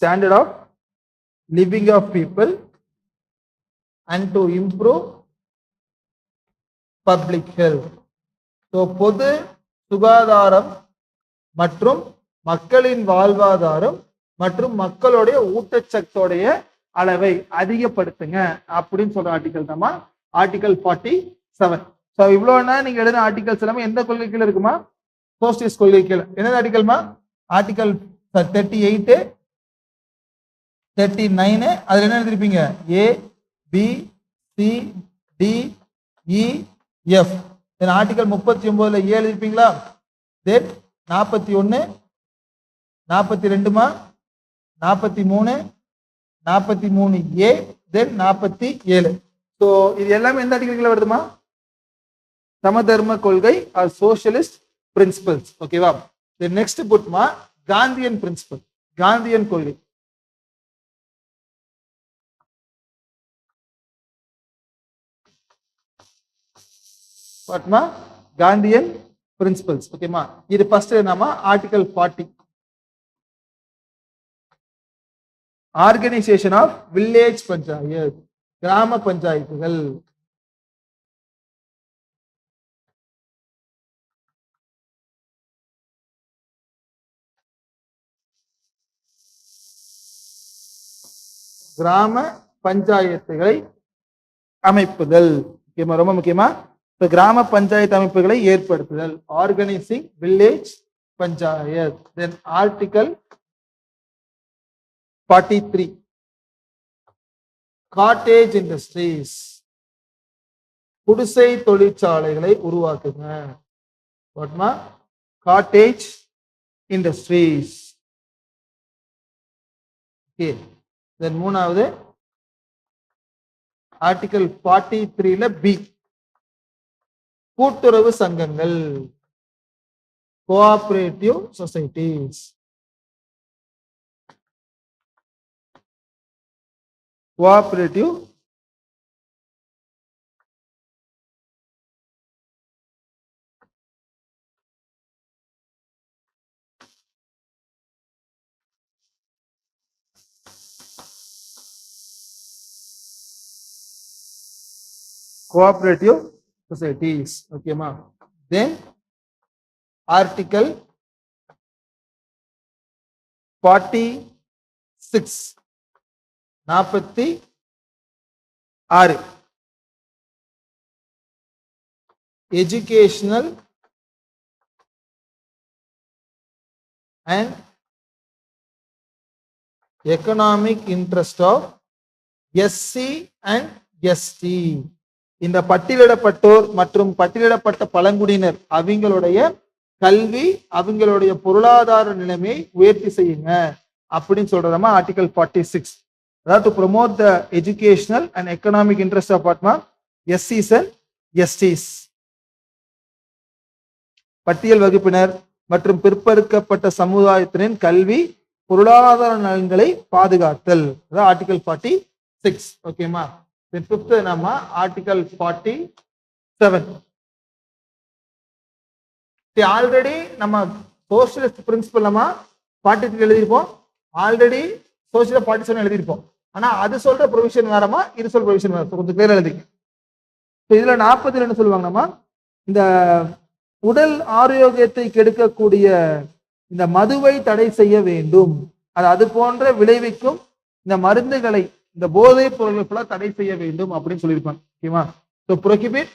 Speaker 1: Standard of living of people and to improve public health. So பொது சுகாதாரம் மற்றும் மக்களின் வாழ்வாதாரம் மற்றும் மக்களுடைய ஊட்டச்சத்தோடைய அளவை அதிகப்படுத்துங்க அப்படின்னு சொல்ற ஆர்டிகல் தான் ஆர்டிகல் 47. ஸோ இவ்வளோனா நீங்க எழுதின ஆர்டிகல்ஸ் எல்லாமே எந்த கொள்கை கீழே இருக்குமா, சோசியலிஸ்ட் கொள்கை கீழே. என்ன ஆர்டிகல்மா, ஆர்டிகல் 38, 39. அதுல என்ன எழுதிருப்பீங்க, A B C D E F. Article 39ல ஏ எழுதிருப்பீங்களா. தென் 41, 42மா, 43, 43 ஏ, தென் 47. ஸோ இது எல்லாமே எந்த ஆர்டிகல் வருதுமா, சமதர்ம கொள்கை ஆர் சோசியலிஸ்ட் பிரின்சிபல்ஸ். ஓகேவா. நெக்ஸ்ட் புட்மா காந்தியன் பிரின்சிபல், காந்தியன் கொள்கை. வாட்மா காந்தியன் பிரின்சிபல்ஸ். ஓகேமா. இது ஃபர்ஸ்ட் என்னமா article 40, organisation of village panchayat, கிராம பஞ்சாயத்துகள். கிராம பஞ்சாயத்துகளை அமைப்புதல். ரொம்ப முக்கியமா கிராம பஞ்சாயத்து அமைப்புகளை ஏற்படுத்துதல், organising village panchayat. Then article 43 cottage industries, குடிசை தொழிற்சாலைகளை உருவாக்குங்க. Cottage industries. மூணாவது ஆர்டிகல் 43ல பி, கூட்டுறவு சங்கங்கள், cooperative societies. Cooperative cooperative societies. Okay ma. Then article 46 46 educational and economic interest of SC and ST. இந்த பட்டியலிடப்பட்டோர் மற்றும் பட்டியலிடப்பட்ட பழங்குடியினர் அவங்களுடைய கல்வி, அவங்களுடைய பொருளாதார நிலைமையை உயர்த்தி செய்யுங்க அப்படின்னு சொல்றதமா ஆர்டிகல் 46. அதாவது to promote the educational and economic interest of SCs and STs. பட்டியல் வகுப்பினர் மற்றும் பிற்படுத்தப்பட்ட சமுதாயத்தினரின் கல்வி பொருளாதார நலன்களை பாதுகாத்தல், அதாவது ஆர்டிகல் 46. ஓகேமா. ஃபிஃப்த் நம்ம ஆர்டிகல் 47. ஆல்ரெடி நம்ம சோசியலிஸ்ட் பிரின்சிபல் நம்ம 43 எழுதியிருப்போம், ஆல்ரெடி சோசியல் 47 எழுதியிருப்போம். ஆனா அது சொல்ற ப்ரொவிஷன் வேறமா, இது சொல்ற ப்ரொவிஷன் வேற. கொஞ்சம் கிளியர் எழுதிங்க. இதுல 40 என்ன சொல்லுவாங்கம்மா, இந்த உடல் ஆரோக்கியத்தை கெடுக்கக்கூடிய இந்த மதுவை தடை செய்ய வேண்டும், அது போன்ற விளைவிக்கும் இந்த மருந்துகளை, இந்த போதைப் பொருட்களை தடை செய்ய வேண்டும் அப்படின்னு சொல்லியிருப்பாங்க. ஓகேவா. So prohibit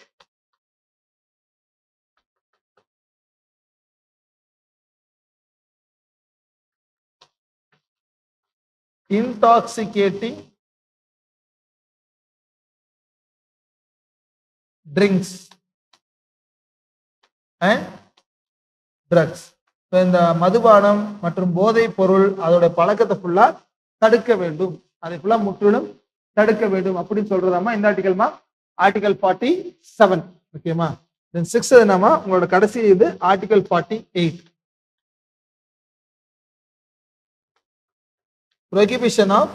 Speaker 1: intoxicating drinks and drugs. இந்த மதுபானம் மற்றும் போதைப் பொருள் அதோட பழக்கத்தை ஃபுல்லா தடுக்க வேண்டும், அதை ஃபுல்லா முற்றிலும் தடுக்க வேண்டும் அப்படின்னு சொல்றதாமா இந்த ஆர்டிகல்மா ஆர்டிகல் 47. ஓகேமா. தென் 6 என்னமா உங்களோட கடைசி இது article 48. prohibition of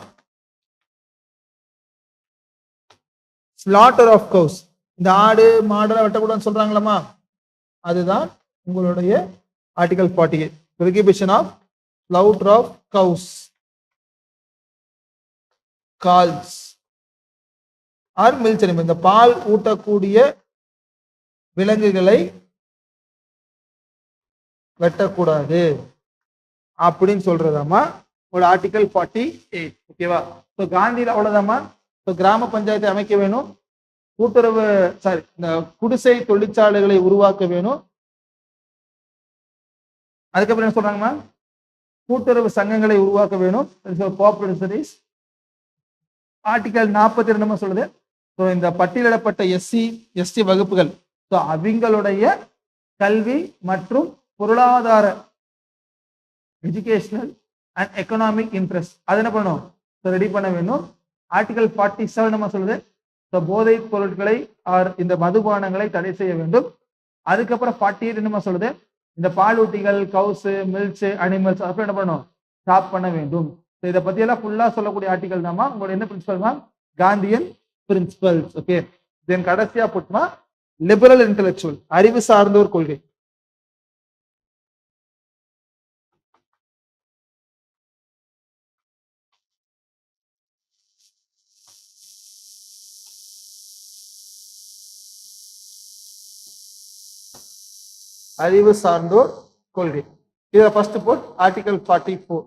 Speaker 1: slaughter of cows. இந்த ஆடு மாடெல்லாம் வெட்டக்கூடாதுன்னு சொல்றாங்களா, அதுதான் உங்களுடைய article 48. prohibition of slaughter of cows, calves or milk animals. இந்த பால் ஊட்டக்கூடிய விலங்குகளை வெட்டக்கூடாது அப்படின்னு சொல்றதாமா ஒரு ஆர்டிகல் 48. ஓகேவா. ஸோ காந்தியில் அவ்வளவுதாமா. ஸோ கிராம பஞ்சாயத்தை அமைக்க வேணும், கூட்டுறவு இந்த குடிசை தொழிற்சாலைகளை உருவாக்க வேணும். அதுக்கப்புறம் என்ன சொல்றாங்கம்மா, கூட்டுறவு சங்கங்களை உருவாக்க வேணும். ஆர்டிகல் 42 சொல்லுது, ஸோ இந்த பட்டியலிடப்பட்ட SC ST வகுப்புகள், ஸோ அவங்களுடைய கல்வி மற்றும் பொருளாதார எஜுகேஷனல் அண்ட் எக்கனாமிக் இன்ட்ரெஸ்ட் அது என்ன பண்ணணும், ரெடி பண்ண வேணும். ஆர்டிகல் 47 சொல்லுது, ஸோ போதைப் பொருட்களை இந்த மதுபானங்களை தடை செய்ய வேண்டும். அதுக்கப்புறம் 48 சொல்லுது, இந்த பாலூட்டிகள், கவுஸ், மில்க்ஸ், அனிமல்ஸ் அப்புறம் என்ன பண்ணணும், ஸ்டாப் பண்ண வேண்டும். இதை பத்தி எல்லாம் ஃபுல்லா சொல்லக்கூடிய ஆர்டிகல் தான் உங்களோட என்ன பிரின்சிபல் தான், காந்தியன் பிரின்சிபல்ஸ். ஓகே. தென் கடைசியா போட்டுமா லிபரல் இன்டெலெக்சுவல், அறிவு சார்ந்தோர் கொள்கை. அறிவு சார்ந்தோர் கொள்கை. இதை ஃபர்ஸ்ட் போட் ஆர்டிகல் 44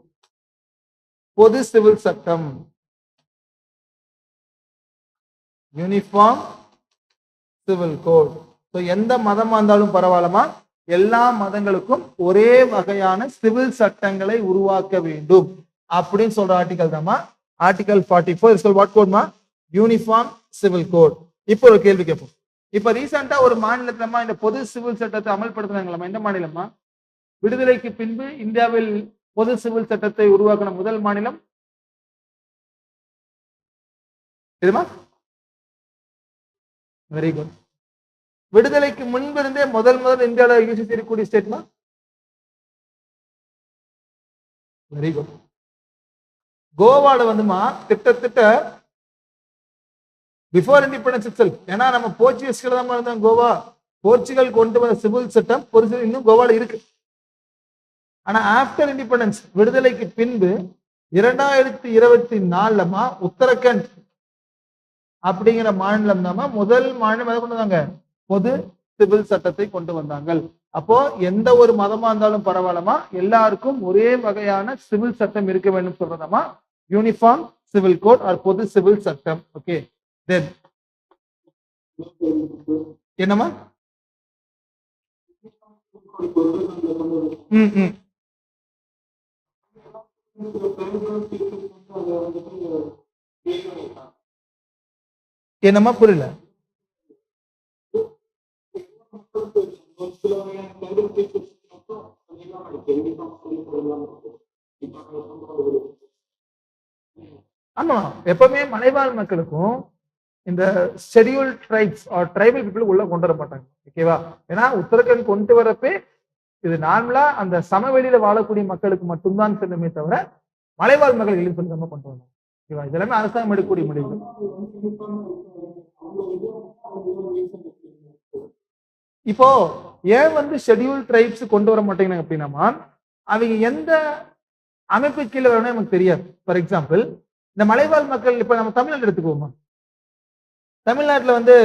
Speaker 1: பொது சிவில் சட்டம், யூனிஃபார்ம் சிவில் கோட். எந்த மதமா இருந்தாலும் பரவாயில்லமா, எல்லா மதங்களுக்கும் ஒரே வகையான சிவில் சட்டங்களை உருவாக்க வேண்டும் அப்படின்னு சொல்ற ஆர்டிகல் தாமா ஆர்டிகல் 44. இஸ் வாட் கோட்மா? Uniform civil code. இப்போ ஒரு கேள்வி கேட்போம். இப்ப ரீசெண்டா ஒரு மாநிலத்திலமா இந்த பொது சிவில் சட்டத்தை அமல்படுத்துறாங்களா? எந்த மாநிலமா? விடுதலைக்கு பின்பு இந்தியாவில் பொது சிவில் சட்டத்தை உருவாக்கின முதல் மாநிலம் எதுமா? Very good. விடுதலைக்கு முன்பு இருந்தே முதல் இந்தியாவில் யூசிசி இருக்கக்கூடிய ஸ்டேட்மா? Very good. கோவால வந்துமா கிட்டத்தட்ட பிஃபோர் இண்டிபெண்டன்ஸ் இட்செல்ஃப், ஏன்னா நம்ம போர்ச்சுகீஸ்ல தான் இருந்தோம் கோவா. போர்ச்சுகல் கொண்டு வந்த சிவில் சட்டம் இன்னும் கோவால இருக்கு. ஆனா ஆப்டர் இண்டிபெண்டன்ஸ், விடுதலைக்கு பின்பு 2024 உத்தரகண்ட் அப்படிங்கிற மாநிலம் தான் முதல் மாநிலம் கொண்டு வந்தாங்க பொது சிவில் சட்டத்தை கொண்டு வந்தாங்க. அப்போ எந்த ஒரு மதமா இருந்தாலும் பரவாயில்லமா, எல்லாருக்கும் ஒரே வகையான சிவில் சட்டம் இருக்க வேண்டும் சொல்றதாமா யூனிஃபார்ம் சிவில் கோட் ஆர் பொது சிவில் சட்டம். ஓகே, தென் என்னமா? என்னமா புரியல? ஆமா, எப்பவுமே மலைவாழ் மக்களுக்கும் இந்த schedule tribes or tribal people உள்ள கொண்டு வர மாட்டாங்க. ஓகேவா? ஏன்னா உத்தரகண்ட் கொண்டு வரப்பே இது நார்மலா அந்த சமவெளியில வாழக்கூடிய மக்களுக்கு மட்டும்தான் செல்லுமே தவிர மலைவாழ் மக்கள் எளிய சொல்லாம கொண்டு வந்தாங்க. ஓகேவா? இதெல்லாமே அரசாங்கம் எடுக்கக்கூடிய முடிவு. இப்போ ஏன் வந்து ஷெட்யூல் ட்ரைப்ஸ் கொண்டு வர மாட்டேங்கிறாங்க அப்படின்னா, அவங்க எந்த அமைப்பு கீழே வரணும் நமக்கு தெரியாது. ஃபார் எக்ஸாம்பிள், இந்த மலைவாழ் மக்கள் இப்ப நம்ம தமிழ்நாடு எடுத்துக்குவோமா? தமிழ்நாட்டுல வந்து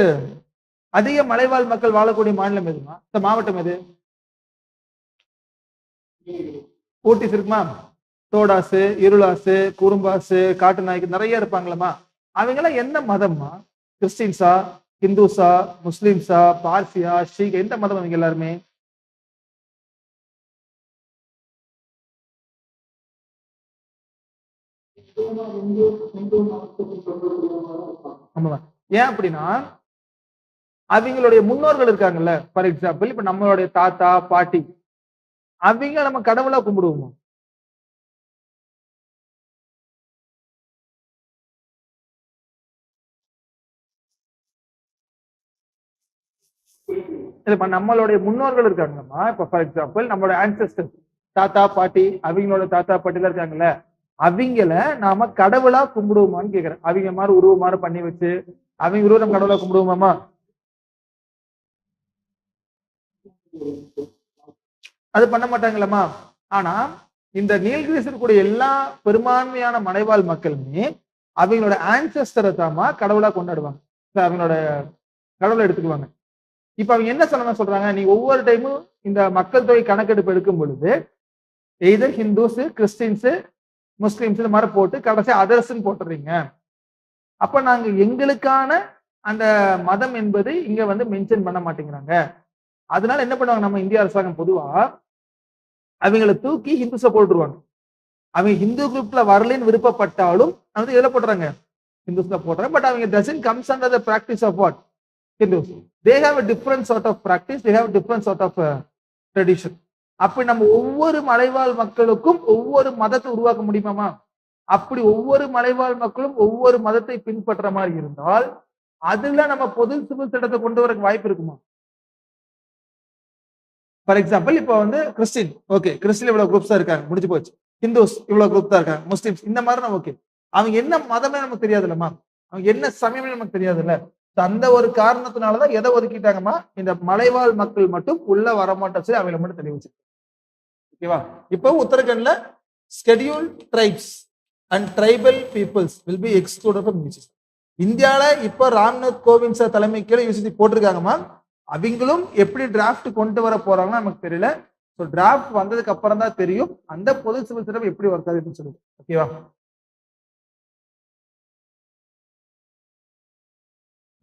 Speaker 1: அதிக மலைவாழ் மக்கள் வாழக்கூடிய மாநிலம் எதுமா? இந்த மாவட்டம் எது? ஊட்டி இருக்குமா? தோடாசு, இருளாசு, குறும்பாசு, காட்டு நாய்க்கு நிறைய இருப்பாங்களா? அவங்க எல்லாம் என்ன மதம்மா? கிறிஸ்டின்ஸா, ஹிந்துஸா, முஸ்லிம்ஸா, பார்சியா, ஷீக், எந்த மதம் அவங்க எல்லாருமே? ஏன் அப்படின்னா அவங்களுடைய முன்னோர்கள் இருக்காங்கல்ல. ஃபார் எக்ஸாம்பிள், இப்ப நம்மளுடைய தாத்தா பாட்டி அவங்க நம்ம கடவுளா கும்பிடுவோம். நம்மளுடைய முன்னோர்கள் இருக்காங்கம்மா. இப்ப ஃபார் எக்ஸாம்பிள் நம்மளோட ஆன்செஸ்டர்ஸ், தாத்தா பாட்டி, அவங்களோட தாத்தா பாட்டி எல்லாம் இருக்காங்கல்ல, அவங்கள நாம கடவுளா கும்பிடுவோமான்னு கேக்குறேன். அவங்க மாதிரி உருவம் மாதிரி பண்ணி வச்சு அவங்க உருவம் நம்ம கடவுளா கும்பிடுவோமாமா? அது பண்ண மாட்டாங்களம்மா. ஆனா இந்த நீலகிரிஸ் இருக்கக்கூடிய எல்லா பெரும்பான்மையான மலைவாழ் மக்களுமே அவங்களோட ஆன்செஸ்டரை தாமா கடவுளா கொண்டாடுவாங்க. அவங்களோட கடவுளை எடுத்துக்குவாங்க. இப்ப அவங்க என்ன சொல்றாங்க, நீ ஒவ்வொரு டைமும் இந்த மக்கள் தொகை கணக்கெடுப்பு எடுக்கும் பொழுது எய்தர் ஹிந்துஸ், கிறிஸ்டின்ஸ், முஸ்லிம்ஸ் இந்த மாதிரி போட்டு கடைசி அதர்ஸ்ன்னு போட்டுறீங்க. அப்ப நாங்க எங்களுக்கான அந்த மதம் என்பது இங்க வந்து மென்ஷன் பண்ண மாட்டேங்கிறாங்க. அதனால என்ன பண்ணுவாங்க, நம்ம இந்திய அரசாங்கம் பொதுவா அவங்களை தூக்கி ஹிந்துஸ போட்டுருவாங்க. அவங்க ஹிந்து குரூப்ல வரலன்னு விருப்பப்பட்டாலும் வந்து எதுல போட்டுறாங்க? ஹிந்துஸ்ல போடுறாங்க. பட் அவங்க doesn't comes under the practice of what? Hindus. They have a different sort of practice. They have a different sort of tradition. அப்படி நம்ம ஒவ்வொரு மலைவாழ் மக்களுக்கும் ஒவ்வொரு மதத்தை உருவாக்க முடியுமாமா? அப்படி ஒவ்வொரு மலைவாழ் மக்களும் ஒவ்வொரு மதத்தை பின்பற்ற மாதிரி இருந்தால் அதுல நம்ம பொது சிவில் சட்டத்தை கொண்டு வர வாய்ப்பு இருக்குமா? ஃபார் எக்ஸாம்பிள், இப்ப வந்து கிறிஸ்டின், ஓகே, கிறிஸ்டின் இவ்வளவு குரூப்ஸ் தான் இருக்காங்க, முடிஞ்சு போச்சு. ஹிந்துஸ் இவ்வளவு குரூப் தான் இருக்காங்க, முஸ்லிம்ஸ் இந்த மாதிரி ஓகே. அவங்க என்ன மதமே நமக்கு தெரியாதுல்லம்மா, அவங்க என்ன சமயமே நமக்கு தெரியாதுல்ல. அந்த ஒரு காரணத்தினாலதான் எதை ஒதுக்கிட்டாங்கம்மா, இந்த மலைவாழ் மக்கள் மட்டும் உள்ள வரமாட்டோம் சொல்லி அவங்களை மட்டும் தெரிவிச்சு. ஓகேவா? இப்போ உத்தரகண்ட்ல schedule tribes and tribal peoples will be excluded from UCC. இந்தியால இப்ப ராம்நாத் கோவிந்த் சார் தலைமை கீழே யூசிசி போட்டிருக்காங்கம்மா. அவங்களும் எப்படி டிராஃப்ட் கொண்டு வர போறாங்கன்னா நமக்கு தெரியல. ஸோ டிராஃப்ட் வந்ததுக்கு அப்புறம் தான் தெரியும் அந்த பொது சிவில் சட்டம் எப்படி ஒர்க் ஆகுதுன்னு சொல்லுது. ஓகேவா?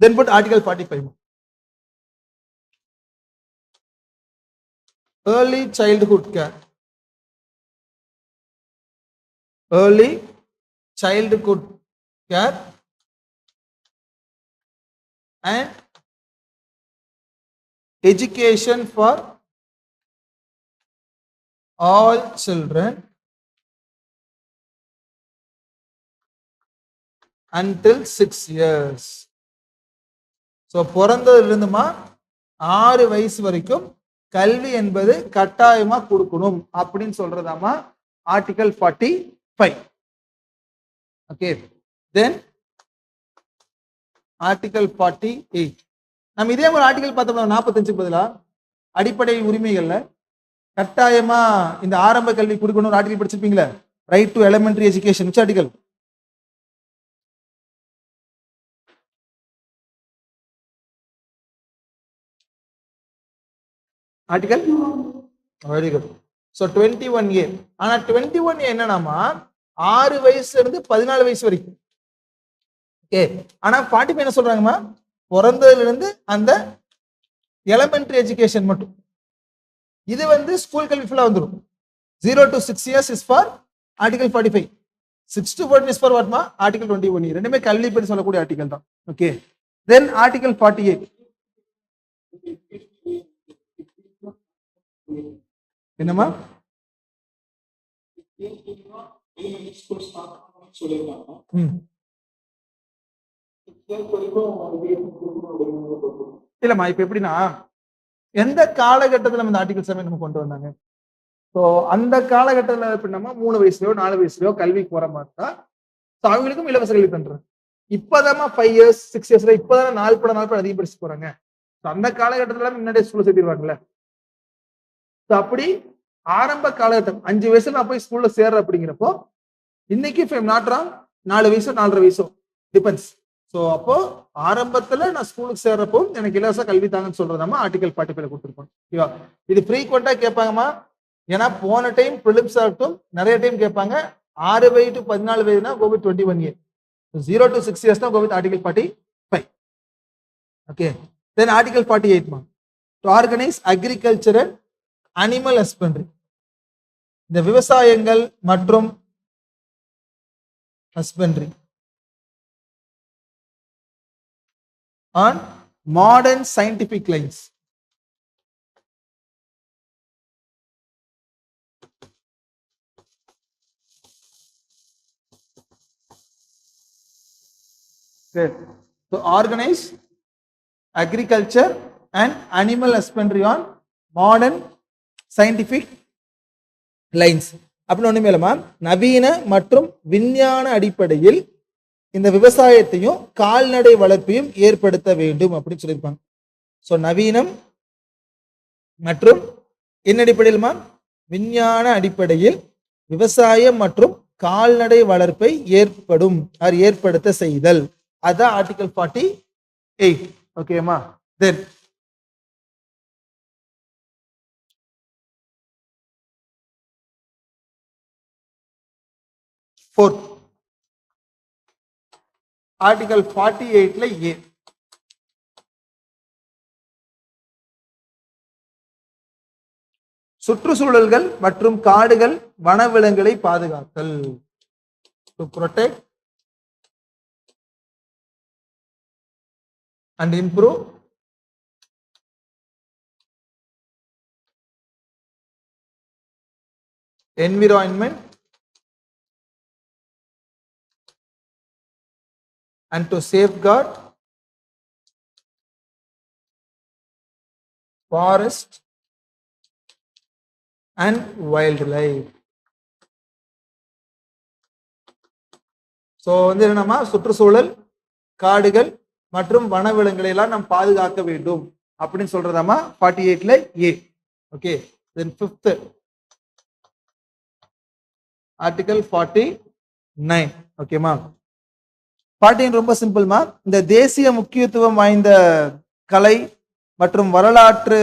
Speaker 1: Then put Article 45. Early childhood care. early childhood care and education for all children until 6 years. So பிறந்ததுலேருந்துமா 6 வயசு வரைக்கும் கல்வி என்பது கட்டாயமா கொடுக்கணும் அப்படின்னு சொல்றதாமா ஆர்டிகல் 45. Okay, then article 48. நம்ம இதே ஒரு ஆர்டிகல் பார்த்தோம்னா 45 பதிலா அடிப்படை உரிமைகள்ல கட்டாயமா இந்த ஆரம்ப கல்வி கொடுக்கணும் ஒரு ஆர்டிகல் படிச்சிருப்பீங்களா? Right to elementary education. which article? Article very good. So 21A. ஆனா 21A என்னன்னாமா 6 வயசுல இருந்து 14 வயசு வரைக்கும். ஓகே, ஆனா 45 என்ன சொல்றாங்கம்மா பிறந்ததுல இருந்து அந்த எலிமெண்டரி எஜுகேஷன் மட்டும். இது வந்து ஸ்கூல் கல்வி ஃபுல்லா வந்துடும். 0 to 6 years is for article 45. 6 to 14 is for வாட்மா ஆர்டிகல் 21A. ரெண்டுமே கல்வி பற்றி சொல்லக்கூடிய ஆர்டிகல் தான். Okay, then article 48. என்னமா இல்லம்மா இப்ப எப்படின்னா எந்த காலகட்டத்தில் நம்ம இந்த ஆர்டிகல் 7 நம்ம கொண்டு வந்தாங்க? ஸோ அந்த காலகட்டத்தில் எப்படின்னா 3 வயசுலயோ 4 வயசுலயோ கல்விக்கு போற மாதிரி தான் அவங்களுக்கும் இலவச கல்வி பண்றாங்க. இப்பதான் 5 years 6 yearsல இப்பதான் 4 படம் அதிகப்படுத்தி போறாங்க. அந்த காலகட்டத்துல முன்னாடியே ஸ்கூல்ல சேர்த்திருவாங்கல்ல. அப்படி ஆரம்ப காலகட்டம் 5 வயசுல நான் போய் ஸ்கூல்ல சேர்றேன் அப்படிங்கிறப்போ இன்னைக்கு 4 வயசோ 4.5 வயசோ டிபெண்ட்ஸ். ஸோ அப்போ ஆரம்பத்துல நான் ஸ்கூலுக்கு சேர்றப்போ எனக்கு இலவச கல்வி தாங்கன்னு சொல்றதாமா ஆர்டிகல் 45 கொடுத்துருப்போம். ஓகேவா? இது ஃப்ரீக்வெண்டா கேட்பாங்கம்மா. ஏன்னா போன டைம் பிலிப்ஸ் ஆகட்டும் நிறைய டைம் கேட்பாங்க. 6 வயது to 14 வயதுனா go with 21A. 0 to 6 years go with article 45. Okay, then article 48 ma to organize agriculture and animal husbandry. இந்த விவசாயங்கள் மற்றும் husbandry on modern scientific lines. Okay. To organize agriculture and animal husbandry on modern scientific lines. அப்படின்னு ஒண்ணுமே இல்லமா, நவீன மற்றும் விஞ்ஞான அடிப்படையில் இந்த விவசாயத்தையும் கால்நடை வளர்ப்பையும் ஏற்படுத்த வேண்டும் அப்படின்னு சொல்லியிருப்பாங்க. ஸோ நவீனம் மற்றும் என்ன அடிப்படையில்மா விஞ்ஞான அடிப்படையில் விவசாயம் மற்றும் கால்நடை வளர்ப்பை ஏற்படுத்த செய்தல். அதான் ஆர்டிகல் 48. ஓகேமா? தென் fourth ஆர்டிகல் 48ல A. சுற்றுச்சூழல்கள் மற்றும் காடுகள் வனவிலங்குகளை பாதுகாத்தல். To protect and improve environment and to safeguard forest and wildlife. So வந்து என்னன்னா சுற்றுச்சூழல் காடுகள் மற்றும் வனவிலங்குகளை எல்லாம் நாம் பாதுகாக்க வேண்டும் அப்படின்னு சொல்றதாமா 48ல A. Okay, then 5th article 49. ஓகேமா? 49 ரொம்ப சிம்பிள்மா. இந்த தேசிய முக்கியத்துவம் வாய்ந்த கலை மற்றும் வரலாற்று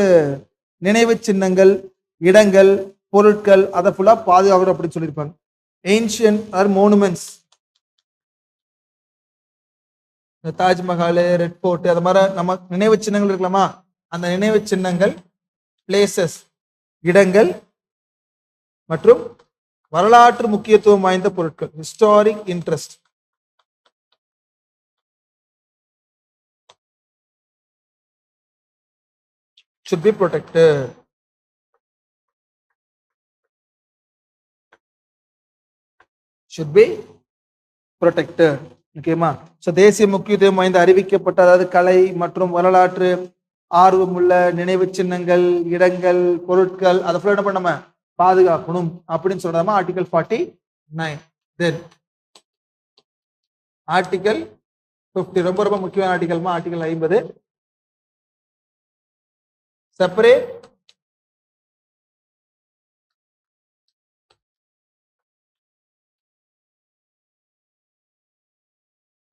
Speaker 1: நினைவு சின்னங்கள், இடங்கள், பொருட்கள் அதை ஃபுல்லா பாதுகாக்கணும் அப்படின்னு சொல்லியிருப்பாங்க. ஏன்ஷியன்ட் ஆர் மோனுமெண்ட்ஸ், இந்த தாஜ்மஹால், ரெட் ஃபோர்ட், அது மாதிரி நம்ம நினைவு சின்னங்கள் இருக்கலாமா, அந்த நினைவு சின்னங்கள், பிளேசஸ், இடங்கள் மற்றும் வரலாற்று முக்கியத்துவம் வாய்ந்த பொருட்கள், historic interest, should be protected. Should be protected. ஓகேமா? ஸோ தேசிய முக்கியத்துவம் வாய்ந்த அறிவிக்கப்பட்ட, அதாவது கலை மற்றும் வரலாற்று ஆர்வமுள்ள நினைவு சின்னங்கள், இடங்கள், பொருட்கள், அதை ஃபுல்லாக என்ன பண்ணாம பாதுகாக்கணும் அப்படின்னு சொல்றாம ஆர்டிகல் 49. தென் ஆர்டிகல் 50 ரொம்ப ரொம்ப முக்கியமான ஆர்டிகல்மா, article 50. Separate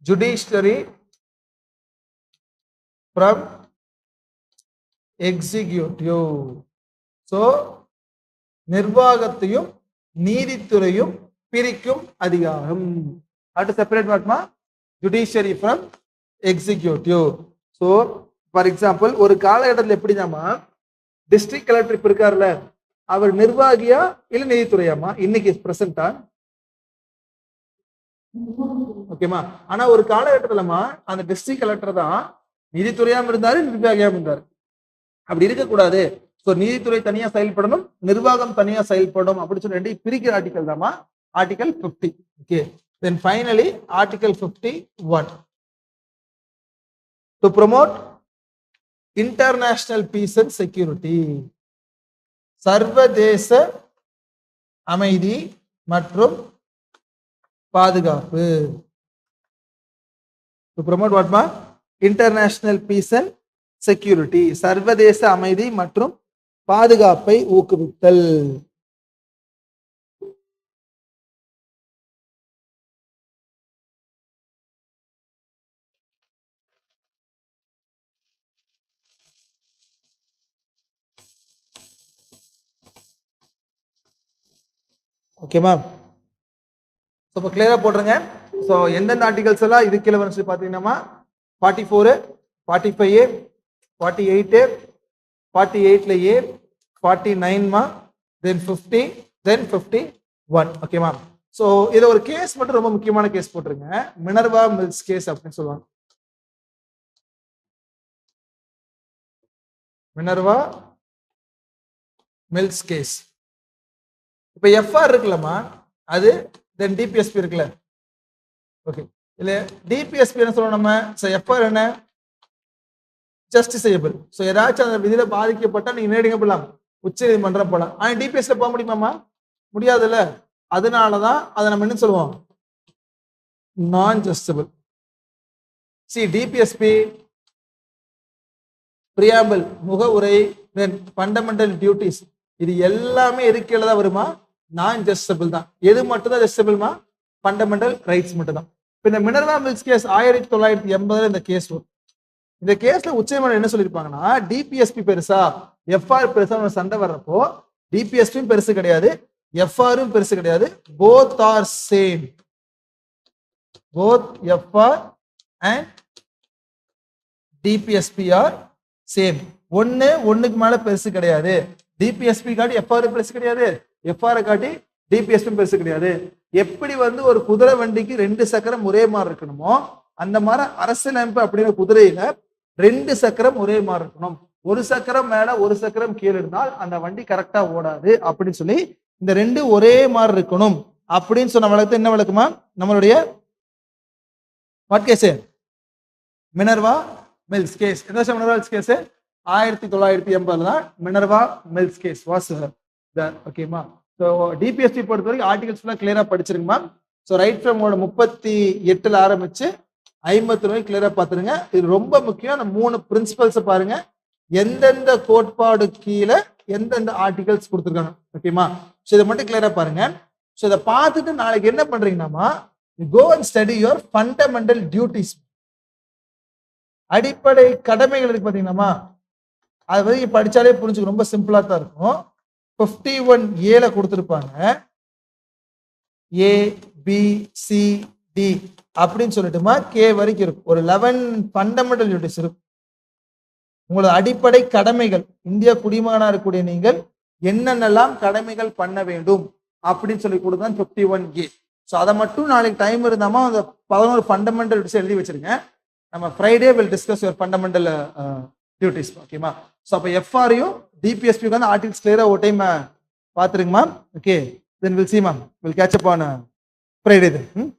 Speaker 1: judiciary from executive. So நிர்வாகத்தையும் நீதித்துறையும் பிரிக்கும் அதிகாரம். அடுத்து செப்பரேட் வாட்மா, judiciary from executive. So for example ஒரு காலகட்டத்தில் எப்படினாமா டிஸ்ட்ரிக்ட் கலெக்டர் இப்ப இருக்காருல்ல, அவர் நிர்வாகியா இல்ல நீதித்துறையாமா? இன்னைக்கு பிரசன்டா? ஓகேமா? ஆனா ஒரு காலகட்டத்துலமா அந்த டிஸ்ட்ரிக்ட் கலெக்டர் தான் நீதித்துறையாம இருந்தாரு, நிர்வாகியாம இருந்தாரு. அப்படி இருக்கக்கூடாது. ஸோ நீதித்துறை தனியா செயல்படணும், நிர்வாகம் தனியா செயல்படும் அப்படின்னு சொல்லி ரெண்டு பிரிக்கிற ஆர்டிகல் தாமா article 50. Okay, then finally article 51. To promote international peace and security, சர்வதேச அமைதி மற்றும் பாதுகாப்பு. டு ப்ரொமோட் வாட்மா, இன்டர்நேஷனல் பீஸ் அண்ட் செக்யூரிட்டி, சர்வதேச அமைதி மற்றும் பாதுகாப்பை ஊக்குவித்தல். ஓகேமா? இப்போ கிளியரா போட்டுருங்க. ஸோ எந்தெந்த ஆர்டிகல்ஸ் எல்லாம் இது கீழே வந்து பார்த்தீங்கன்னா 44, 45A, 48A, 48ல A, 49மா, தென் 50, தென் 51. ஓகேமா? ஸோ இதை ஒரு கேஸ் மட்டும் ரொம்ப முக்கியமான கேஸ் போட்டுருங்க, மினர்வா மில்ஸ் கேஸ் அப்படின்னு சொல்லுவாங்க. Minerva mills case. இப்ப எஃப்ஆர் இருக்குல்லம்மா, அது தென் டிபிஎஸ்பி இருக்குல்ல. ஓகே, இல்ல டிபிஎஸ்பி என்ன சொல்றோம் நம்ம? எஃப்ஆர் என்ன? ஜஸ்டிசையபிள். ஸோ ஏதாச்சும் அந்த விதியில பாதிக்கப்பட்டா நீங்க நேரடியாக போகலாம், உச்ச நீதிமன்றம் போகலாம். ஆனா டிபிஎஸ்ல போக முடியுமாமா? முடியாதுல்ல. அதனாலதான் அதை நம்ம என்ன சொல்லுவோம்? நான் ஜஸ்டிசபிள். சி டிபிஎஸ்பி பிரியாம்பிள், முகவுரை, தென் ஃபண்டமெண்டல் டியூட்டிஸ், இது எல்லாமே இருக்கையில தான் வருமா? நான் ஜஸ்டிசபிள் தான். எது மட்டும் தான் ஜஸ்டிசபிள்மா? ஃபண்டமெண்டல் ரைட்ஸ் மட்டும் தான். இப்போ இந்த மினர்வா மில்ஸ் கேஸ் 1980 இந்த கேஸ் வரும். இந்த கேஸ்ல உச்சநீதிமன்றம் என்ன சொல்லியிருப்பாங்கன்னா, டிபிஎஸ்பி பெருசா எஃப்ஆர் பெருசா சண்டை வர்றப்போ டிபிஎஸ்பியும் பெருசு கிடையாது, எஃப்ஆரும் பெருசு கிடையாது, both are same. Both FR and DPSP R same. ஒண்ணுக்கு மேல பெருசு கிடையாது. டிபிஎஸ்பி காட்டி எஃப்ஆர் பெருசு கிடையாது, எஃப்ஆர் காட்டி டிபிஎஸ்பி பெருசு கிடையாது. எப்படி வந்து ஒரு குதிரை வண்டிக்கு 2 சக்கரம் ஒரே மாதிரி இருக்கணுமோ, அந்த மாதிரி அரசியலமைப்பு அப்படிங்கிற குதிரையில 2 சக்கரம் ஒரே மாதிரி இருக்கணும். ஒரு சக்கரம் மேல ஒரு சக்கரம் கீழே இருந்தால் அந்த வண்டி கரெக்டா ஓடாது அப்படின்னு சொல்லி இந்த 2 ஒரே மாதிரி இருக்கணும் அப்படின்னு சொன்ன வழக்கு என்ன வழக்குமா? நம்மளுடைய what case? Minerva mills case. என்ன மினர்வா மில்ஸ் கேஸ்? 1980 தான் Minerva mills case was there. ஓகேமா? ஸோ டிபிஎஸ்பி பொறுத்த வரைக்கும் ஆர்டிகல்ஸ் ஃபுல்லாக கிளியரா படிச்சிருங்கம்மா. ஸோ ரைட் ஃப்ரம் 38ல ஆரம்பிச்சு 50 வரைக்கும் கிளியரா பார்த்துருங்க. இது ரொம்ப முக்கியம். அந்த 3 பிரின்சிபல்ஸ் பாருங்க, எந்தெந்த கோட்பாடு கீழே எந்தெந்த ஆர்டிகல்ஸ் கொடுத்துருக்காங்க. ஓகேமா? ஸோ இதை மட்டும் கிளியரா பாருங்க. ஸோ இதை பார்த்துட்டு நாளைக்கு என்ன பண்றீங்கன்னா, go and study your fundamental duties, அடிப்படை கடமைகள் இருக்கு பாத்தீங்கன்னா, அது வந்து படிச்சாலே புரிஞ்சுக்க ரொம்ப சிம்பிளா தான் இருக்கும். 51A கொடுத்துருப்பாங்க, ABCD அப்படின்னு சொல்லிட்டுமா கே வரைக்கும் இருக்கும். ஒரு 11 ஃபண்டமெண்டல் டியூட்டிஸ் இருக்கும். உங்களோட அடிப்படை கடமைகள், இந்திய குடிமகனா இருக்கக்கூடிய நீங்கள் என்னென்னலாம் கடமைகள் பண்ண வேண்டும் அப்படின்னு சொல்லி கொடுத்தான் 51A. ஸோ அதை மட்டும் நாளைக்கு டைம் இருந்தாமா அந்த 11 ஃபண்டமெண்டல் எழுதி வச்சிருங்க. நம்ம Friday will discuss your fundamental duties. ஓகேமா? ஸோ அப்போ எஃப்ஆரையும் டிபிஎஸ்பிக்கு வந்து ஆர்டிகல்ஸ் கிளியராக ஒரு டைம் பார்த்துருங்க ma'am. Okay, then will see ma'am, will catch up on Friday then.